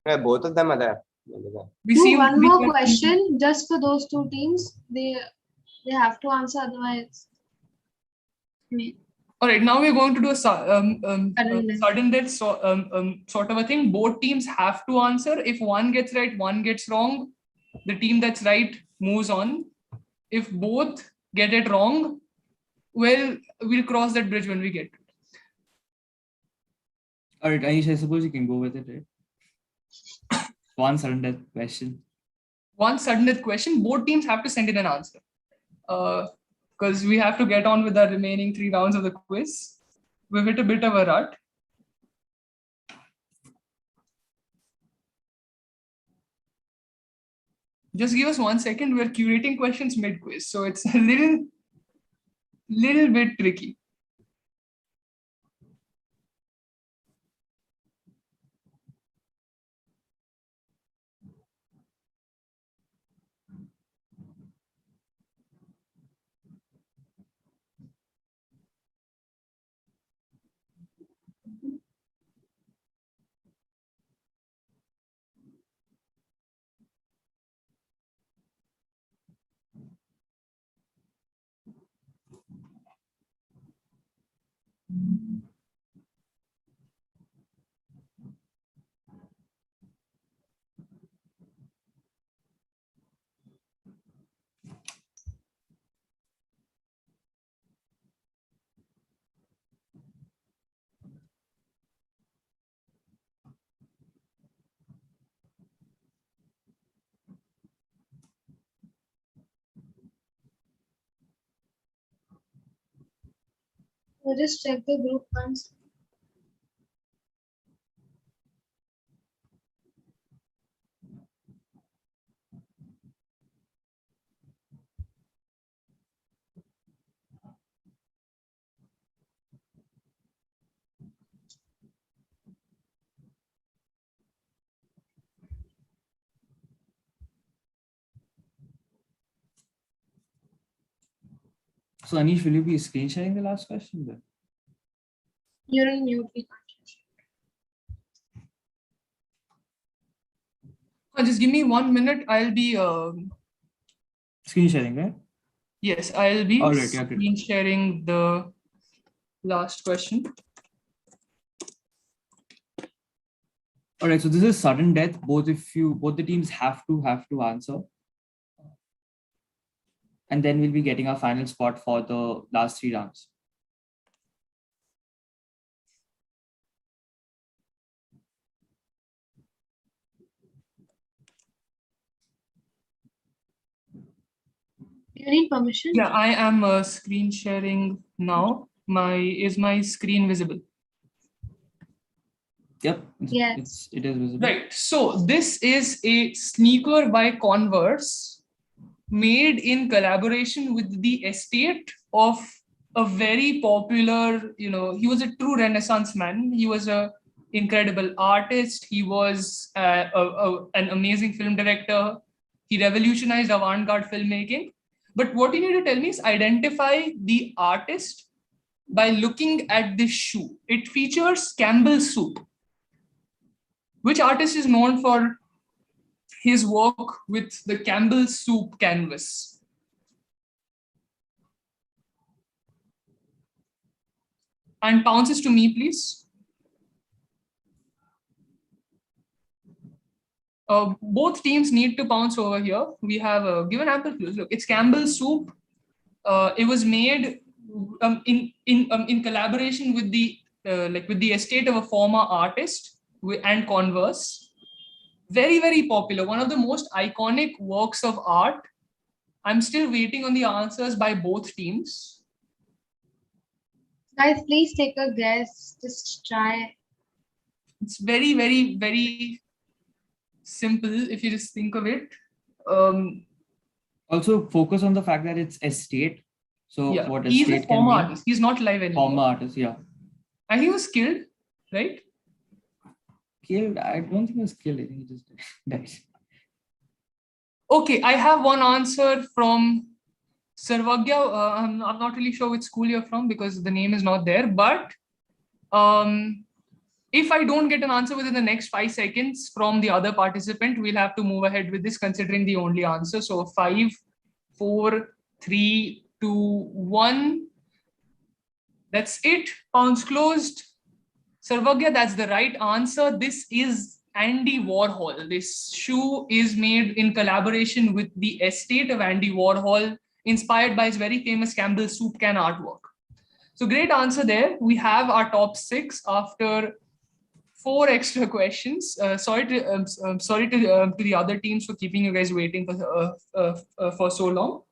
Speaker 10: Yeah, both of them are there.
Speaker 2: One more question just for those 2 teams. They have to answer, otherwise.
Speaker 11: All right, now we're going to do a sudden death sort of a thing. Both teams have to answer. If one gets right, one gets wrong, the team that's right moves on. If both get it wrong, well, we'll cross that bridge when we get to it.
Speaker 12: All right, Anish, I suppose you can go with it, right? One sudden death question.
Speaker 11: One sudden death question, both teams have to send in an answer. Because we have to get on with the remaining 3 rounds of the quiz. We've hit a bit of a rut. Just give us 1 second. We're curating questions mid-quiz, so it's a little bit tricky.
Speaker 2: We'll just check the group once.
Speaker 12: So Anish, will you be screen sharing the last question then?
Speaker 2: You're on mute.
Speaker 11: Just give me 1 minute. I'll be
Speaker 12: screen sharing, right?
Speaker 11: Yes, I'll be
Speaker 12: All right,
Speaker 11: screen sharing the last question.
Speaker 12: All right, so this is sudden death. Both the teams have to answer. And then we'll be getting our final spot for the last 3 rounds.
Speaker 2: You need permission?
Speaker 11: Yeah, I am screen sharing now. Is my screen visible?
Speaker 12: Yep.
Speaker 2: Yes.
Speaker 12: It is visible.
Speaker 11: Right. So this is a sneaker by Converse made in collaboration with the estate of a very popular, he was a true Renaissance man. He was a incredible artist. He was an amazing film director. He revolutionized avant-garde filmmaking. But what you need to tell me is identify the artist by looking at this shoe. It features Campbell's soup. Which artist is known for his work with the Campbell's soup canvas? And pounces to me, please. Both teams need to pounce over here. We have given ample clues. Look, it's Campbell's soup. It was made in collaboration with the with the estate of a former artist and Converse. Very, very popular. One of the most iconic works of art. I'm still waiting on the answers by both teams.
Speaker 2: Guys, please take a guess. Just try.
Speaker 11: It's very, very, very simple if you just think of it.
Speaker 12: Also focus on the fact that it's estate. So
Speaker 11: yeah,
Speaker 12: what
Speaker 11: he's
Speaker 12: estate
Speaker 11: a former
Speaker 12: can mean?
Speaker 11: artist. He's not live anymore.
Speaker 12: Former artist, yeah.
Speaker 11: And he was killed, right?
Speaker 12: Killed? I don't think he was killed. I think he just died.
Speaker 11: Okay, I have one answer from Sarvagya. I'm not really sure which school you're from because the name is not there. But if I don't get an answer within the next 5 seconds from the other participant, we'll have to move ahead with this considering the only answer. So 5, 4, 3, 2, 1. That's it. Pounds closed. Sarvagya, that's the right answer. This is Andy Warhol. This shoe is made in collaboration with the estate of Andy Warhol, inspired by his very famous Campbell's soup can artwork. So great answer there. We have our top 6 after 4 extra questions. Sorry to the other teams for keeping you guys waiting for so long.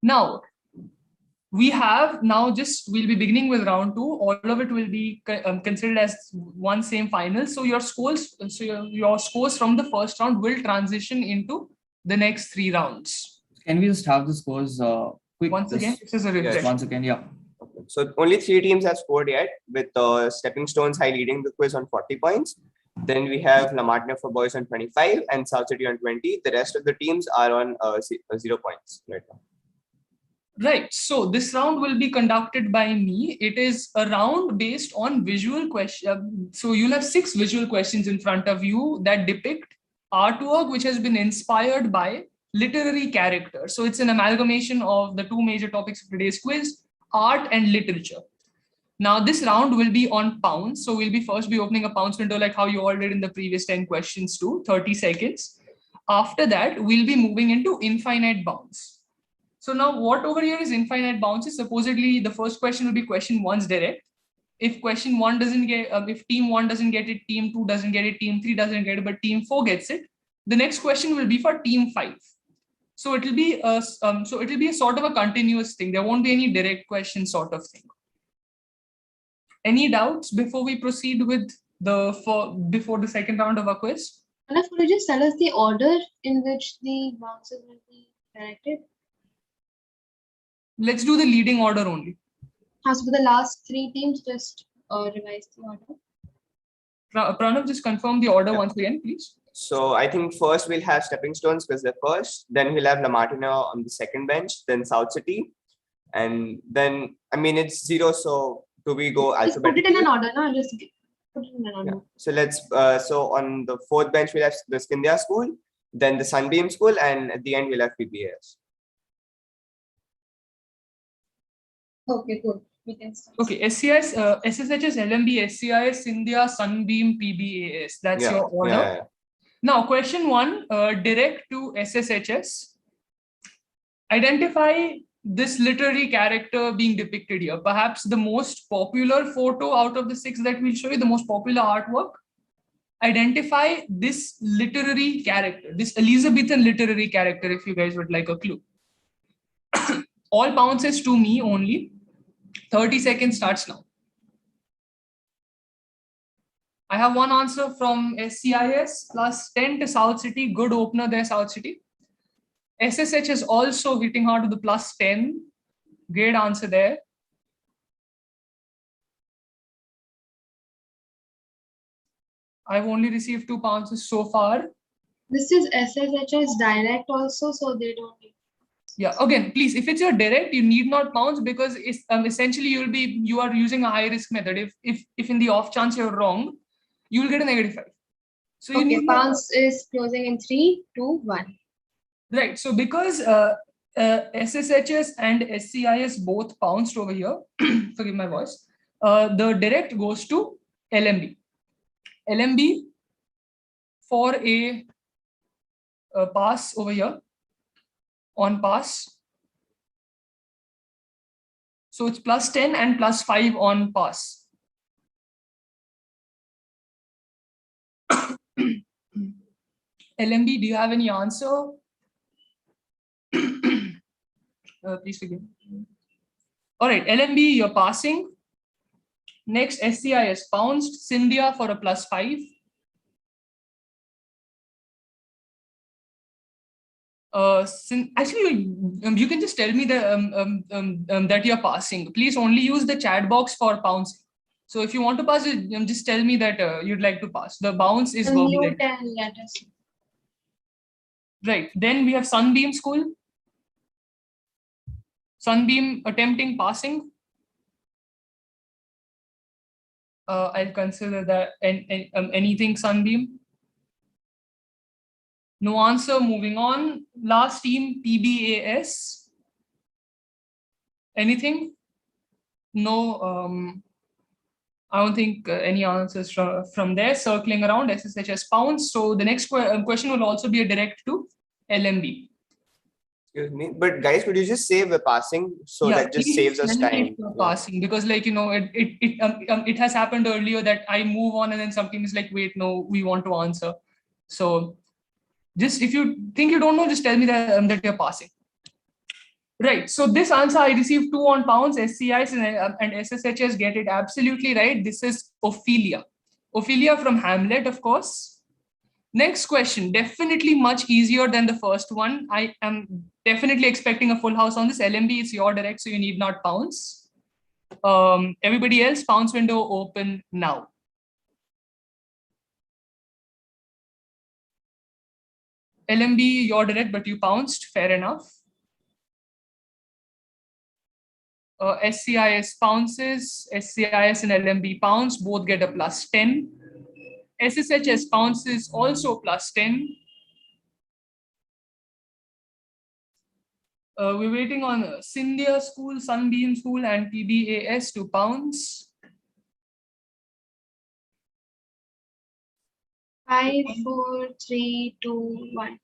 Speaker 11: Now, we'll be beginning with round 2. All of it will be considered as one same final. So your scores from the first round will transition into the next 3 rounds.
Speaker 12: Can we just have the scores quick?
Speaker 11: Once again, this is a refresh.
Speaker 12: Once again, yeah.
Speaker 10: Okay. So only 3 teams have scored yet, with Stepping Stones High leading the quiz on 40 points. Then we have La Martiniere for boys on 25 and South City on 20. The rest of the teams are on 0 points right now.
Speaker 11: Right. So this round will be conducted by me. It is a round based on visual question. So you'll have 6 visual questions in front of you that depict artwork which has been inspired by literary characters. So it's an amalgamation of the 2 major topics of today's quiz, art and literature. Now this round will be on pounds. So we'll be opening a pounds window like how you all did in the previous 10 questions too, 30 seconds. After that, we'll be moving into infinite bounds. So now what over here is infinite bounds is supposedly the first question will be question 1's direct. If question 1 doesn't get, if team 1 doesn't get it, team 2 doesn't get it, team 3 doesn't get it, but team 4 gets it, the next question will be for team 5. So it'll be a sort of a continuous thing. There won't be any direct question sort of thing. Any doubts before we proceed with before the second round of our quiz?
Speaker 2: Anna, could you just tell us the order in which the bounces will be directed?
Speaker 11: Let's do the leading order only.
Speaker 2: So for the last 3 teams, just revise the order.
Speaker 11: Pranav, just confirm the order once again, please.
Speaker 10: So I think first we'll have Stepping Stones because they're first. Then we'll have La Martiniere on the second bench. Then South City, and then it's 0. So do we go alphabetically?
Speaker 2: Put it in an order, no? Just put it in an order.
Speaker 10: Yeah. So let's. So on the 4th bench we'll have the Scindia School, then the Sunbeam School, and at the end we'll have PBS.
Speaker 2: Okay, good. We can start.
Speaker 11: Okay, SCIS, SSHS, LMB, SCIS, Scindia, Sunbeam, PBAS. That's your order.
Speaker 10: Yeah.
Speaker 11: Now, question 1, direct to SSHS. Identify this literary character being depicted here. Perhaps the most popular photo out of the 6 that we'll show you, the most popular artwork. Identify this literary character, this Elizabethan literary character, if you guys would like a clue. All bounces to me only. 30 seconds starts now. I have one answer from SCIS, plus 10 to South City. Good opener there, South City. SSH is also hitting hard with the plus 10. Great answer there. I've only received 2 bounces so far.
Speaker 2: This is SSHS direct also, so they don't need.
Speaker 11: Yeah, again, please, if it's your direct, you need not bounce, because it's, essentially you are using a high risk method. If in the off chance you're wrong, you will get a -5. So you
Speaker 2: Okay,
Speaker 11: need not
Speaker 2: bounce is closing in 3, 2, 1.
Speaker 11: Right. So because SSHS and SCIS both bounced over here, forgive my voice, the direct goes to LMB. LMB for a pass over here, on pass. So it's plus 10 and plus 5 on pass. LMB, do you have any answer? Please forgive. All right, LMB, you're passing. Next, SCIS bounced. Scindia for a plus 5. Actually, you can just tell me that you're passing. Please only use the chat box for bouncing. So if you want to pass, just tell me that you'd like to pass. The bounce is verbal.
Speaker 2: Mute and let us.
Speaker 11: Right. Then we have Sunbeam School. Sunbeam attempting passing. I'll consider that anything Sunbeam. No answer. Moving on. Last team, PBAS. Anything? No. I don't think any answers from there. Circling around, SSHS pounds. So the next question will also be a direct to LMB.
Speaker 10: Excuse me, but guys, could you just say we're passing, so
Speaker 11: Yeah,
Speaker 10: that just saves us time?
Speaker 11: Passing, because it has happened earlier that I move on and then some team is like, wait, no, we want to answer. So just if you think you don't know, just tell me that you're passing. Right. So this answer I received 2 on pounds. SCIs and SSHs get it absolutely right. This is Ophelia. Ophelia from Hamlet, of course. Next question, definitely much easier than the first one. I am definitely expecting a full house on this. LMB, it's your direct, so you need not pounce. Everybody else, pounce window open now. LMB, your direct, but you pounced, fair enough. SCIS pounces, SCIS and LMB pounce, both get a plus 10. SSHS pounces also plus 10. We're waiting on Scindia School, Sunbeam School, and PBAS to pounce.
Speaker 2: 5, 4, 3, 2, 1.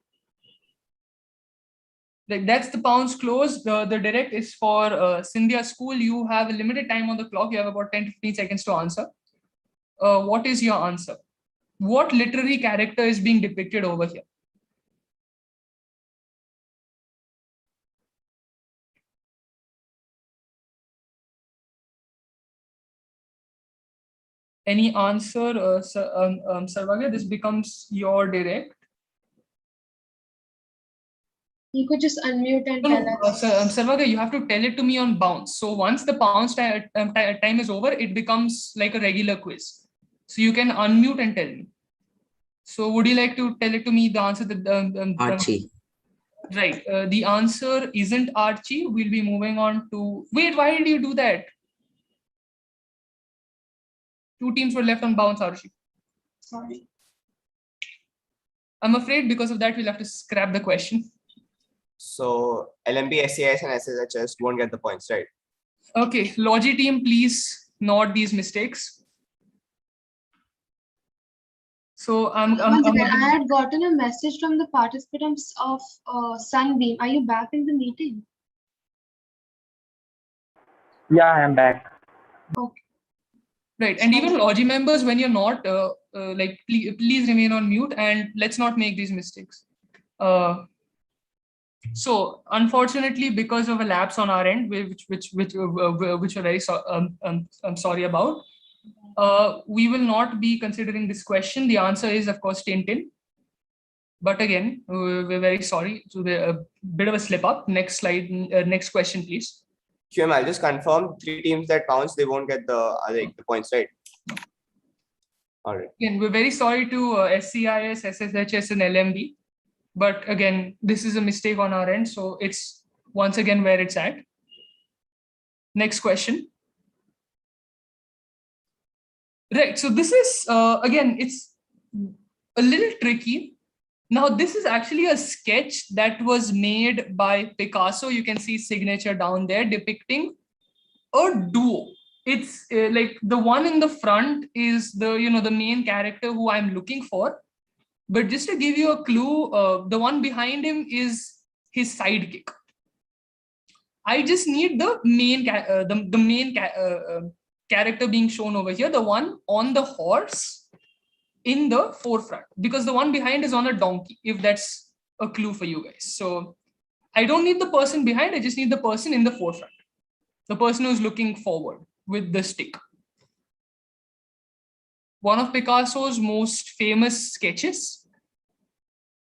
Speaker 11: Like that's the pounce close. The direct is for Scindia School. You have a limited time on the clock. You have about 10 to 15 seconds to answer. What is your answer? What literary character is being depicted over here? Any answer, Sarvagya? This becomes your direct.
Speaker 2: You could just unmute and tell us.
Speaker 11: Sarvagya, you have to tell it to me on bounce. So once the bounce time is over, it becomes like a regular quiz. So you can unmute and tell me. So would you like to tell it to me, the answer?
Speaker 14: Archie.
Speaker 11: Right. The answer isn't Archie. We'll be moving on to... Wait, why did you do that? 2 teams were left on bounce, Archie.
Speaker 2: Sorry.
Speaker 11: I'm afraid because of that, we'll have to scrap the question.
Speaker 10: So LMB, SCIS, and SSHS won't get the points, right?
Speaker 11: Okay, Logi team, please note these mistakes. So
Speaker 2: I had gotten a message from the participants of Sunbeam. Are you back in the meeting?
Speaker 15: Yeah, I am back.
Speaker 2: Okay.
Speaker 11: Right, and even Logi members, when you're not, please remain on mute and let's not make these mistakes. So unfortunately, because of a lapse on our end, which we're very I'm sorry about, We will not be considering this question. The answer is, of course, Tintin. But again, we're very sorry. So a bit of a slip up. Next slide, next question, please.
Speaker 10: QM, I'll just confirm 3 teams that bounce, they won't get the points, right? All right.
Speaker 11: Again, we're very sorry to SCIS, SSHS, and LMB. But again, this is a mistake on our end. So it's once again where it's at. Next question. Right. So this is, again, it's a little tricky. Now, this is actually a sketch that was made by Picasso. You can see signature down there depicting a duo. It's like the one in the front is the main character who I'm looking for. But just to give you a clue, the one behind him is his sidekick. I just need the main character being shown over here, the one on the horse in the forefront, because the one behind is on a donkey, if that's a clue for you guys. So I don't need the person behind, I just need the person in the forefront, the person who's looking forward with the stick. One of Picasso's most famous sketches.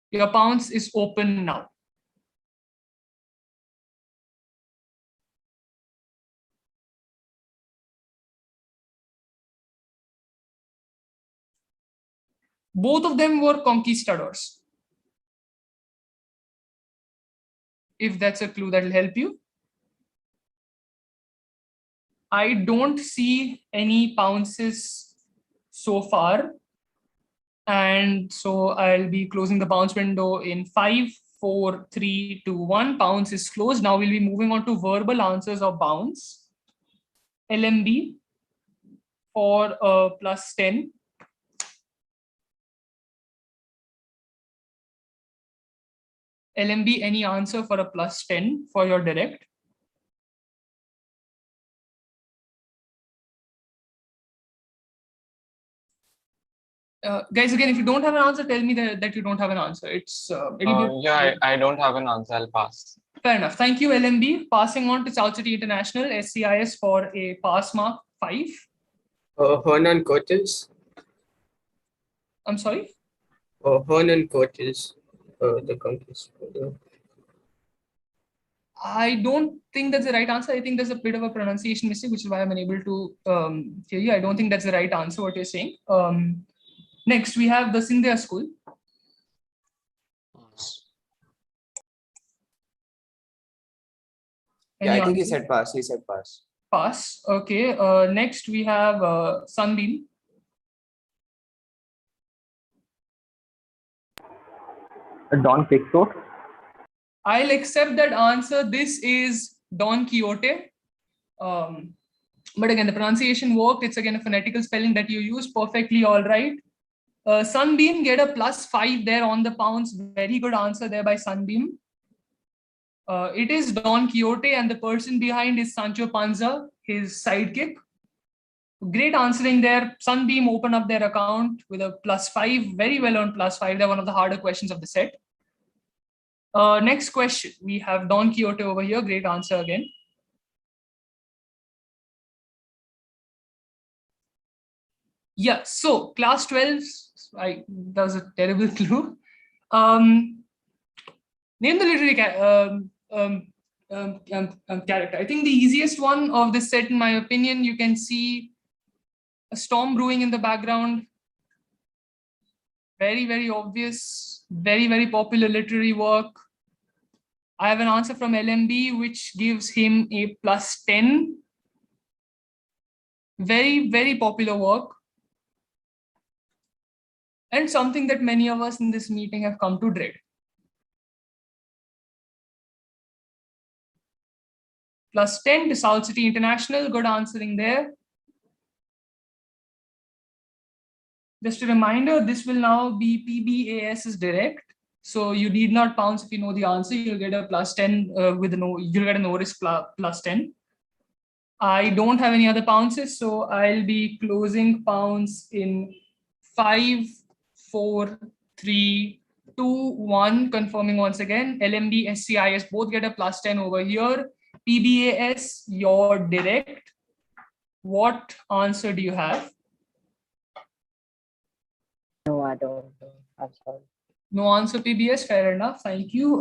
Speaker 11: Your pounce is open now. Both of them were conquistadors. If that's a clue that will help you. I don't see any pounces so far. And so I'll be closing the bounce window in 5, 4, 3, 2, 1. Bounce is closed. Now we'll be moving on to verbal answers of bounce. LMB for +10. LMB, any answer for a +10 for your direct? Guys, again, if you don't have an answer, tell me that you don't have an answer. It's
Speaker 14: yeah, I don't have an answer. I'll pass.
Speaker 11: Fair enough. Thank you, LMB. Passing on to South City International, SCIS for a pass mark 5.
Speaker 16: Hernan Cortez.
Speaker 11: I'm sorry?
Speaker 16: Hernan Cortez, the conquest.
Speaker 11: I don't think that's the right answer. I think there's a bit of a pronunciation mistake, which is why I'm unable to hear you. I don't think that's the right answer, what you're saying. Next, we have the Sindhya School.
Speaker 10: Yeah, I think he said pass. He said pass.
Speaker 11: Pass. Okay. Next, we have Sunbeam.
Speaker 15: Don Quixote.
Speaker 11: I'll accept that answer. This is Don Quixote. But again, the pronunciation worked. It's again a phonetical spelling that you use perfectly. All right. Sunbeam, get a +5 there on the pounce. Very good answer there by Sunbeam. It is Don Quixote, and the person behind is Sancho Panza, his sidekick. Great answering there. Sunbeam open up their account with a +5. Very well on +5. They're one of the harder questions of the set. Next question. We have Don Quixote over here. Great answer again. Yeah, so class 12, that was a terrible clue. Name the literary character. I think the easiest one of this set, in my opinion, you can see a storm brewing in the background. Very, very obvious. Very, very popular literary work. I have an answer from LMB, which gives him a +10. Very, very popular work. And something that many of us in this meeting have come to dread. +10 to South City International. Good answering there. Just a reminder, this will now be PBAS's direct. So you need not pounce if you know the answer. You'll get a +10 you'll get a no risk +10. I don't have any other pounces, so I'll be closing pounce in 5, 4, 3, 2, 1. Confirming once again. LMB, SCIS both get a +10 over here. PBAS, your direct. What answer do you have?
Speaker 13: No, I don't know. I'm sorry.
Speaker 11: No answer, PBS. Fair enough. Thank you.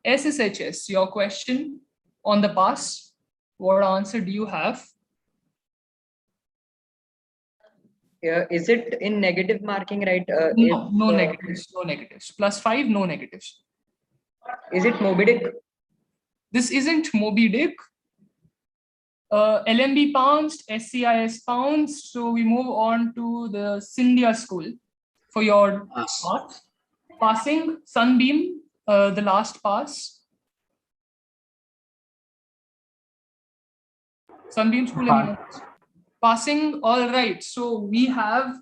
Speaker 11: SSHS, your question on the pass. What answer do you have?
Speaker 13: Is it in negative marking, right?
Speaker 11: No, no negatives. No negatives. +5, no negatives.
Speaker 13: Is it Moby Dick?
Speaker 11: This isn't Moby Dick. LMB pounced, SCIS pounced. So we move on to the Scindia school for your part. Passing, Sunbeam, the last pass. Sunbeam school, anyone else? Passing, all right. So we have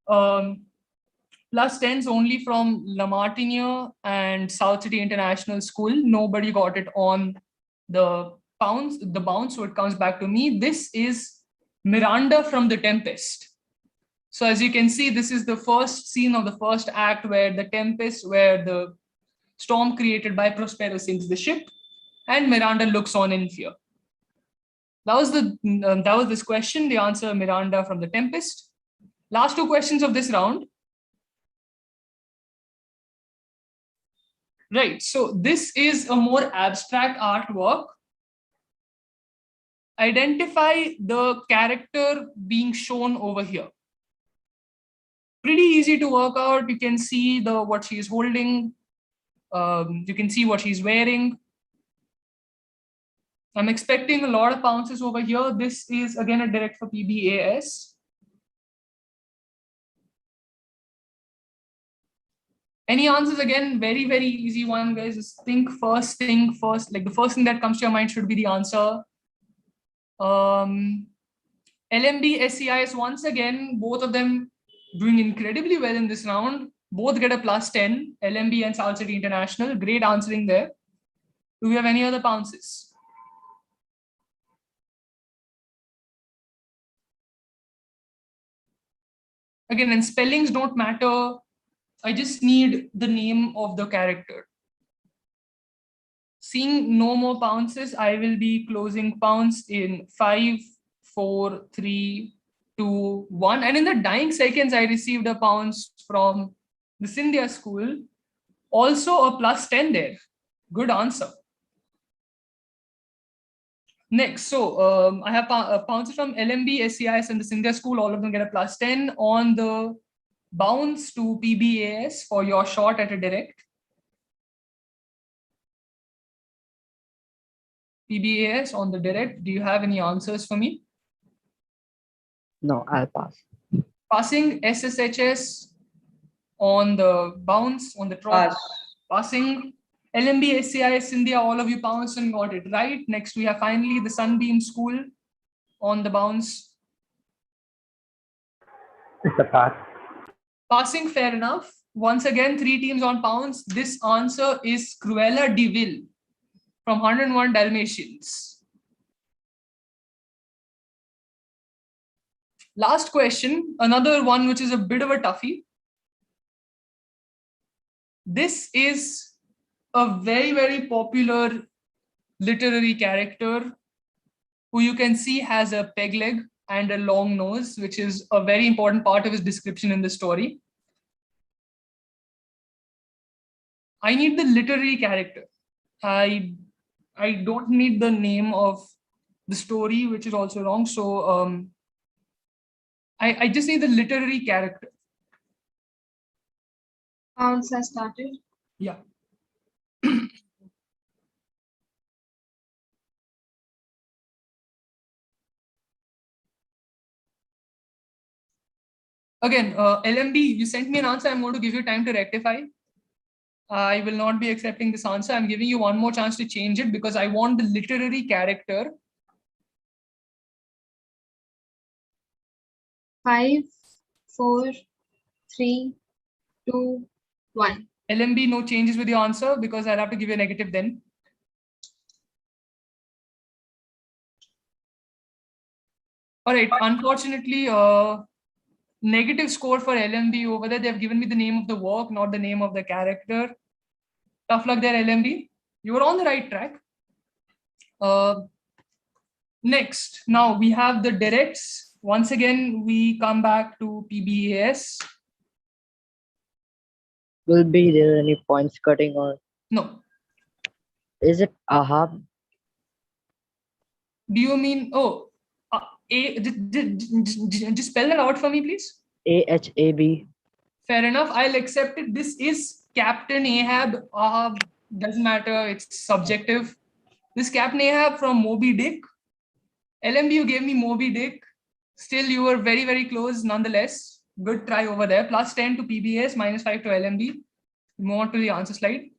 Speaker 11: +10s only from La Martiniere and South City International School. Nobody got it on the bounce, so it comes back to me. This is Miranda from The Tempest. So as you can see, this is the first scene of the first act where the Tempest, where the storm created by Prospero sinks the ship, and Miranda looks on in fear. That was this question. The answer, Miranda from The Tempest. Last two questions of this round. Right, so this is a more abstract artwork. Identify the character being shown over here. Pretty easy to work out. You can see what she is holding. You can see what she's wearing. I'm expecting a lot of bounces over here. This is again a direct for PBAS. Any answers? Again, very, very easy one, guys. Just think first thing first. Like the first thing that comes to your mind should be the answer. LMB, SCIS, once again, both of them doing incredibly well in this round. Both get a +10, LMB and South City International. Great answering there. Do we have any other bounces? Again, and spellings don't matter. I just need the name of the character. Seeing no more bounces, I will be closing bounce in 5, 4, 3, 2, 1. And in the dying seconds, I received a bounce from the Scindia school. Also a +10 there. Good answer. Next, so I have bounces from LMB, SCIS, and the Scindia school. All of them get a +10 on the bounce to PBAS for your shot at a direct. PBAS on the direct. Do you have any answers for me?
Speaker 13: No, I'll pass.
Speaker 11: Passing, SSHS on the bounce, on the trot.
Speaker 13: Pass.
Speaker 11: Passing, LMB, SCIS, India, all of you bounced and got it right. Next, we have finally the Sunbeam school on the bounce.
Speaker 15: It's a pass.
Speaker 11: Passing, fair enough. Once again, 3 teams on bounce. This answer is Cruella de Vil from 101 Dalmatians. Last question, another one which is a bit of a toughie. This is a very, very popular literary character who you can see has a peg leg and a long nose, which is a very important part of his description in the story. I need the literary character. I don't need the name of the story, which is also wrong. So I just need the literary character.
Speaker 2: Bounce has started.
Speaker 11: Yeah. Again, LMB, you sent me an answer. I'm going to give you time to rectify. I will not be accepting this answer. I'm giving you one more chance to change it because I want the literary character.
Speaker 2: 5, 4, 3, 2, 1.
Speaker 11: LMB, no changes with your answer because I'll have to give you a negative then. All right, unfortunately, negative score for LMB over there. They've given me the name of the work, not the name of the character. Tough luck there, LMB. You were on the right track. Next, now we have the directs. Once again, we come back to PBAS.
Speaker 13: Will be there any points cutting or
Speaker 11: No.
Speaker 13: is it a half?
Speaker 11: Do you mean, oh, just spell that out for me, please?
Speaker 13: AHAB.
Speaker 11: Fair enough. I'll accept it. This is Captain Ahab. Doesn't matter. It's subjective. This Captain Ahab from Moby Dick. LMB, you gave me Moby Dick. Still, you were very, very close nonetheless. Good try over there. Plus 10 to PBS, minus 5 to LMB. Move on to the answer slide.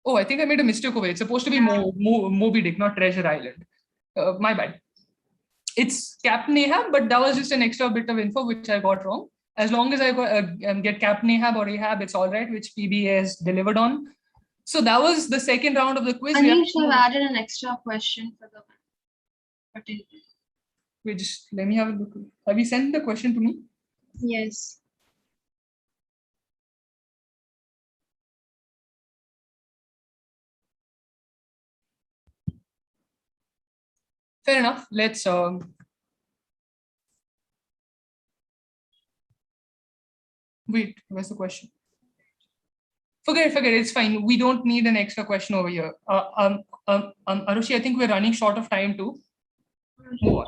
Speaker 11: Oh, I think I made a mistake over it. It's supposed to be Moby Dick, not Treasure Island. My bad. It's Captain Ahab, but that was just an extra bit of info which I got wrong. As long as I get Captain Ahab or Ahab, it's all right, which PBA has delivered on. So that was the second round of the quiz.
Speaker 2: Anish, I've added an extra question for the participant.
Speaker 11: Wait, just let me have a look. Have you sent the question to me?
Speaker 2: Yes.
Speaker 11: Fair enough. Let's wait, where's the question? Forget it, it's fine. We don't need an extra question over here. Arushi, I think we're running short of time too. Move on.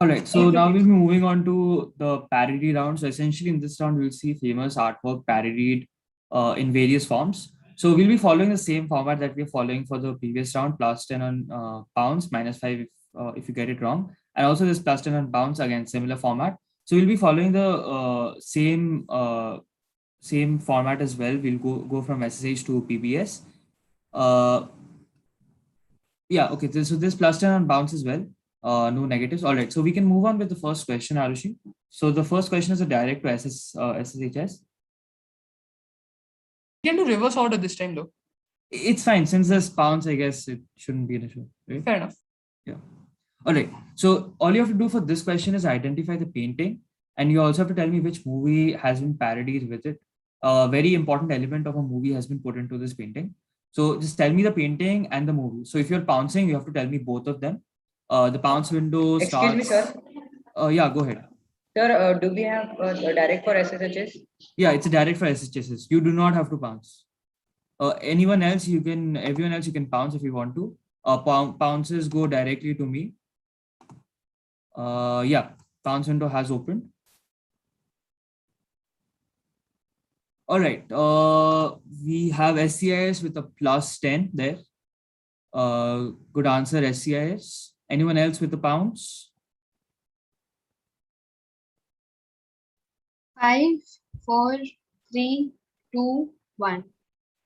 Speaker 12: All right, so now we'll be moving on to the parody round. So essentially in this round, we'll see famous artwork parodied in various forms. So we'll be following the same format that we're following for the previous round, plus 10 on pounds, minus 5 if you get it wrong. And also this plus 10 on pounds, again, similar format. So we'll be following the same format as well. We'll go from SSH to PBS. Yeah, okay, so this plus 10 on bounce as well. No negatives. All right, so we can move on with the first question, Arushi. So the first question is a direct to SSHS.
Speaker 11: You can do reverse order this time though.
Speaker 12: It's fine. Since there's pounds, I guess it shouldn't be an issue, right?
Speaker 11: Fair enough.
Speaker 12: Yeah. All right. So all you have to do for this question is identify the painting. And you also have to tell me which movie has been parodied with it. A very important element of a movie has been put into this painting. So just tell me the painting and the movie. So if you're pouncing, you have to tell me both of them. The pounce window starts.
Speaker 13: Excuse me, sir.
Speaker 12: Yeah, go ahead.
Speaker 13: Sir, do we have a direct for SSHs?
Speaker 12: Yeah, it's a direct for SSHs. You do not have to pounce. Everyone else you can pounce if you want to. Pounces go directly to me. Yeah, pounce window has opened. All right, we have SCIS with a plus 10 there. Good answer, SCIS. Anyone else with the pounds?
Speaker 2: 5, 4, 3, 2, 1.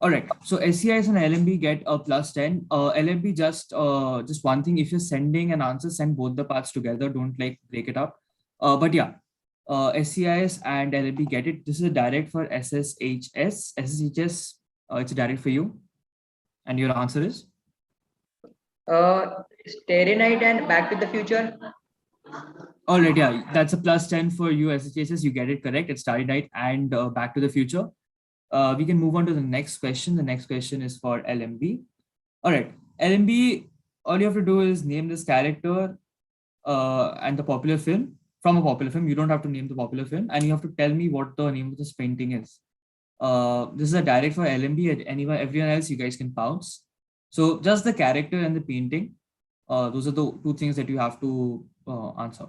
Speaker 12: All right, so SCIS and LMB get a plus 10. LMB just one thing, if you're sending an answer, send both the parts together. Don't like break it up. But yeah, SCIS and LMB get it. This is a direct for SSHS. SSHS, it's a direct for you. And your answer is?
Speaker 13: Starry Night and Back to the Future.
Speaker 12: All right, yeah, that's a plus 10 for you, SSHS. You get it correct. It's Starry Night and Back to the Future. We can move on to the next question. The next question is for LMB. All right, LMB, all you have to do is name this character and the popular film, from a popular film. You don't have to name the popular film, and you have to tell me what the name of this painting is. This is a direct for LMB. Everyone else, you guys can pounce. So just the character and the painting. Those are the two things that you have to answer.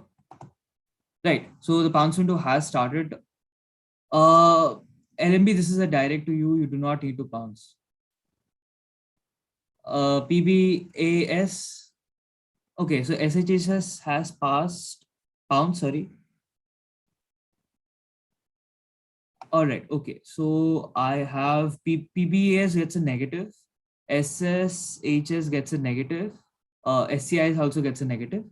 Speaker 12: Right, so the pounce window has started. LMB, this is a direct to you. You do not need to pounce. PBAS. Okay, so SHS has passed. Pounce, sorry. All right, okay. So I have PBAS gets a negative. SSHS gets a negative. SCIS also gets a negative.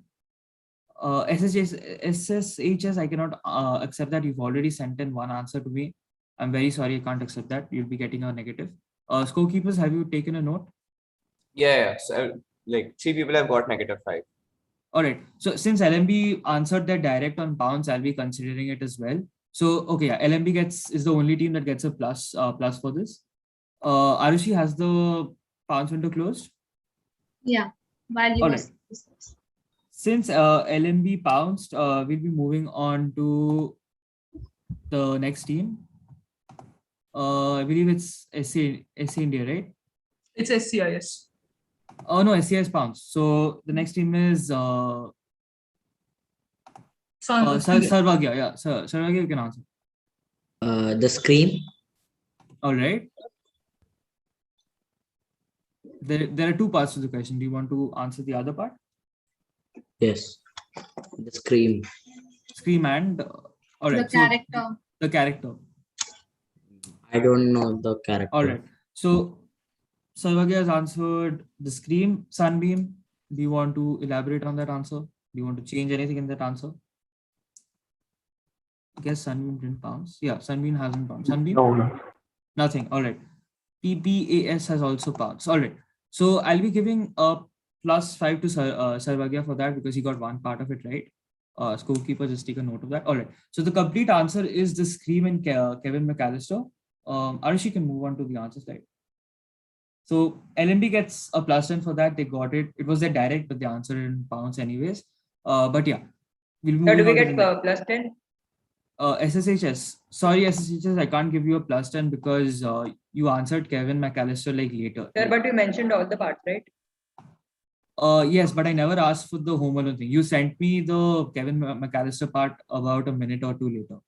Speaker 12: SSHS, I cannot accept that. You've already sent in one answer to me. I'm very sorry, I can't accept that. You'll be getting a negative. Scorekeepers, have you taken a note?
Speaker 10: Yeah. So like 3 people have got -5.
Speaker 12: All right. So since LMB answered that direct on bounce, I'll be considering it as well. So okay, yeah, LMB is the only team that gets a plus for this. Arushi, has the bounce window closed?
Speaker 2: Yeah, while you
Speaker 12: All
Speaker 2: were
Speaker 12: right. Since LMB bounced, we'll be moving on to the next team. I believe it's SC India, right?
Speaker 11: It's SCIS.
Speaker 12: Oh no, SCIS bounced. So the next team is Sarvagya. Yeah, Sarvagya, you can answer.
Speaker 17: The Scream.
Speaker 12: All right. There are two parts to the question. Do you want to answer the other part?
Speaker 17: Yes. The Scream.
Speaker 12: Scream and all right.
Speaker 2: The character.
Speaker 12: The character.
Speaker 17: I don't know the character.
Speaker 12: All right. So Sarvagya has answered the Scream. Sunbeam, do you want to elaborate on that answer? Do you want to change anything in that answer? I guess Sunbeam didn't bounce. Yeah, Sunbeam hasn't bounced. Sunbeam?
Speaker 15: No.
Speaker 12: Nothing. All right. PBAS has also bounced. All right. So I'll be giving a +5 to Sarvagya for that because he got one part of it right. Scorekeeper, just take a note of that. All right. So the complete answer is the Scream and Kevin McAllister. Arushi can move on to the answer slide. So LMB gets a +10 for that. They got it. It was their direct, but they answered in bounce anyways. But yeah, we'll move.
Speaker 13: So do we get +10?
Speaker 12: SSHS. Sorry, SSHS, I can't give you a +10 because you answered Kevin McAllister like later.
Speaker 13: Sir, but you mentioned all the parts, right?
Speaker 12: Yes, but I never asked for the Home Alone thing. You sent me the Kevin McAllister part about a minute or two later.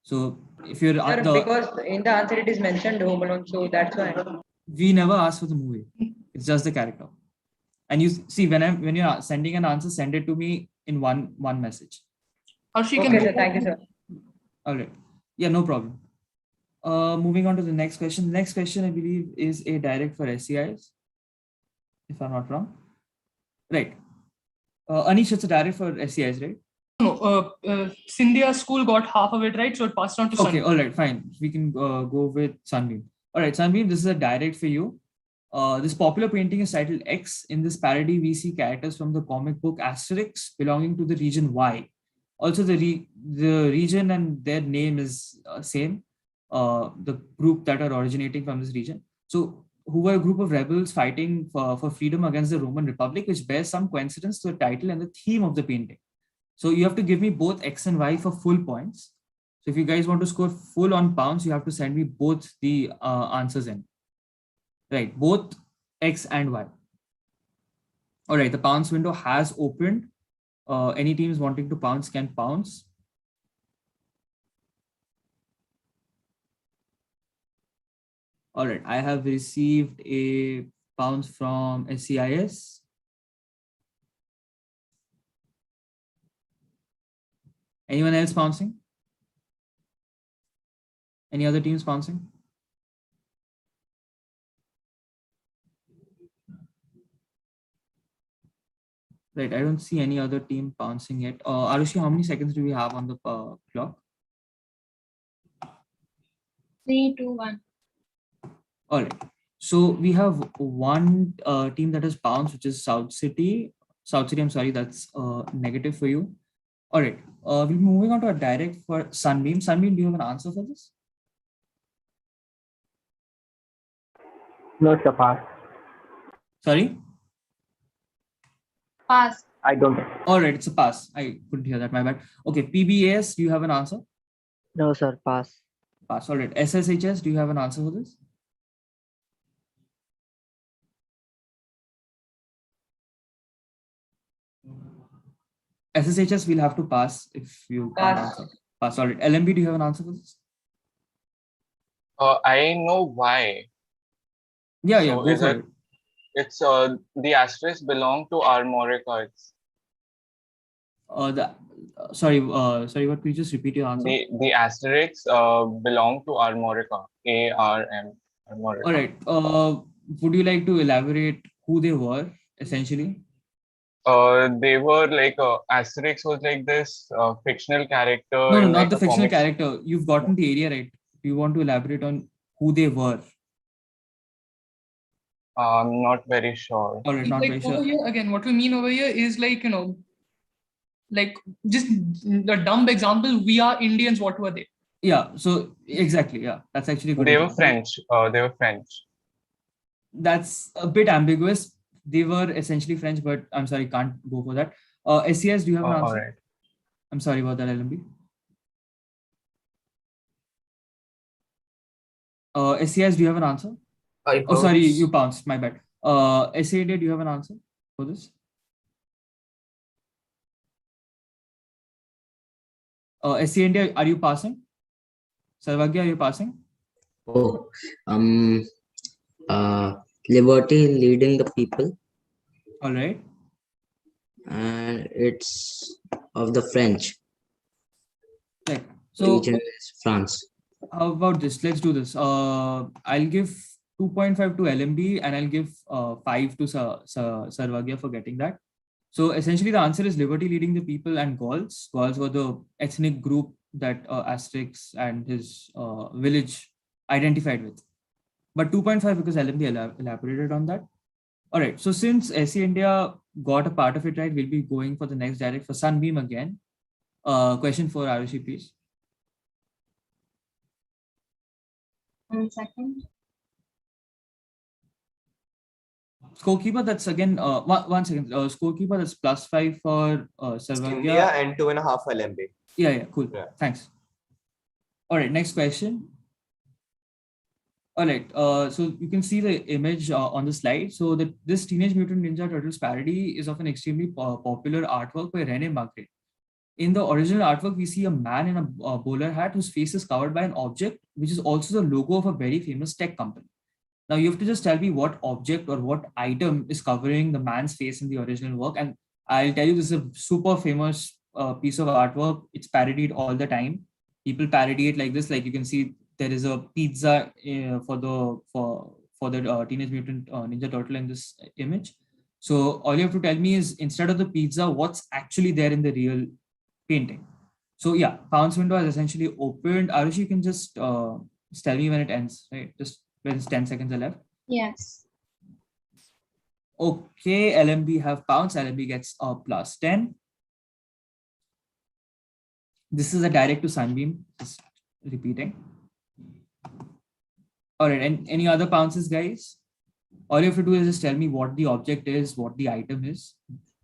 Speaker 12: So if you're
Speaker 13: Sir, because in the answer it is mentioned Home Alone, so that's why.
Speaker 12: We never asked for the movie. It's just the character. And you see, when you're sending an answer, send it to me in one message.
Speaker 11: Arushi,
Speaker 13: okay, sir, thank you, sir.
Speaker 12: All right. Yeah, no problem. Moving on to the next question. The next question, I believe, is a direct for SCIs, if I'm not wrong. Right. Anish, it's a direct for SCIs, right?
Speaker 11: No, Scindia school got half of it, right? So it passed on to Sunbeam.
Speaker 12: Okay, all right, fine. We can go with Sunbeam. All right, Sunbeam, this is a direct for you. This popular painting is titled X. In this parody, we see characters from the comic book Asterix belonging to the region Y. Also, the region and their name is same. The group that are originating from this region. So, who were a group of rebels fighting for freedom against the Roman Republic, which bears some coincidence to the title and the theme of the painting. So, you have to give me both X and Y for full points. So, if you guys want to score full on pounds, you have to send me both the answers in. Right, both X and Y. All right, the pounce window has opened. Any teams wanting to pounce can pounce. All right, I have received a pounce from SCIS. Anyone else pouncing? Any other teams pouncing? Right, I don't see any other team pouncing yet. Arushi, how many seconds do we have on the clock?
Speaker 2: 3, 2, 1.
Speaker 12: All right. So we have one team that has bounced, which is South City. South City, I'm sorry, that's negative for you. All right. We'll be moving on to a direct for Sunbeam. Sunbeam, do you have an answer for this?
Speaker 15: No, it's a pass.
Speaker 12: Sorry?
Speaker 2: Pass.
Speaker 15: I don't.
Speaker 12: All right, it's a pass. I couldn't hear that, my bad. Okay, PBAS, do you have an answer?
Speaker 15: No, sir, pass.
Speaker 12: Pass. All right. SSHS, do you have an answer for this? SSHS, we'll have to pass if you can't answer. Pass. All right. LMB, do you have an answer for this?
Speaker 14: I know why.
Speaker 12: Yeah,
Speaker 14: So
Speaker 12: go for it.
Speaker 14: It's the asterisk belong to Armorica. It's
Speaker 12: sorry, what? Could you just repeat your answer?
Speaker 14: the asterisks belong to Armorica. ARM. Armorica.
Speaker 12: All right. Would you like to elaborate who they were essentially?
Speaker 14: They were like Asterix was like this fictional character.
Speaker 12: No,
Speaker 14: in
Speaker 12: not
Speaker 14: like
Speaker 12: the
Speaker 14: a
Speaker 12: fictional
Speaker 14: comics.
Speaker 12: character. You've gotten the area right. Do you want to elaborate on who they were?
Speaker 14: I'm not very sure.
Speaker 12: All right, not
Speaker 11: Like
Speaker 12: very sure.
Speaker 11: over here, again, what we mean over here is like, like just the dumb example, we are Indians, what were they?
Speaker 12: Yeah, so exactly, yeah, that's actually a good
Speaker 14: They were
Speaker 12: example.
Speaker 14: French. They were French.
Speaker 12: That's a bit ambiguous. They were essentially French, but I'm sorry, can't go for that. SCS, do you have an answer?
Speaker 14: All right.
Speaker 12: I'm sorry about that, LMB. SCS, do you have an answer? Oh, sorry, you bounced, my bad. SAD, do you have an answer for this? SCND, are you passing? Sarvagya, are you passing?
Speaker 17: Oh, liberty leading the people.
Speaker 12: All right.
Speaker 17: And it's of the French.
Speaker 12: Right. So
Speaker 17: region is France.
Speaker 12: How about this? Let's do this. I'll give 2.5 to LMB and I'll give 5 to Sarvagya for getting that. So essentially the answer is liberty leading the people and Gauls. Gauls were the ethnic group that Asterix and his village identified with. But 2.5 because LMB elaborated on that. All right. So since SC India got a part of it right, we'll be going for the next direct for Sunbeam again. Question for Arushi, please.
Speaker 2: 1 second.
Speaker 12: Scorekeeper, that's again, 1 second. Scorekeeper, that's +5 for Sarvagya.
Speaker 10: India and 2.5 LMB.
Speaker 12: Yeah, cool.
Speaker 10: Yeah.
Speaker 12: Thanks. All right, next question. All right, so you can see the image on the slide. So this Teenage Mutant Ninja Turtles parody is of an extremely popular artwork by Rene Magritte. In the original artwork, we see a man in a bowler hat whose face is covered by an object, which is also the logo of a very famous tech company. Now you have to just tell me what object or what item is covering the man's face in the original work. And I'll tell you, this is a super famous piece of artwork. It's parodied all the time. People parody it like this. Like you can see, there is a pizza for the Teenage Mutant Ninja Turtle in this image. So all you have to tell me is, instead of the pizza, what's actually there in the real painting. So yeah, Pounce window has essentially opened. Arushi, you can just tell me when it ends, right? Just when it's 10 seconds are left.
Speaker 2: Yes.
Speaker 12: Okay, LMB have Pounce. LMB gets a +10. This is a direct to Sunbeam, just repeating. All right, and any other Pounces, guys? All you have to do is just tell me what the object is, what the item is,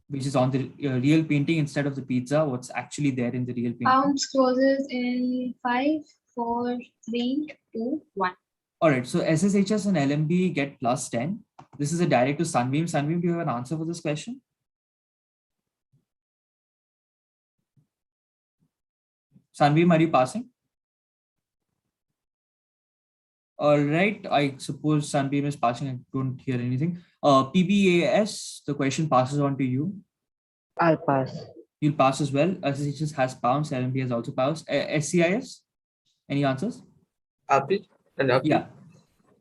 Speaker 12: which is on the real painting instead of the pizza, what's actually there in the real painting.
Speaker 2: Pounce closes in 5, 4, 3, 2, 1.
Speaker 12: All right, so SSHS and LMB get +10. This is a direct to Sunbeam. Sunbeam, do you have an answer for this question? Sunbeam, are you passing? All right, I suppose Sunbeam is passing. I don't hear anything. PBAS, the question passes on to you.
Speaker 15: I'll pass.
Speaker 12: You'll pass as well. SSHS has Pounce. LMB has also passed. SCIS, any answers?
Speaker 16: Apple and Apple.
Speaker 12: Yeah.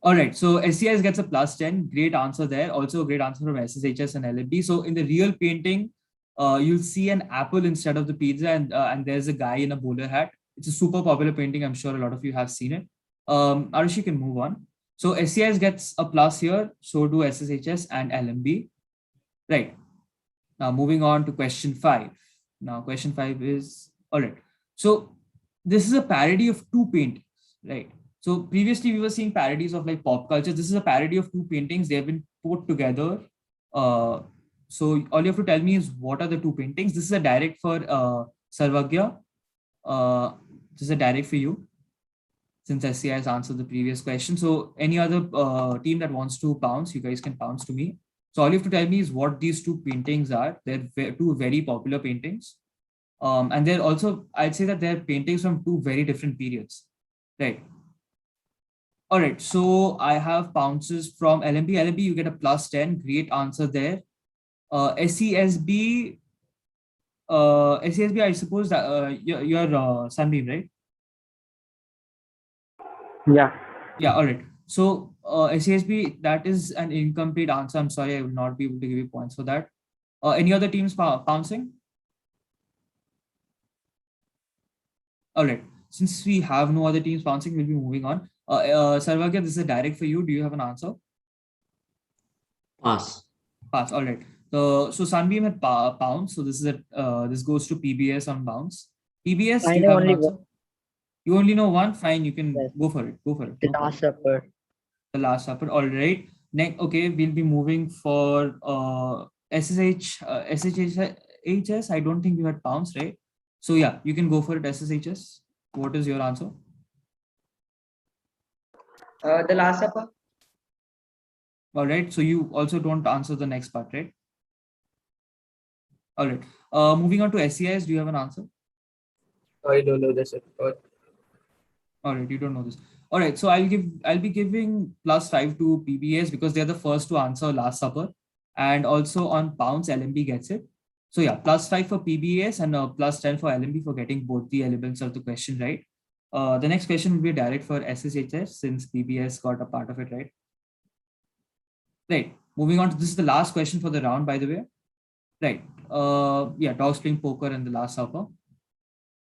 Speaker 12: All right, so SCIS gets a +10. Great answer there. Also a great answer from SSHS and LMB. So in the real painting, you'll see an apple instead of the pizza, and there's a guy in a bowler hat. It's a super popular painting. I'm sure a lot of you have seen it. Arushi can move on. So SCIS gets a plus here. So do SSHS and LMB. Right. Now moving on to question 5. Now question 5 is, all right. So this is a parody of 2 paintings, right? So previously we were seeing parodies of like pop culture. This is a parody of 2 paintings. They have been put together. So all you have to tell me is, what are the 2 paintings? This is a direct for Sarvagya. This is a direct for you, since SCI has answered the previous question. So any other team that wants to pounce, you guys can pounce to me. So all you have to tell me is what these 2 paintings are. They're 2 very popular paintings. And they're also, I'd say that they're paintings from 2 very different periods, right? All right, so I have pounces from LMB. LMB, you get a +10. Great answer there. SCSB, I suppose that you're Sunbeam, right?
Speaker 15: Yeah.
Speaker 12: Yeah, all right. So SCSB, that is an incomplete answer. I'm sorry, I will not be able to give you points for that. Any other teams pouncing? All right. Since we have no other teams pouncing, we'll be moving on. Sarvagya, this is a direct for you. Do you have an answer?
Speaker 17: Pass.
Speaker 12: Pass. All right. So Sunbeam had pounds. So this is this goes to PBS on bounce. PBS,
Speaker 15: I
Speaker 12: do you
Speaker 15: know
Speaker 12: have an
Speaker 15: only
Speaker 12: answer?
Speaker 15: one.
Speaker 12: You only know one. Fine, you can
Speaker 15: Yes.
Speaker 12: go for it. Go for it.
Speaker 15: The
Speaker 12: No problem.
Speaker 15: Last Supper.
Speaker 12: The Last Supper. All right. Next, okay, we'll be moving for SSHS. I don't think you had pounds, right? So yeah, you can go for it. SSHS. What is your answer?
Speaker 13: The Last Supper.
Speaker 12: All right. So you also don't answer the next part, right? All right. Moving on to SCIS, do you have an answer?
Speaker 16: I don't know the second part.
Speaker 12: All right, you don't know this. All right, so I'll be giving +5 to PBS because they're the first to answer Last Supper, and also on pounds LMB gets it. So yeah, +5 for PBS and +10 for LMB for getting both the elements of the question right. The next question will be direct for SSHS since PBS got a part of it right. Right. Moving on to this is the last question for the round, by the way. Right. Yeah, dogs playing poker and the Last Supper.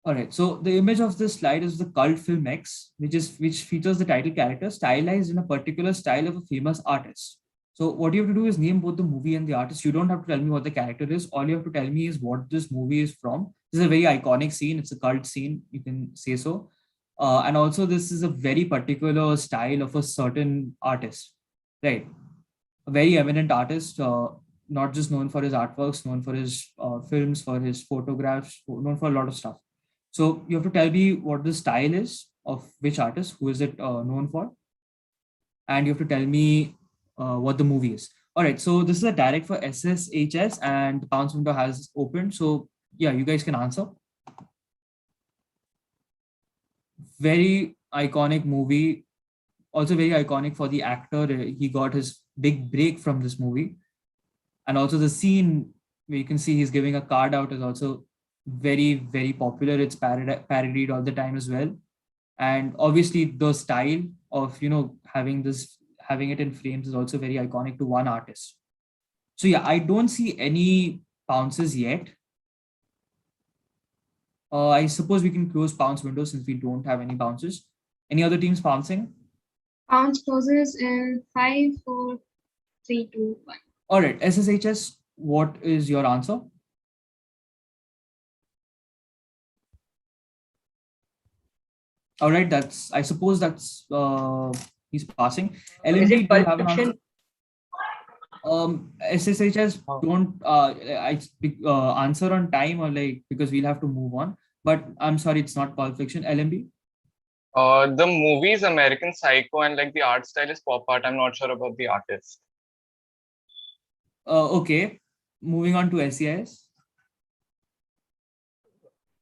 Speaker 12: All right, so the image of this slide is the cult film X, which features the title character stylized in a particular style of a famous artist. So what you have to do is name both the movie and the artist. You don't have to tell me what the character is. All you have to tell me is what this movie is from. This is a very iconic scene. It's a cult scene. You can say so. And also this is a very particular style of a certain artist, right? A very eminent artist, not just known for his artworks, known for his films, for his photographs, known for a lot of stuff. So you have to tell me what the style is of which artist, who is it known for, and you have to tell me what the movie is. All right, so this is a direct for SSHS and the pounds window has opened. So yeah, you guys can answer. Very iconic movie, also very iconic for the actor. He got his big break from this movie. And also the scene where you can see he's giving a card out is also very, very popular. It's parodied all the time as well. And obviously the style of, having it in frames is also very iconic to one artist. So yeah, I don't see any bounces yet. I suppose we can close bounce window since we don't have any bounces. Any other teams bouncing?
Speaker 2: Bounce closes in 5, 4, 3, 2, 1.
Speaker 12: All right, SSHS, what is your answer? All right, I suppose that's he's passing. LMB,
Speaker 13: Is it
Speaker 12: do you
Speaker 13: Pulp
Speaker 12: have an answer?
Speaker 13: Fiction?
Speaker 12: SSHS don't answer on time or because we'll have to move on. But I'm sorry, it's not Pulp Fiction. LMB?
Speaker 14: The movie is American Psycho and the art style is pop art. I'm not sure about the artist.
Speaker 12: Okay, moving on to SCIS.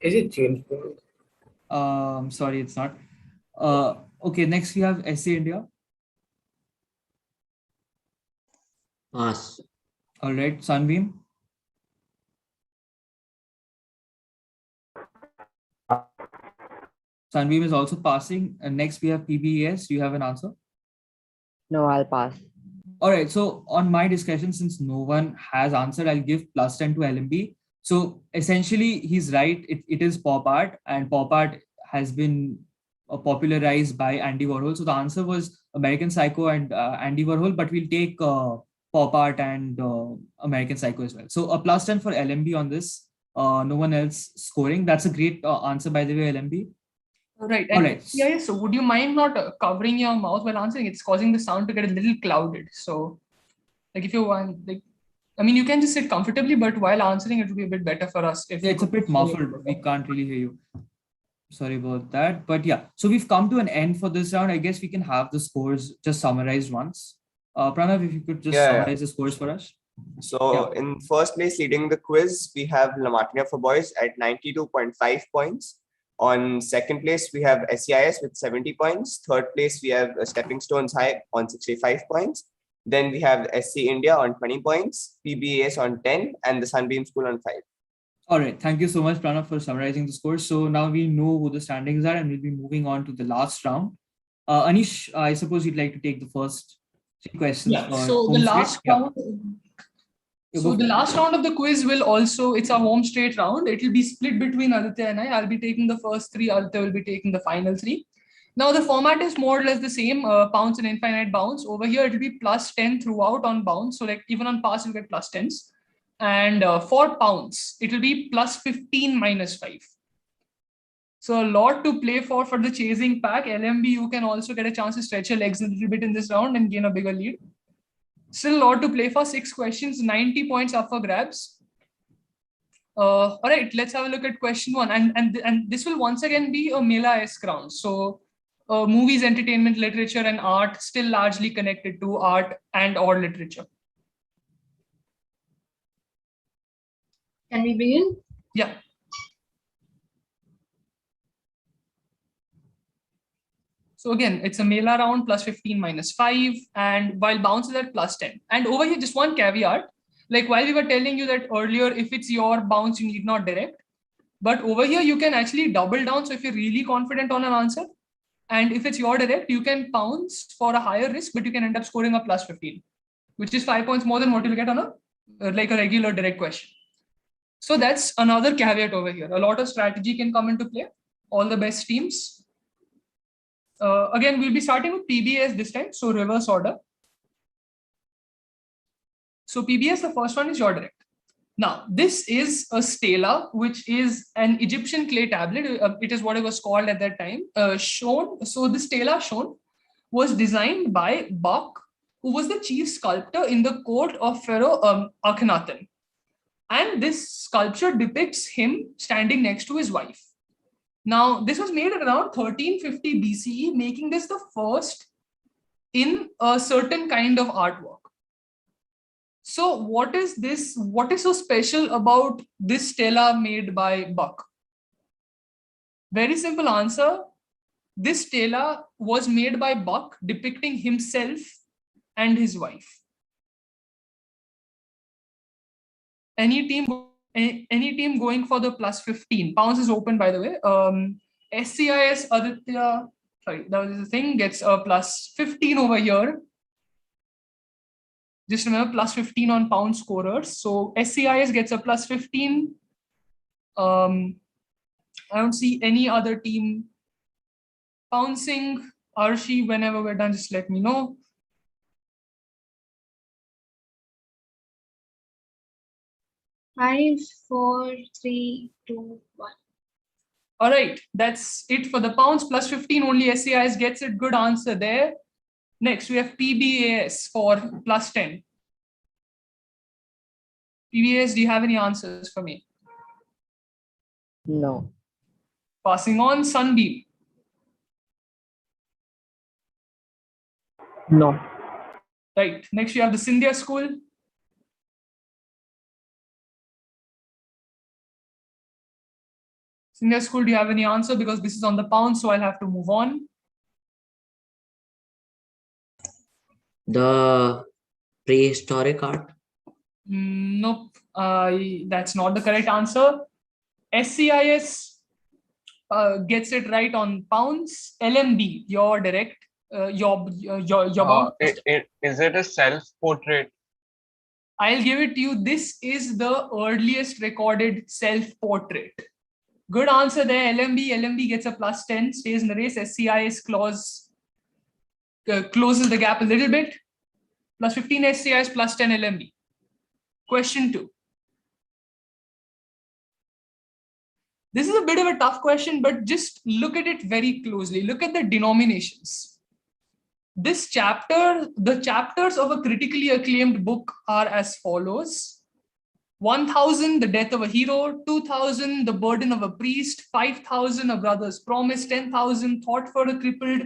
Speaker 16: Is it James Bond?
Speaker 12: Sorry, it's not. Okay, next we have SC India.
Speaker 17: Pass.
Speaker 12: All right, Sunbeam. Sunbeam is also passing. And next we have PBES. Do you have an answer?
Speaker 15: No, I'll pass.
Speaker 12: All right, so on my discussion, since no one has answered, I'll give +10 to LMB. So essentially, he's right. It is pop art, and pop art has been popularized by Andy Warhol. So the answer was American Psycho and Andy Warhol, but we'll take pop art and American Psycho as well. So a +10 for LMB on this. No one else scoring. That's a great answer, by the way, LMB.
Speaker 11: Right.
Speaker 12: All right.
Speaker 11: Yeah, so would you mind not covering your mouth while answering? It's causing the sound to get a little clouded. So, if you want, you can just sit comfortably, but while answering, it would be a bit better for us.
Speaker 12: It's a bit muffled. We can't really hear you. Sorry about that. But yeah, so we've come to an end for this round. I guess we can have the scores just summarized once. Pranav, if you could just summarize the scores for us.
Speaker 10: So in first place, leading the quiz, we have La Martiniere for boys at 92.5 points. On second place, we have SCIS with 70 points. Third place, we have Stepping Stones High on 65 points. Then we have SC India on 20 points, PBAS on 10, and the Sunbeam School on 5.
Speaker 12: All right. Thank you so much, Pranav, for summarizing the scores. So now we know who the standings are, and we'll be moving on to the last round. Anish, I suppose you'd like to take the first 3 questions.
Speaker 11: Yeah. So the last round. So the last round of the quiz will also, it's a home straight round. It will be split between Aditya and I. I'll be taking the first 3. Aditya will be taking the final 3. Now the format is more or less the same, pounds and infinite bounds. Over here, it will be +10 throughout on bounds. So even on pass, you get +10s. And for pounds, it will be plus 15 minus 5. So a lot to play for the chasing pack. LMB, you can also get a chance to stretch your legs a little bit in this round and gain a bigger lead. Still a lot to play for. 6 questions, 90 points up for grabs. All right, let's have a look at question 1. And this will once again be a Mela-esque round. So movies, entertainment, literature, and art still largely connected to art and or literature.
Speaker 2: Can we begin?
Speaker 11: Yeah. So again, it's a Mela round plus 15 minus 5, and while bounce is at plus 10. And over here, just one caveat. Like while we were telling you that earlier, if it's your bounce, you need not direct. But over here, you can actually double down. So if you're really confident on an answer, and if it's your direct, you can pounce for a higher risk, but you can end up scoring a plus 15, which is 5 points more than what you'll get on a like a regular direct question. So that's another caveat over here. A lot of strategy can come into play. All the best teams. Again, we'll be starting with PBS this time, so reverse order. So PBS, the first one is your direct. Now, this is a stela, which is an Egyptian clay tablet. It is what it was called at that time. So the stela shown was designed by Bak, who was the chief sculptor in the court of Pharaoh Akhenaten. And this sculpture depicts him standing next to his wife. Now, this was made around 1350 BCE, making this the first in a certain kind of artwork. So what is this? What is so special about this stela made by Bak? Very simple answer. This stela was made by Bak depicting himself and his wife. Any team going for the plus 15. Pounds is open, by the way. SCIS Aditya, sorry, that was the thing, gets a plus 15 over here. Just remember plus 15 on pound scorers. So SCIS gets a plus 15. I don't see any other team pouncing. Arshi, whenever we're done, just let me know.
Speaker 2: Five, 4, 3, 2, 1.
Speaker 11: All right, that's it for the pounds. Plus 15, only SCIS gets it. Good answer there. Next, we have PBAS for plus 10. PBAS, do you have any answers for me?
Speaker 15: No.
Speaker 11: Passing on, Sunbeam.
Speaker 16: No.
Speaker 11: Right, next we have the Scindia School. Scindia School, do you have any answer? Because this is on the pound, so I'll have to move on.
Speaker 17: The prehistoric art.
Speaker 11: Nope, that's not the correct answer. SCIS gets it right on pounds. LMB, your direct, your
Speaker 14: Is it a self-portrait?
Speaker 11: I'll give it to you. This is the earliest recorded self-portrait. Good answer there, LMB. LMB gets a plus 10, stays in the race. SCIS closes the gap a little bit. Plus 15 SCIS, plus 10 LMB. Question 2. This is a bit of a tough question, but just look at it very closely. Look at the denominations. This chapter, the chapters of a critically acclaimed book are as follows. 1,000, the death of a hero. 2,000, the burden of a priest. 5,000, a brother's promise. 10,000, thought for a crippled.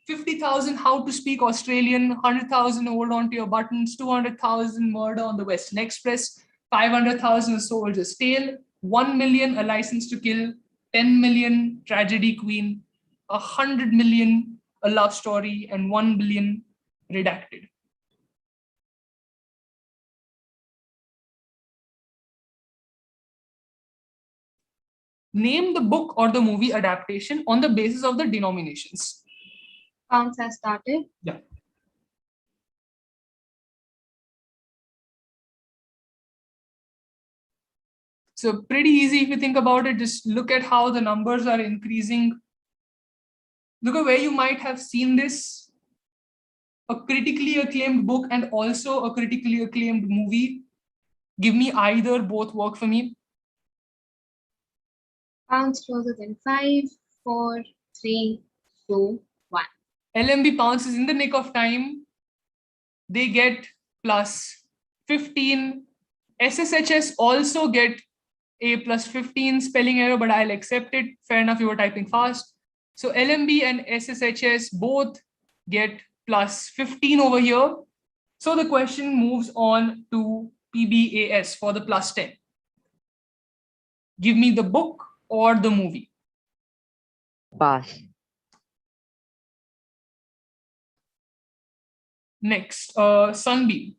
Speaker 11: 50,000, how to speak Australian. 100,000, hold on to your buttons. 200,000, murder on the Western Express. 500,000, a soldier's tale. 1 million, a license to kill. 10 million, tragedy queen. 100 million, a love story. And 1 billion, redacted. Name the book or the movie adaptation on the basis of the denominations.
Speaker 2: Pounds has started.
Speaker 11: Yeah. So pretty easy if you think about it. Just look at how the numbers are increasing. Look at where you might have seen this. A critically acclaimed book and also a critically acclaimed movie. Give me either, both work for me.
Speaker 2: Pounds closer than 5, 4, 3, 2, 1.
Speaker 11: LMB Pounds is in the nick of time. They get plus 15. SSHS also get a plus 15 spelling error, but I'll accept it. Fair enough, you were typing fast. So LMB and SSHS both get plus 15 over here. So the question moves on to PBAS for the plus 10. Give me the book or the movie.
Speaker 15: Pass.
Speaker 11: Next, Sunbeam.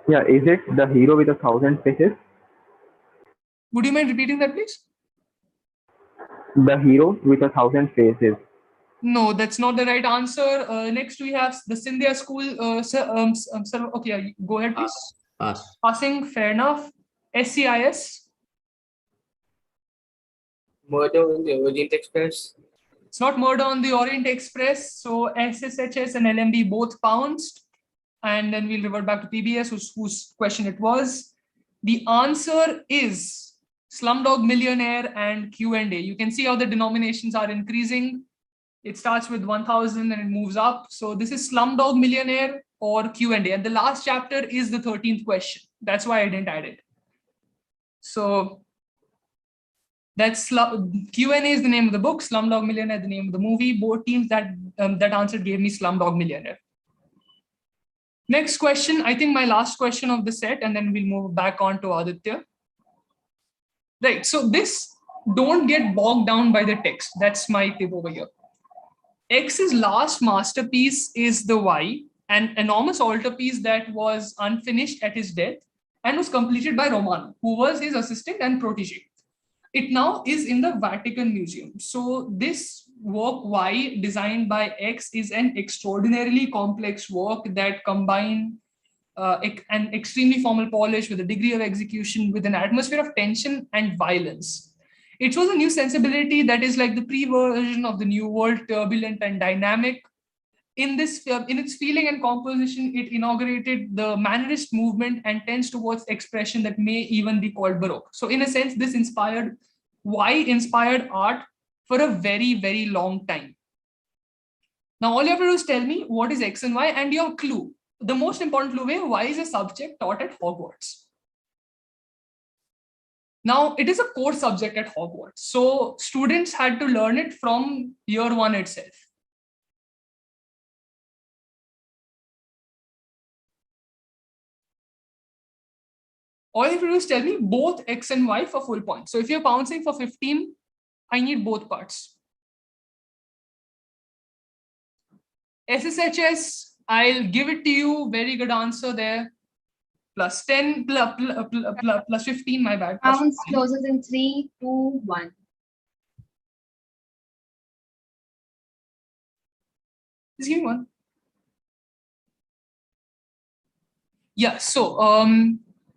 Speaker 18: Yeah, is it The Hero with 1,000 Faces?
Speaker 11: Would you mind repeating that, please?
Speaker 18: The Hero with 1,000 Faces.
Speaker 11: No, that's not the right answer. Next, we have the Scindia School. Okay, yeah, go ahead, please.
Speaker 17: Pass.
Speaker 11: Passing, fair enough. SCIS.
Speaker 16: Murder on the Orient Express.
Speaker 11: It's not Murder on the Orient Express. So SSHS and LMB both pounced. And then we'll revert back to PBS, whose question it was. The answer is Slumdog Millionaire and Q&A. You can see how the denominations are increasing. It starts with 1,000 and it moves up. So this is Slumdog Millionaire or Q&A. And the last chapter is the 13th question. That's why I didn't add it. So that's Q&A is the name of the book, Slumdog Millionaire the name of the movie. Both teams that answered gave me Slumdog Millionaire. Next question, I think my last question of the set, and then we'll move back on to Aditya. Right, so this, don't get bogged down by the text. That's my tip over here. X's last masterpiece is The Y, an enormous altarpiece that was unfinished at his death and was completed by Romano, who was his assistant and protege. It now is in the Vatican Museum. So this work Y, designed by X, is an extraordinarily complex work that combines an extremely formal polish with a degree of execution, with an atmosphere of tension and violence. It was a new sensibility that is like the pre-version of the New World, turbulent and dynamic. In its feeling and composition, it inaugurated the Mannerist movement and tends towards expression that may even be called Baroque. So in a sense, this inspired art for a very, very long time. Now, all you have to do is tell me what is X and Y and your clue. The most important clue is Y is a subject taught at Hogwarts. Now, it is a core subject at Hogwarts. So students had to learn it from year one itself. All you have to do is tell me both X and Y for full points. So if you're pouncing for 15, I need both parts. SSHS, I'll give it to you. Very good answer there. Plus 10, plus 15, my bad.
Speaker 2: Pounds closer than 3, 2, 1.
Speaker 11: Just give me one. Yeah, so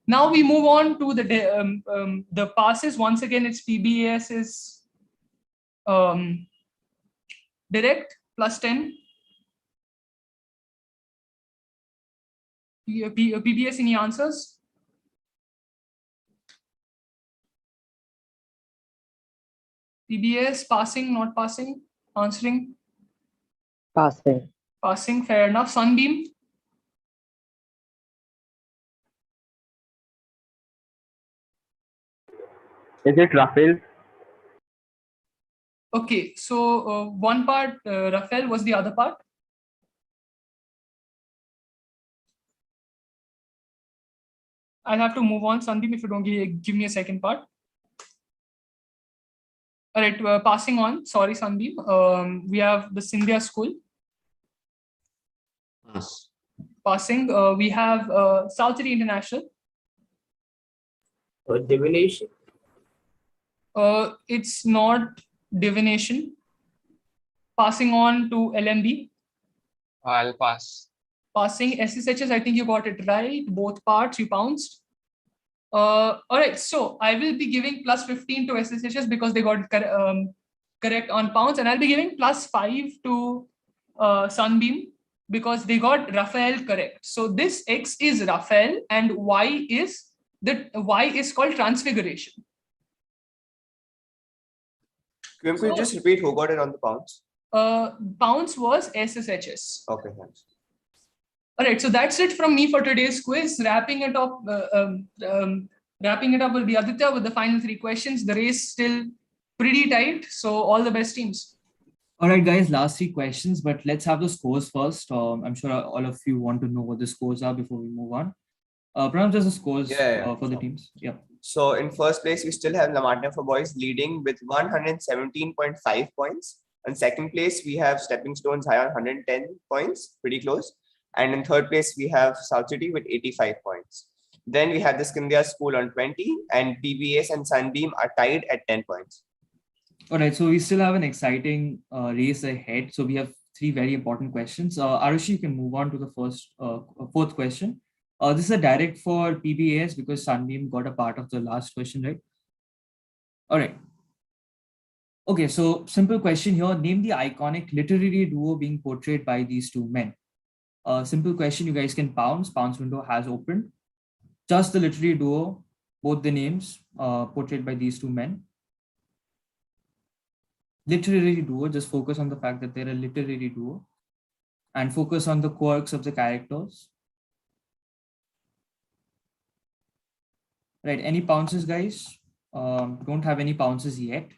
Speaker 11: now we move on to the passes. Once again, it's PBS is direct, plus 10. PBS, any answers? PBS, passing, not passing, answering?
Speaker 15: Passing.
Speaker 11: Passing, fair enough. Sunbeam?
Speaker 18: Is it Raphael?
Speaker 11: Okay, so one part, Raphael, was the other part? I'll have to move on, Sunbeam, if you don't give me a second part. All right, passing on. Sorry, Sunbeam. We have the Scindia School.
Speaker 17: Pass.
Speaker 11: Passing. We have South City International.
Speaker 16: Divination.
Speaker 11: It's not divination. Passing on to LMB.
Speaker 14: I'll pass.
Speaker 11: Passing. SSHS, I think you got it right. Both parts, you pounced. All right, so I will be giving plus 15 to SSHS because they got correct on pounds, and I'll be giving plus 5 to Sunbeam because they got Raphael correct. So this X is Raphael and Y is called transfiguration.
Speaker 10: Could you just repeat who got it on the pounds?
Speaker 11: Pounds was SSHS.
Speaker 10: Okay, thanks.
Speaker 11: All right, so that's it from me for today's quiz. Wrapping it up will be Aditya with the final 3 questions. The race still pretty tight, so all the best teams.
Speaker 12: All right, guys, last 3 questions, but let's have the scores first. I'm sure all of you want to know what the scores are before we move on. Pranav, just the scores for the teams. Yeah.
Speaker 10: So in first place, we still have Lamartine for boys leading with 117.5 points. In second place, we have Stepping Stones high on 110 points, pretty close. And in third place, we have South City with 85 points. Then we have the Scindia School on 20, and PBS and Sunbeam are tied at 10 points.
Speaker 12: All right, so we still have an exciting race ahead. So we have 3 very important questions. Arushi, you can move on to the fourth question. This is a direct for PBAS because Sunbeam got a part of the last question, right? All right. Okay, so simple question here. Name the iconic literary duo being portrayed by these 2 men. Simple question, you guys can pounce. Pounce window has opened. Just the literary duo, both the names portrayed by these 2 men. Literary duo, just focus on the fact that they're a literary duo and focus on the quirks of the characters. Right, any pounces, guys? Don't have any pounces yet.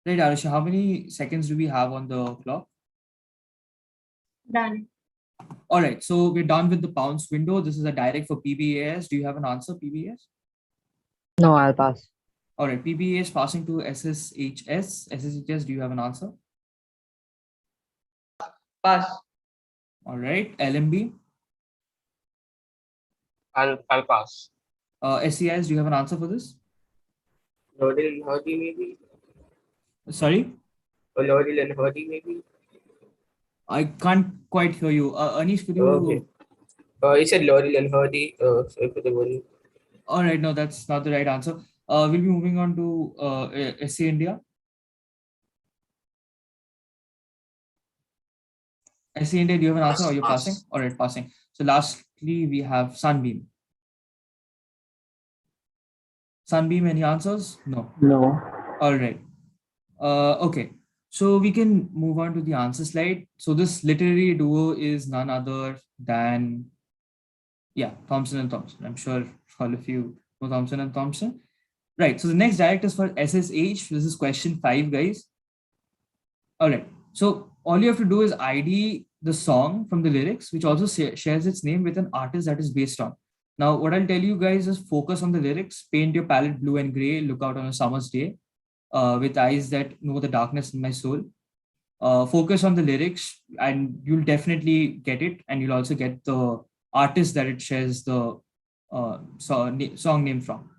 Speaker 12: Right, Arusha, how many seconds do we have on the clock?
Speaker 1: Done.
Speaker 12: All right, so we're done with the pounce window. This is a direct for PBAS. Do you have an answer, PBAS?
Speaker 15: No, I'll pass.
Speaker 12: All right, PBAS passing to SSHS. SSHS, do you have an answer?
Speaker 13: Pass.
Speaker 12: All right, LMB.
Speaker 14: I'll pass.
Speaker 12: SCIS, do you have an answer for this?
Speaker 16: Laurel and Hardy maybe.
Speaker 12: Sorry?
Speaker 16: Or Laurel and Hardy maybe.
Speaker 12: I can't quite hear you. Anish, could you?
Speaker 16: Okay. He said Laurel and Hardy. Sorry for the one.
Speaker 12: All right, no, that's not the right answer. We'll be moving on to SC India. SC India, do you have an answer or you're passing? All right, passing. So lastly, we have Sunbeam. Sunbeam, any answers? No.
Speaker 18: No.
Speaker 12: All right. Okay. So we can move on to the answer slide. So this literary duo is none other than, yeah, Thompson and Thompson. I'm sure all of you know Thompson and Thompson. Right. So the next direct is for SSH. This is question 5, guys. All right. So all you have to do is ID the song from the lyrics, which also shares its name with an artist that is based on. Now, what I'll tell you guys is focus on the lyrics, paint your palette blue and gray, look out on a summer's day with eyes that know the darkness in my soul. Focus on the lyrics and you'll definitely get it. And you'll also get the artist that it shares the song name from.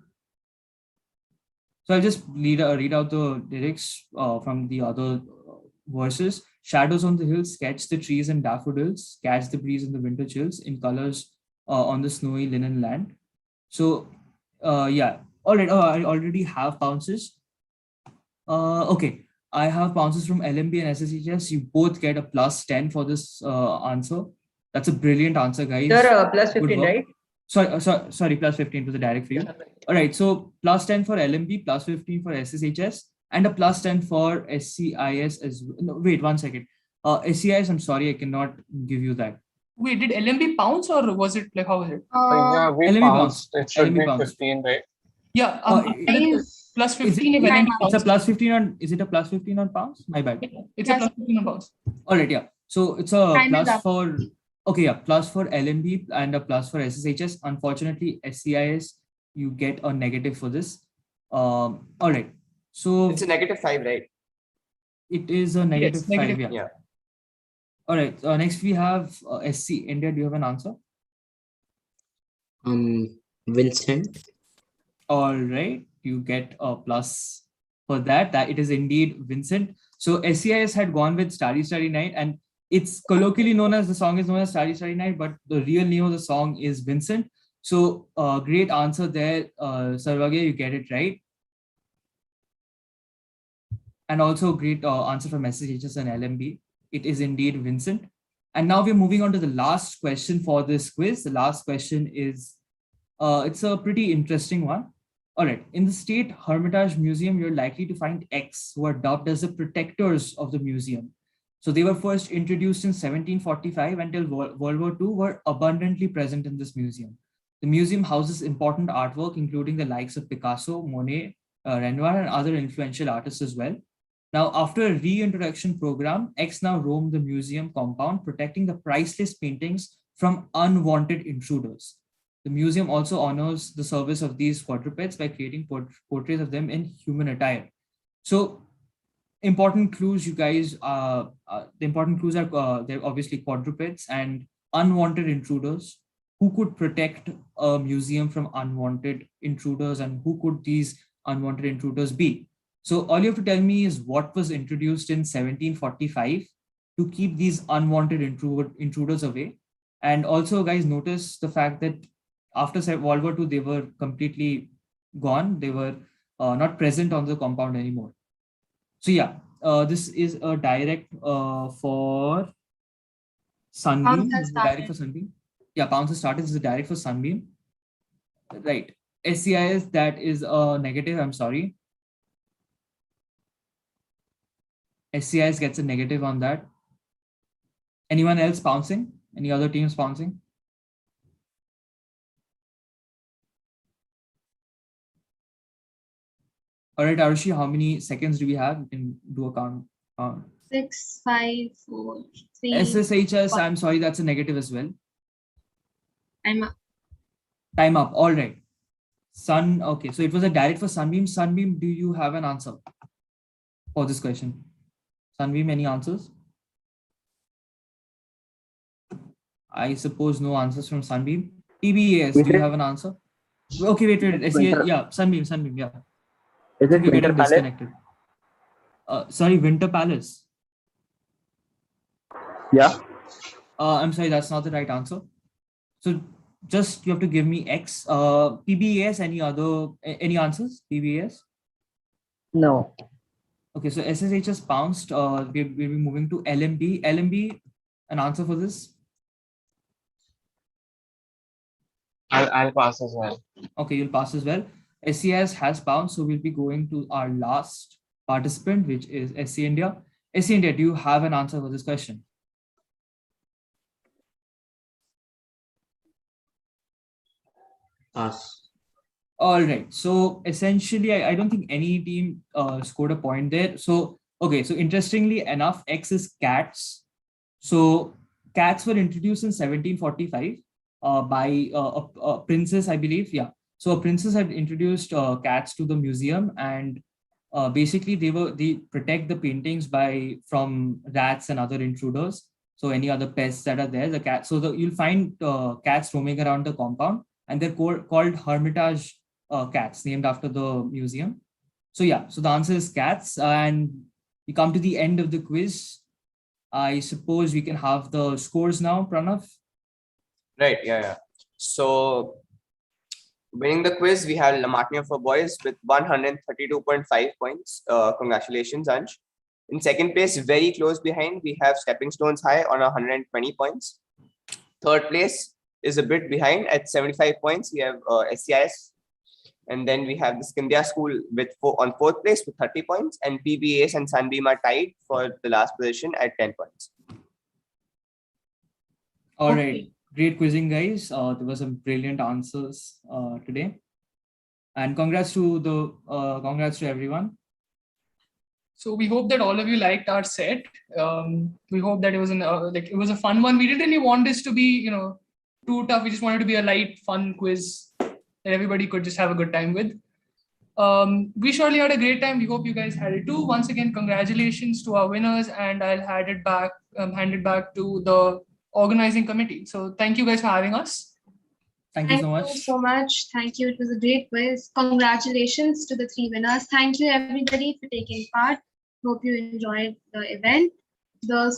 Speaker 12: So I'll just read out the lyrics from the other verses. Shadows on the hills, sketch the trees and daffodils, catch the breeze in the winter chills in colors on the snowy linen land. So yeah, all right. I already have bounces. Okay, I have bounces from LMB and SSHS. You both get a +10 for this answer. That's a brilliant answer, guys.
Speaker 13: Sir, +15, right?
Speaker 12: Sorry, +15 to the direct for you. All right, so +10 for LMB, +15 for SSHS, and a +10 for SCIS as well. No, wait, 1 second. SCIS, I'm sorry, I cannot give you that.
Speaker 11: Wait, did LMB pounce or was it like, how was it?
Speaker 14: Yeah, we
Speaker 12: LMB
Speaker 14: bounced. It should
Speaker 12: LMB
Speaker 14: be
Speaker 12: bounced.
Speaker 14: 15, right?
Speaker 11: Yeah, +15
Speaker 12: Is
Speaker 11: if LMB
Speaker 12: it's a
Speaker 11: pounce.
Speaker 12: +15 on, is it a +15 on pounds? My bad.
Speaker 11: It's a +15 on pounce.
Speaker 12: All right, yeah. So it's a
Speaker 1: Time is
Speaker 12: plus
Speaker 1: up.
Speaker 12: for, okay, yeah, plus for LMB and a plus for SSHS. Unfortunately, SCIS, you get a negative for this. All right. So
Speaker 10: it's a -5, right?
Speaker 12: It is a negative 5,
Speaker 10: Yeah.
Speaker 12: All right. Next we have SC India. Do you have an answer?
Speaker 17: Vincent.
Speaker 12: All right. You get a plus for that. That it is indeed Vincent. So SCIS had gone with Starry Starry Night, and it's colloquially known as, the song is known as Starry Starry Night, but the real name of the song is Vincent. So great answer there, Sarvagya, you get it right. And also great answer from SSHS and LMB. It is indeed Vincent. And now we're moving on to the last question for this quiz. The last question is, it's a pretty interesting one. All right, in the State Hermitage Museum, you're likely to find X, who are dubbed as the protectors of the museum. So they were first introduced in 1745 until World War II were abundantly present in this museum. The museum houses important artwork, including the likes of Picasso, Monet, Renoir, and other influential artists as well. Now, after a reintroduction program, X now roam the museum compound, protecting the priceless paintings from unwanted intruders. The museum also honors the service of these quadrupeds by creating portraits of them in human attire. So, important clues, you guys, the important clues are they're obviously quadrupeds and unwanted intruders. Who could protect a museum from unwanted intruders, and who could these unwanted intruders be? So all you have to tell me is what was introduced in 1745 to keep these unwanted intruders away. And also, guys, notice the fact that after World War II, they were completely gone. They were not present on the compound anymore. So yeah, this is a direct for Sunbeam. This is a direct for Sunbeam. Yeah, Pounce has started. This is a direct for Sunbeam. Right. SCIS, that is a negative. I'm sorry. SCIS gets a negative on that. Anyone else pouncing? Any other teams pouncing? All right, Arushi, how many seconds do we have? You can do a count.
Speaker 2: 6, 5, 4, 3.
Speaker 12: SSHS,
Speaker 2: 1.
Speaker 12: I'm sorry, that's a negative as well.
Speaker 2: I'm up.
Speaker 12: Time up. All right. Okay, so it was a direct for Sunbeam. Sunbeam, do you have an answer for this question? Sunbeam, any answers? I suppose no answers from Sunbeam. TBAS, do you have an answer? Okay, wait. SEA, yeah, Sunbeam, yeah.
Speaker 18: Is it Winter Palace?
Speaker 12: Disconnected. Sorry, Winter Palace.
Speaker 18: Yeah.
Speaker 12: I'm sorry, that's not the right answer. So just you have to give me X. PBAS, any answers? PBAS?
Speaker 15: No.
Speaker 12: Okay, so SSHS pounced. We'll be moving to LMB. LMB, an answer for this?
Speaker 14: I'll pass as well.
Speaker 12: Okay, you'll pass as well. SCIS has pounced, so we'll be going to our last participant, which is SC India. SC India, do you have an answer for this question?
Speaker 17: Pass.
Speaker 12: All right. So essentially, I don't think any team scored a point there. So, okay. So interestingly enough, X is cats. So cats were introduced in 1745 by a princess, I believe. Yeah. So a princess had introduced cats to the museum, and basically they protect the paintings from rats and other intruders. So any other pests that are there, the cat. So you'll find cats roaming around the compound, and they're called Hermitage cats, named after the museum. So yeah, so the answer is cats, and we come to the end of the quiz. I suppose we can have the scores now, Pranav.
Speaker 10: Right, yeah. So winning the quiz, we have Lamatnia for boys with 132.5 points. Congratulations, Ansh. In second place, very close behind, we have Stepping Stones High on 120 points. Third place is a bit behind at 75 points. We have SCIS. And then we have the Scindia School on fourth place with 30 points. And PBAS and Sunbeam are tied for the last position at 10 points.
Speaker 12: All right. Great quizzing, guys. There were some brilliant answers today. And congrats to everyone.
Speaker 11: So we hope that all of you liked our set. We hope that it was it was a fun one. We didn't really want this to be, too tough. We just wanted to be a light, fun quiz that everybody could just have a good time with. We surely had a great time. We hope you guys had it too. Once again, congratulations to our winners, and I'll hand it back to the organizing committee. So thank you guys for having us.
Speaker 12: Thank you so much.
Speaker 2: Thank you so much. Thank you. It was a great quiz. Congratulations to the 3 winners. Thank you everybody for taking part. Hope you enjoyed the event. The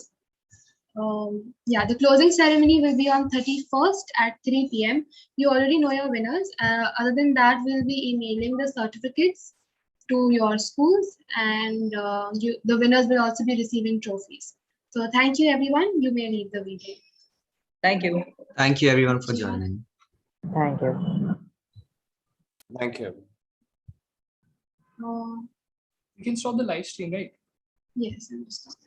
Speaker 2: closing ceremony will be on 31st at 3 p.m. You already know your winners. Other than that, we'll be emailing the certificates to your schools, and the winners will also be receiving trophies. So thank you, everyone. You may leave the video.
Speaker 13: Thank you.
Speaker 17: Thank you everyone for joining.
Speaker 15: Thank you.
Speaker 10: Thank you.
Speaker 2: Uh,
Speaker 11: You can stop the live stream, right?
Speaker 2: yes, I'm just stopping.